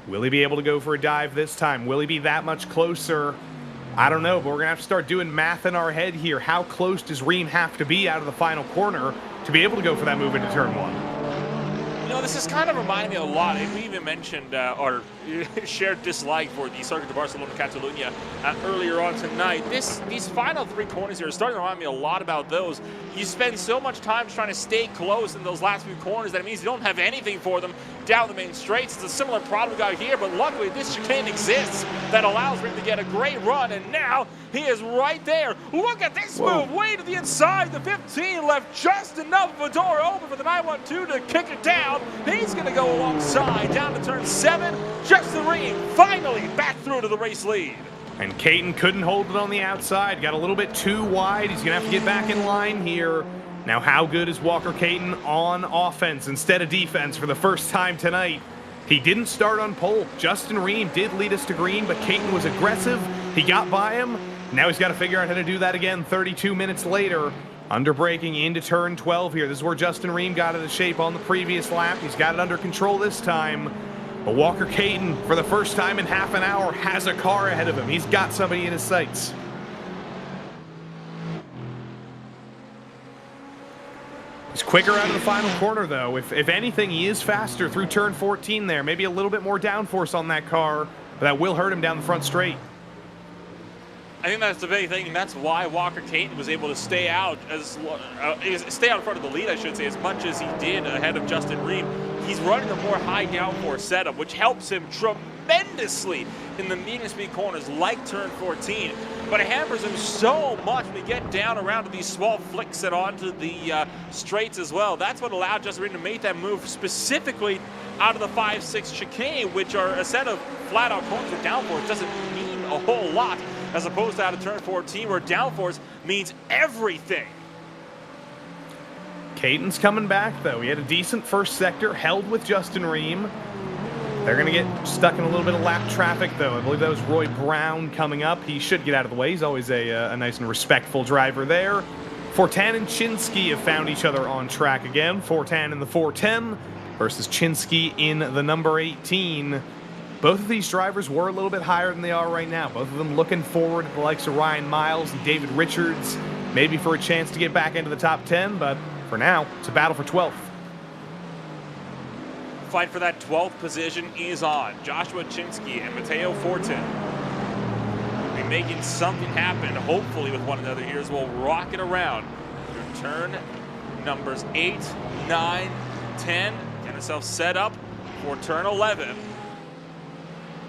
Will he be able to go for a dive this time? Will he be that much closer? I don't know, but we're going to have to start doing math in our head here. How close does Ream have to be out of the final corner to be able to go for that move into turn 1? You know, this is kind of reminding me a lot. We even mentioned our shared dislike for the Circuit de Barcelona-Catalunya earlier on tonight. These final 3 corners here are starting to remind me a lot about those. You spend so much time trying to stay close in those last few corners that it means you don't have anything for them down the main straights. It's a similar problem we got here, but luckily this chicane exists that allows him to get a great run, and now he is right there. Look at this move, way to the inside. The 15 left just enough of a door open for the 912 to kick it down. He's going to go alongside, down to turn 7. Justin Ream finally back through to the race lead. And Caton couldn't hold it on the outside. Got a little bit too wide. He's going to have to get back in line here. Now, how good is Walker Caton on offense instead of defense for the first time tonight? He didn't start on pole. Justin Ream did lead us to green, but Caton was aggressive. He got by him. Now he's got to figure out how to do that again 32 minutes later. Under braking into turn 12 here. This is where Justin Ream got out of shape on the previous lap. He's got it under control this time. But Walker Caton, for the first time in half an hour, has a car ahead of him. He's got somebody in his sights. He's quicker out of the final corner, though. If anything, he is faster through turn 14 there. Maybe a little bit more downforce on that car, but that will hurt him down the front straight. I think that's the big thing, and that's why Walker Caton was able to stay out stay out in front of the lead, I should say, as much as he did ahead of Justin Ream. He's running a more high downforce setup, which helps him tremendously in the medium speed corners like turn 14. But it hampers him so much when we get down around to these small flicks and onto the straights as well. That's what allowed Justin Ream to make that move specifically out of the 5-6 chicane, which are a set of flat-out corners with downforce. Doesn't mean a whole lot, as opposed to out of turn 14, where downforce means everything. Caton's coming back, though. He had a decent first sector, held with Justin Ream. They're going to get stuck in a little bit of lap traffic, though. I believe that was Roy Brown coming up. He should get out of the way. He's always a nice and respectful driver there. Fortan and Chinsky have found each other on track again. Fortan in the 410 versus Chinsky in the number 18. both of these drivers were a little bit higher than they are right now. Both of them looking forward to the likes of Ryan Miles and David Richards, maybe for a chance to get back into the top 10, but for now, it's a battle for 12th. Fight for that 12th position is on. Joshua Chinsky and Matteo Fortin will be making something happen, hopefully, with one another here as we'll rock it around. Turn numbers 8, 9, 10. Get himself set up for turn 11.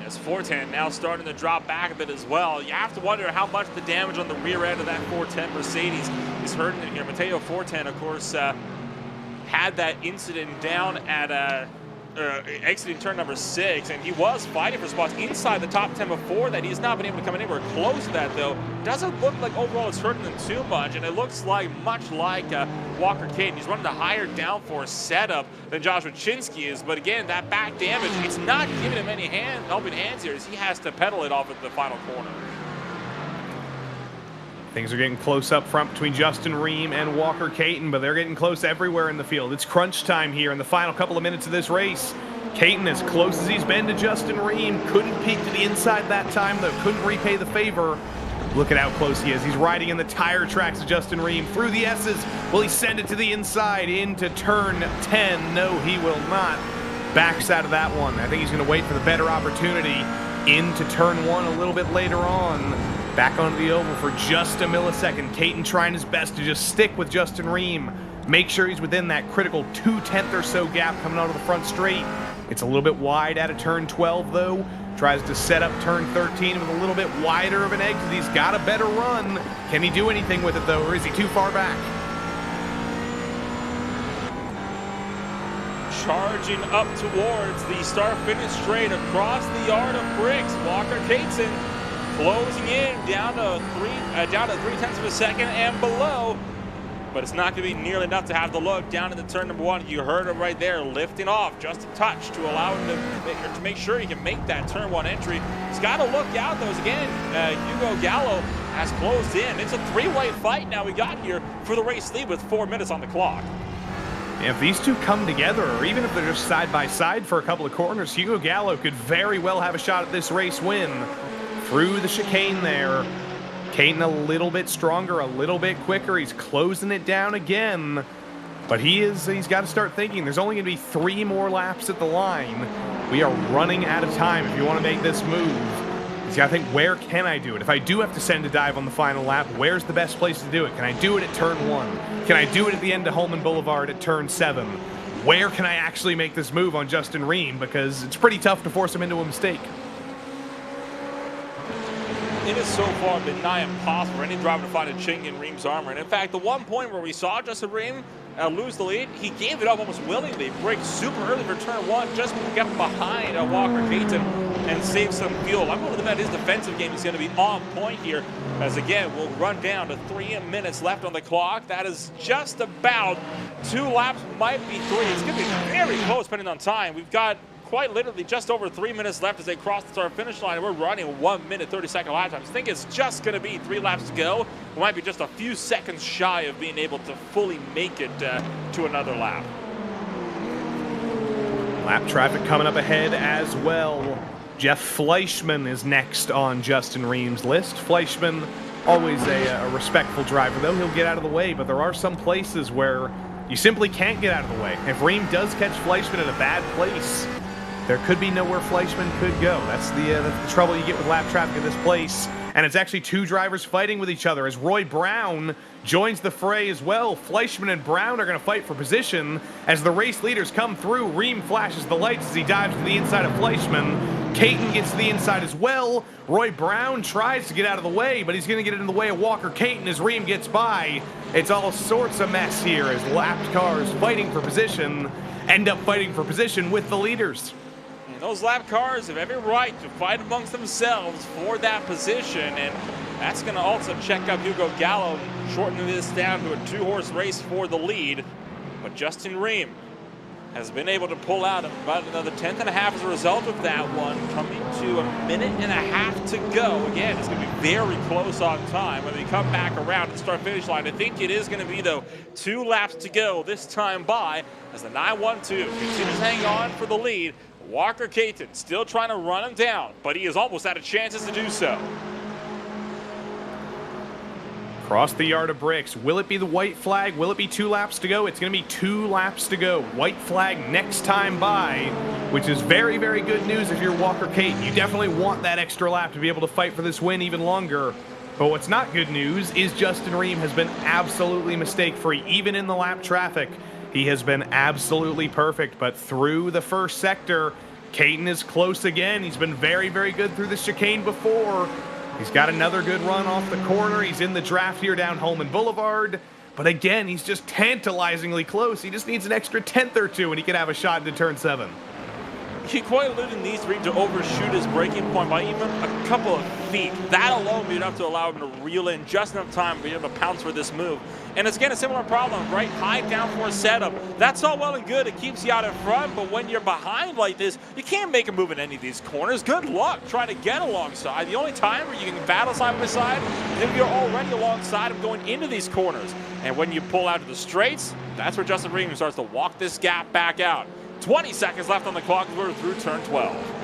As Fortin now starting to drop back a bit as well. You have to wonder how much the damage on the rear end of that 410 Mercedes is hurting it here. Matteo Fortin, of course, had that incident down at exiting turn number 6, and he was fighting for spots inside the top 10 before that. He's not been able to come anywhere close to that, though. Doesn't look like overall it's hurting him too much, and it looks like much like Walker Caden. He's running a higher downforce setup than Joshua Chinsky is, but again, that back damage, it's not giving him any helping hands here as he has to pedal it off at the final corner. Things are getting close up front between Justin Ream and Walker Caton, but they're getting close everywhere in the field. It's crunch time here in the final couple of minutes of this race. Caton, as close as he's been to Justin Ream, couldn't peek to the inside that time, though couldn't repay the favor. Look at how close he is. He's riding in the tire tracks of Justin Ream through the S's. Will he send it to the inside into turn 10? No, he will not. Backs out of that one. I think he's going to wait for the better opportunity into turn 1 a little bit later on. Back onto the oval for just a millisecond. Caton trying his best to just stick with Justin Ream. Make sure he's within that critical 2/10 or so gap coming out of the front straight. It's a little bit wide out of turn 12 though. Tries to set up turn 13 with a little bit wider of an exit. He's got a better run. Can he do anything with it though, or is he too far back? Charging up towards the start-finish straight across the yard of bricks. Walker Caton closing in down to 3/10 of a second and below, but it's not going to be nearly enough to have the look down into turn number 1. You heard him right there, lifting off just a touch to allow him to make sure he can make that turn 1 entry. He's got to look out though, as again, Hugo Gallo has closed in. It's a 3-way fight now we got here for the race lead with 4 minutes on the clock. If these two come together, or even if they're just side by side for a couple of corners, Hugo Gallo could very well have a shot at this race win. Through the chicane there. Caton a little bit stronger, a little bit quicker. He's closing it down again. But he's got to start thinking. There's only going to be 3 more laps at the line. We are running out of time if you want to make this move. He's got to think, where can I do it? If I do have to send a dive on the final lap, where's the best place to do it? Can I do it at turn 1? Can I do it at the end of Holman Boulevard at turn 7? Where can I actually make this move on Justin Ream? Because it's pretty tough to force him into a mistake. It has so far been nigh impossible for any driver to find a chink in Ream's armor. And in fact, the one point where we saw Justin Ream lose the lead, he gave it up almost willingly. Braked super early for turn 1, just got behind Walker Caton and saved some fuel. I'm willing to bet his defensive game is going to be on point here, as again, we'll run down to 3 minutes left on the clock. That is just about 2 laps, might be 3. It's going to be very close depending on time. We've got quite literally just over 3 minutes left as they cross the start finish line. We're running 1 minute 30-second lap times. I think it's just going to be 3 laps to go. We might be just a few seconds shy of being able to fully make it to another lap. Lap traffic coming up ahead as well. Jeff Fleischman is next on Justin Ream's list. Fleischman, always a respectful driver, though. He'll get out of the way, but there are some places where you simply can't get out of the way. If Ream does catch Fleischman at a bad place, there could be nowhere Fleischman could go. That's the trouble you get with lap traffic in this place. And it's actually 2 drivers fighting with each other as Roy Brown joins the fray as well. Fleischman and Brown are going to fight for position as the race leaders come through. Ream flashes the lights as he dives to the inside of Fleischman. Caton gets to the inside as well. Roy Brown tries to get out of the way, but he's going to get in the way of Walker Caton as Ream gets by. It's all sorts of mess here as lapped cars fighting for position end up fighting for position with the leaders. Those lap cars have every right to fight amongst themselves for that position, and that's going to also check up Hugo Gallo, shortening this down to a 2-horse race for the lead. But Justin Ream has been able to pull out about another 10th and a half as a result of that one, coming to 1.5 minutes to go. Again, it's going to be very close on time when we come back around to the start-finish line. I think it is going to be, though, 2 laps to go this time by as the 912 continues to hang on for the lead. Walker Caton still trying to run him down, but he is almost out of chances to do so. Across the yard of bricks. Will it be the white flag? Will it be 2 laps to go? It's going to be 2 laps to go. White flag next time by, which is very, very good news if you're Walker Caton. You definitely want that extra lap to be able to fight for this win even longer. But what's not good news is Justin Ream has been absolutely mistake-free, even in the lap traffic. He has been absolutely perfect, but through the first sector, Caton is close again. He's been very, very good through the chicane before. He's got another good run off the corner. He's in the draft here down Holman Boulevard. But again, he's just tantalizingly close. He just needs an extra tenth or two and he could have a shot into turn 7. He quite literally needs Ream to overshoot his braking point by even a couple of feet. That alone would be enough to allow him to reel in just enough time to be able to pounce for this move. And it's again a similar problem, right? High downforce setup. That's all well and good. It keeps you out in front, but when you're behind like this, you can't make a move in any of these corners. Good luck trying to get alongside. The only time where you can battle side by side is if you're already alongside him going into these corners. And when you pull out to the straights, that's where Justin Ream starts to walk this gap back out. 20 seconds left on the clock. We're through turn 12.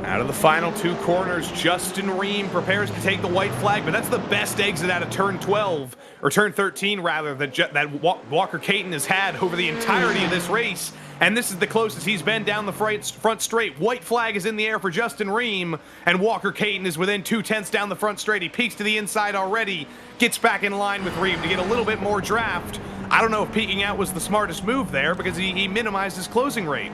Out of the final 2 corners, Justin Ream prepares to take the white flag, but that's the best exit out of turn 12, or turn 13 rather, that Walker Caton has had over the entirety of this race. And this is the closest he's been down the front straight. White flag is in the air for Justin Ream, and Walker Caton is within 2/10 down the front straight. He peeks to the inside already, gets back in line with Ream to get a little bit more draft. I don't know if peeking out was the smartest move there because he minimized his closing rate.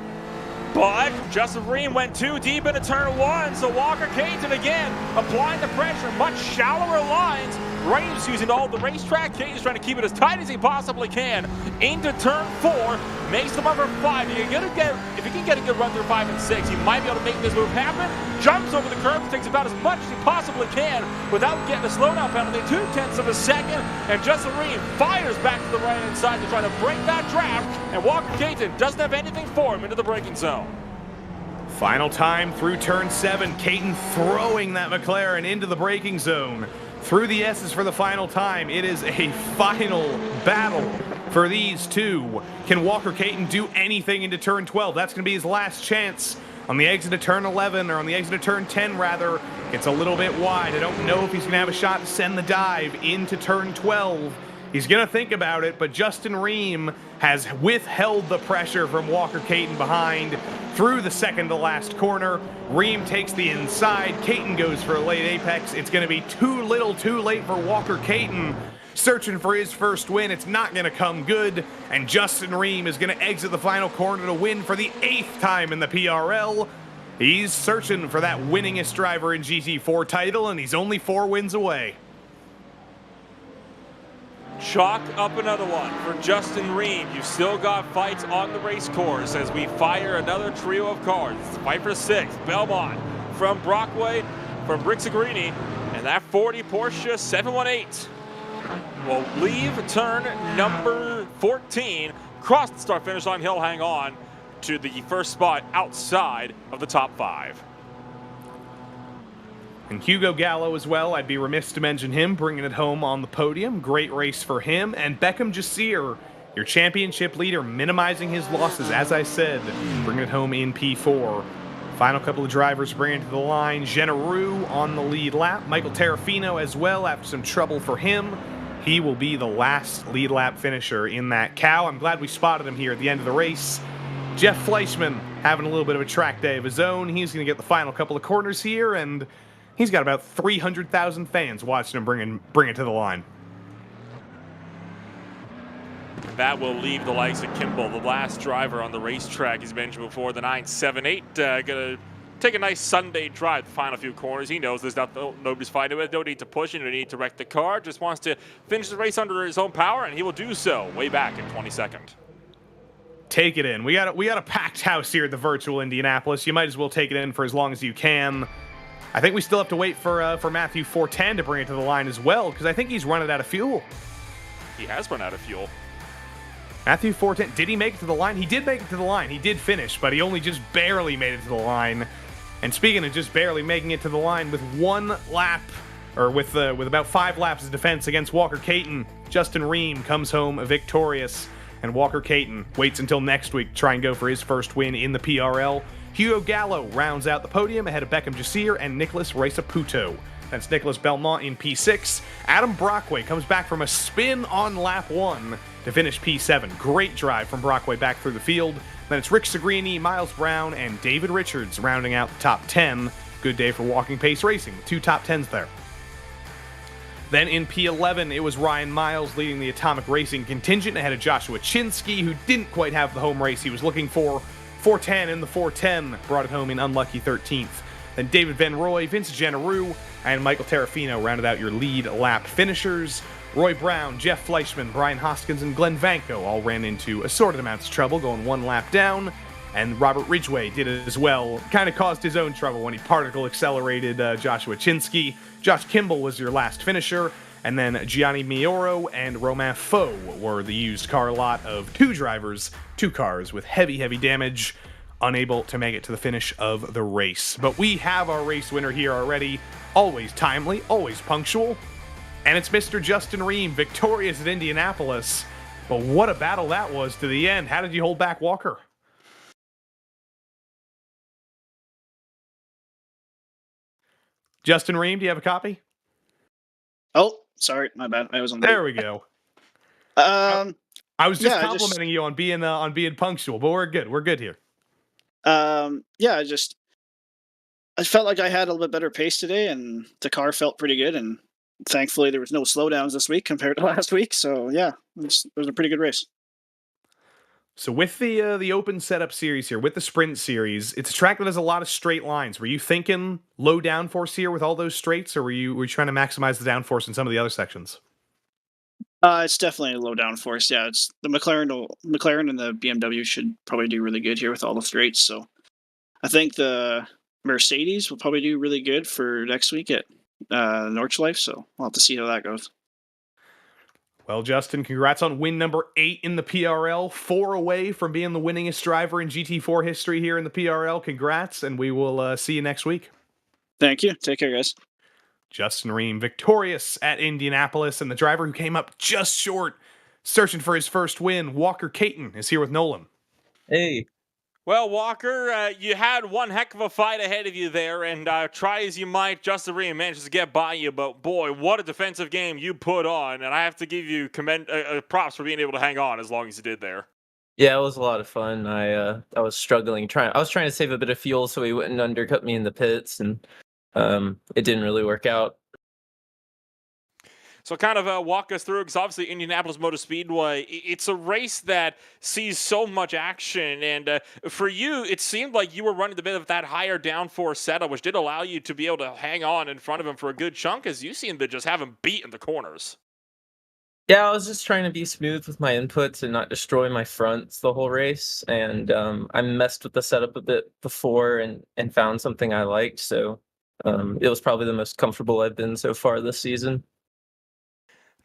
But Justin Ream went too deep into turn 1, so Walker Caton again applying the pressure, much shallower lines. Ream's using all the racetrack. Caton's trying to keep it as tight as he possibly can. Into turn 4, makes the number 5. If he can get a good run through 5 and 6, he might be able to make this move happen. Jumps over the curb, takes about as much as he possibly can without getting a slowdown penalty. 0.2 of a second, and Justin Ream fires back to the right-hand side to try to break that draft, and Walker Caton doesn't have anything for him into the braking zone. Final time through turn 7, Caton throwing that McLaren into the braking zone. Through the S's for the final time. It is a final battle for these two. Can Walker Caton do anything into turn 12? That's going to be his last chance. On the exit of turn 11, or on the exit of turn 10 rather, it's a little bit wide. I don't know if he's going to have a shot to send the dive into turn 12. He's going to think about it, but Justin Ream has withheld the pressure from Walker Caton behind through the second to last corner. Ream takes the inside. Caton goes for a late apex. It's going to be too little too late for Walker Caton. Searching for his first win. It's not going to come good. And Justin Ream is going to exit the final corner to win for the 8th time in the PRL. He's searching for that winningest driver in GT4 title, and he's only 4 wins away. Chalk up another one for Justin Ream. You've still got fights on the race course as we fire another trio of cars. Fight for 6, Belmont from Brockway, from Brixigrini, and that 40 Porsche 718 will leave turn number 14, cross the start finish line. He'll hang on to the first spot outside of the top 5. And Hugo Gallo as well, I'd be remiss to mention him, bringing it home on the podium. Great race for him. And Beckham Jasir, your championship leader, minimizing his losses, as I said, bringing it home in P4. Final couple of drivers bringing it to the line. Generou on the lead lap. Michael Terrafino as well, after some trouble for him. He will be the last lead lap finisher in that cow. I'm glad we spotted him here at the end of the race. Jeff Fleischman having a little bit of a track day of his own. He's going to get the final couple of corners here, and he's got about 300,000 fans watching him bring it to the line. That will leave the likes of Kimball, the last driver on the racetrack, as mentioned before, the 978. Going to take a nice Sunday drive, the final few corners. He knows there's nobody's fighting with. No need to push it, no need to wreck the car. Just wants to finish the race under his own power, and he will do so way back in 22nd. Take it in. We got a packed house here at the virtual Indianapolis. You might as well take it in for as long as you can. I think we still have to wait for Matthew 410 to bring it to the line as well, because I think he's running out of fuel. He has run out of fuel. Matthew 410, did he make it to the line? He did make it to the line. He did finish, but he only just barely made it to the line. And speaking of just barely making it to the line, with one lap, or with about 5 laps of defense against Walker Caton, Justin Ream comes home victorious. And Walker Caton waits until next week to try and go for his first win in the PRL. Hugo Gallo rounds out the podium ahead of Beckham Jasir and Nicholas Resaputo. That's Nicholas Belmont in P6. Adam Brockway comes back from a spin on lap 1 to finish P7. Great drive from Brockway back through the field. Then it's Rick Segrini, Miles Brown, and David Richards rounding out the top 10. Good day for Walking Pace Racing, with 2 top 10s there. Then in P11, it was Ryan Miles leading the Atomic Racing contingent ahead of Joshua Chinsky, who didn't quite have the home race he was looking for. 410 in the 410, brought it home in unlucky 13th. Then David Van Roy, Vince Generou, and Michael Terrafino rounded out your lead lap finishers. Roy Brown, Jeff Fleischman, Brian Hoskins, and Glenn Vanko all ran into assorted amounts of trouble, going 1 lap down. And Robert Ridgway did it as well. Kind of caused his own trouble when he particle accelerated Joshua Chinsky. Josh Kimball was your last finisher. And then Gianni Mioro and Romain Faux were the used car lot of 2 drivers, 2 cars with heavy, heavy damage, unable to make it to the finish of the race. But we have our race winner here already. Always timely, always punctual. And it's Mr. Justin Ream, victorious at Indianapolis. But what a battle that was to the end. How did you hold back Walker? Justin Ream, do you have a copy? Oh, sorry, my bad. I was on. There we go. I was just complimenting you on being punctual, but we're good. We're good here. I felt like I had a little bit better pace today, and the car felt pretty good. And thankfully, there was no slowdowns this week compared to last week. So yeah, it was a pretty good race. So with the open setup series here, with the sprint series, it's a track that has a lot of straight lines. Were you thinking low downforce here with all those straights, or were you trying to maximize the downforce in some of the other sections? It's definitely a low downforce. Yeah, it's the McLaren and the BMW should probably do really good here with all the straights. So I think the Mercedes will probably do really good for next week at Nordschleife. So we'll have to see how that goes. Well, Justin, congrats on win number 8 in the PRL, 4 away from being the winningest driver in GT4 history here in the PRL. Congrats, and we will see you next week. Thank you. Take care, guys. Justin Ream, victorious at Indianapolis, and the driver who came up just short, searching for his first win, Walker Caton, is here with Nolan. Hey. Well, Walker, you had one heck of a fight ahead of you there, and try as you might, Justin Ream manages to get by you, but boy, what a defensive game you put on, and I have to give you props for being able to hang on as long as you did there. Yeah, it was a lot of fun. I was struggling, I was trying to save a bit of fuel so he wouldn't undercut me in the pits, and it didn't really work out. So kind of walk us through, because obviously Indianapolis Motor Speedway, it's a race that sees so much action. And for you, it seemed like you were running a bit of that higher downforce setup, which did allow you to be able to hang on in front of him for a good chunk, as you seem to just have him beat in the corners. Yeah, I was just trying to be smooth with my inputs and not destroy my fronts the whole race. And I messed with the setup a bit before and found something I liked. So it was probably the most comfortable I've been so far this season.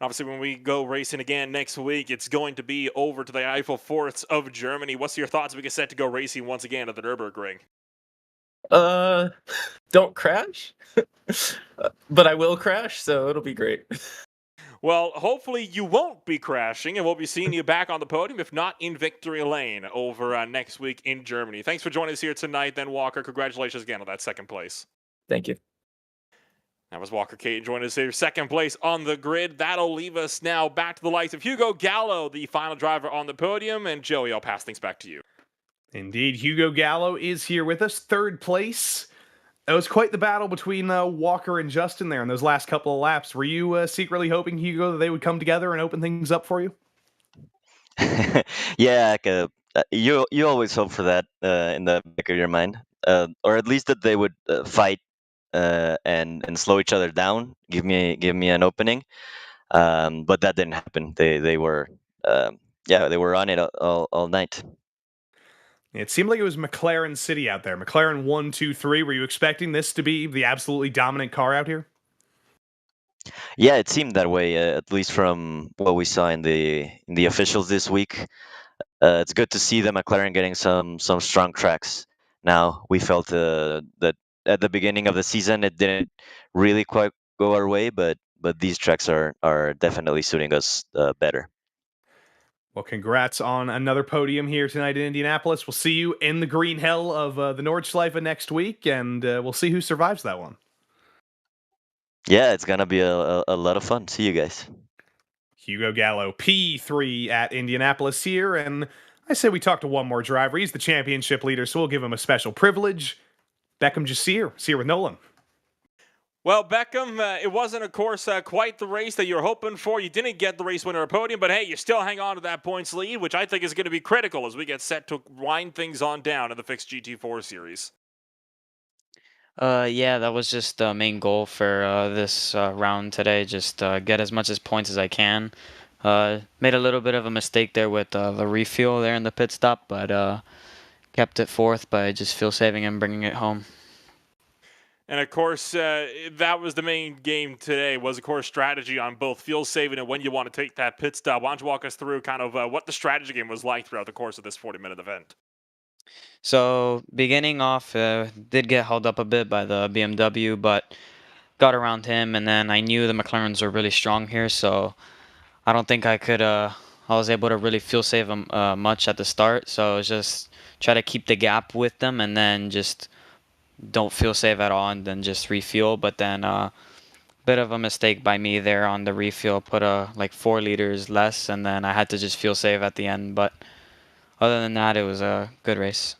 Obviously, when we go racing again next week, it's going to be over to the Eiffel Forts of Germany. What's your thoughts if we get set to go racing once again at the Nürburgring? Don't crash. But I will crash, so it'll be great. Well, hopefully you won't be crashing, and we'll be seeing you back on the podium, if not in victory lane, over next week in Germany. Thanks for joining us here tonight, then, Walker. Congratulations again on that second place. Thank you. That was Walker Caton joining us here, second place on the grid. That'll leave us now back to the likes of Hugo Gallo, the final driver on the podium. And Joey, I'll pass things back to you. Indeed, Hugo Gallo is here with us, third place. It was quite the battle between Walker and Justin there in those last couple of laps. Were you secretly hoping, Hugo, that they would come together and open things up for you? Yeah, you always hope for that in the back of your mind, or at least that they would fight and slow each other down, give me an opening, but that didn't happen. They were on it all night. It seemed like it was McLaren City out there. McLaren 1, 2, 3. Were you expecting this to be the absolutely dominant car out here? Yeah, it seemed that way, at least from what we saw in the officials this week. It's good to see the McLaren getting some strong tracks. Now, we felt that at the beginning of the season it didn't really quite go our way, but these tracks are definitely suiting us better. Well, congrats on another podium here tonight in Indianapolis. We'll see you in the green hell of the Nordschleife next week, and we'll see who survives that one. Yeah, it's gonna be a lot of fun. See you guys. Hugo Gallo, P3 at Indianapolis here, and I say we talk to one more driver. He's the championship leader, so we'll give him a special privilege. Beckham Jasir, here with Nolan. Well, Beckham, it wasn't, of course, quite the race that you were hoping for. You didn't get the race winner or podium, but hey, you still hang on to that points lead, which I think is going to be critical as we get set to wind things on down in the fixed GT4 series. Yeah, that was just the main goal for this round today. Just get as much as points as I can. Made a little bit of a mistake there with the refuel there in the pit stop, but kept it fourth by just fuel saving and bringing it home. And of course, that was the main game today, was of course strategy on both fuel saving and when you want to take that pit stop. Why don't you walk us through kind of what the strategy game was like throughout the course of this 40-minute event? So beginning off, did get held up a bit by the BMW, but got around him, and then I knew the McLarens were really strong here, so I don't think I could. I was able to really fuel save them much at the start, so it was just try to keep the gap with them, and then just don't fuel save at all, and then just refuel. But then bit of a mistake by me there on the refuel, put like 4 liters less, and then I had to just fuel save at the end. But other than that, it was a good race.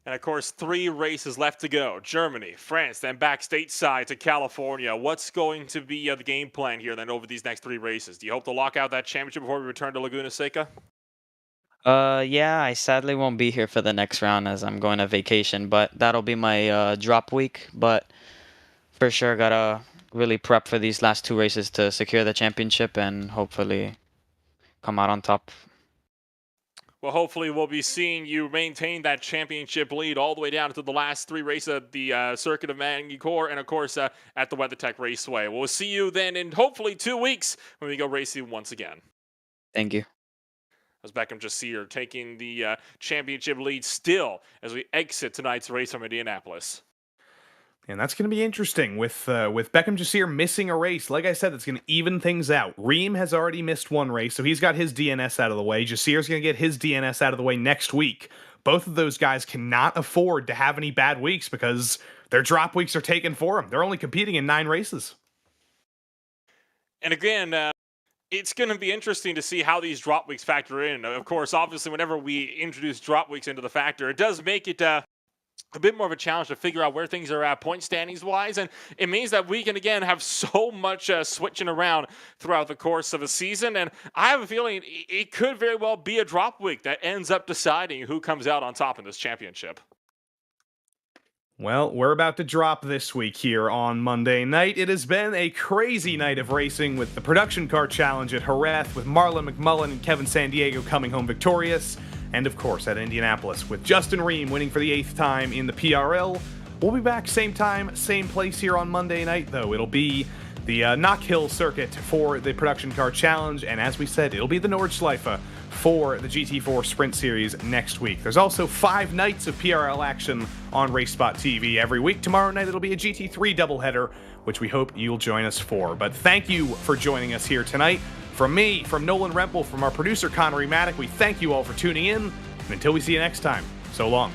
And of course, 3 races left to go. Germany, France, then back stateside to California. What's going to be the game plan here then over these next 3 races? Do you hope to lock out that championship before we return to Laguna Seca? Yeah, I sadly won't be here for the next round as I'm going on vacation, but that'll be my drop week. But for sure, gotta really prep for these last 2 races to secure the championship and hopefully come out on top. Well, hopefully we'll be seeing you maintain that championship lead all the way down to the last 3 races at the Circuit of Magny-Cours and, of course, at the WeatherTech Raceway. We'll see you then in hopefully 2 weeks when we go racing once again. Thank you. As Beckham Jasir taking the championship lead still as we exit tonight's race from Indianapolis. And that's going to be interesting with Beckham Jasir missing a race. Like I said, it's going to even things out. Ream has already missed 1 race, so he's got his DNS out of the way. Jasir's going to get his DNS out of the way next week. Both of those guys cannot afford to have any bad weeks because their drop weeks are taken for them. They're only competing in 9 races. And again, it's going to be interesting to see how these drop weeks factor in. Of course, obviously, whenever we introduce drop weeks into the factor, it does make it a bit more of a challenge to figure out where things are at point standings wise, and it means that we can again have so much switching around throughout the course of a season, and I have a feeling it could very well be a drop week that ends up deciding who comes out on top in this championship. Well, we're about to drop this week here on Monday night. It has been a crazy night of racing with the production car challenge at Jerez with Marlon McMullen and Kevin Sandiego coming home victorious. And of course at Indianapolis with Justin Ream winning for the 8th time in the PRL. We'll be back same time, same place here on Monday night, though. It'll be the Knock Hill circuit for the production car challenge, and as we said, it'll be the Nordschleife for the GT4 Sprint Series next week. There's also 5 nights of PRL action on RaceSpotTV every week. Tomorrow night it'll be a GT3 doubleheader, which we hope you'll join us for. But thank you for joining us here tonight. From me, from Nolan Rempel, from our producer Connery Maddock, we thank you all for tuning in, and until we see you next time, so long.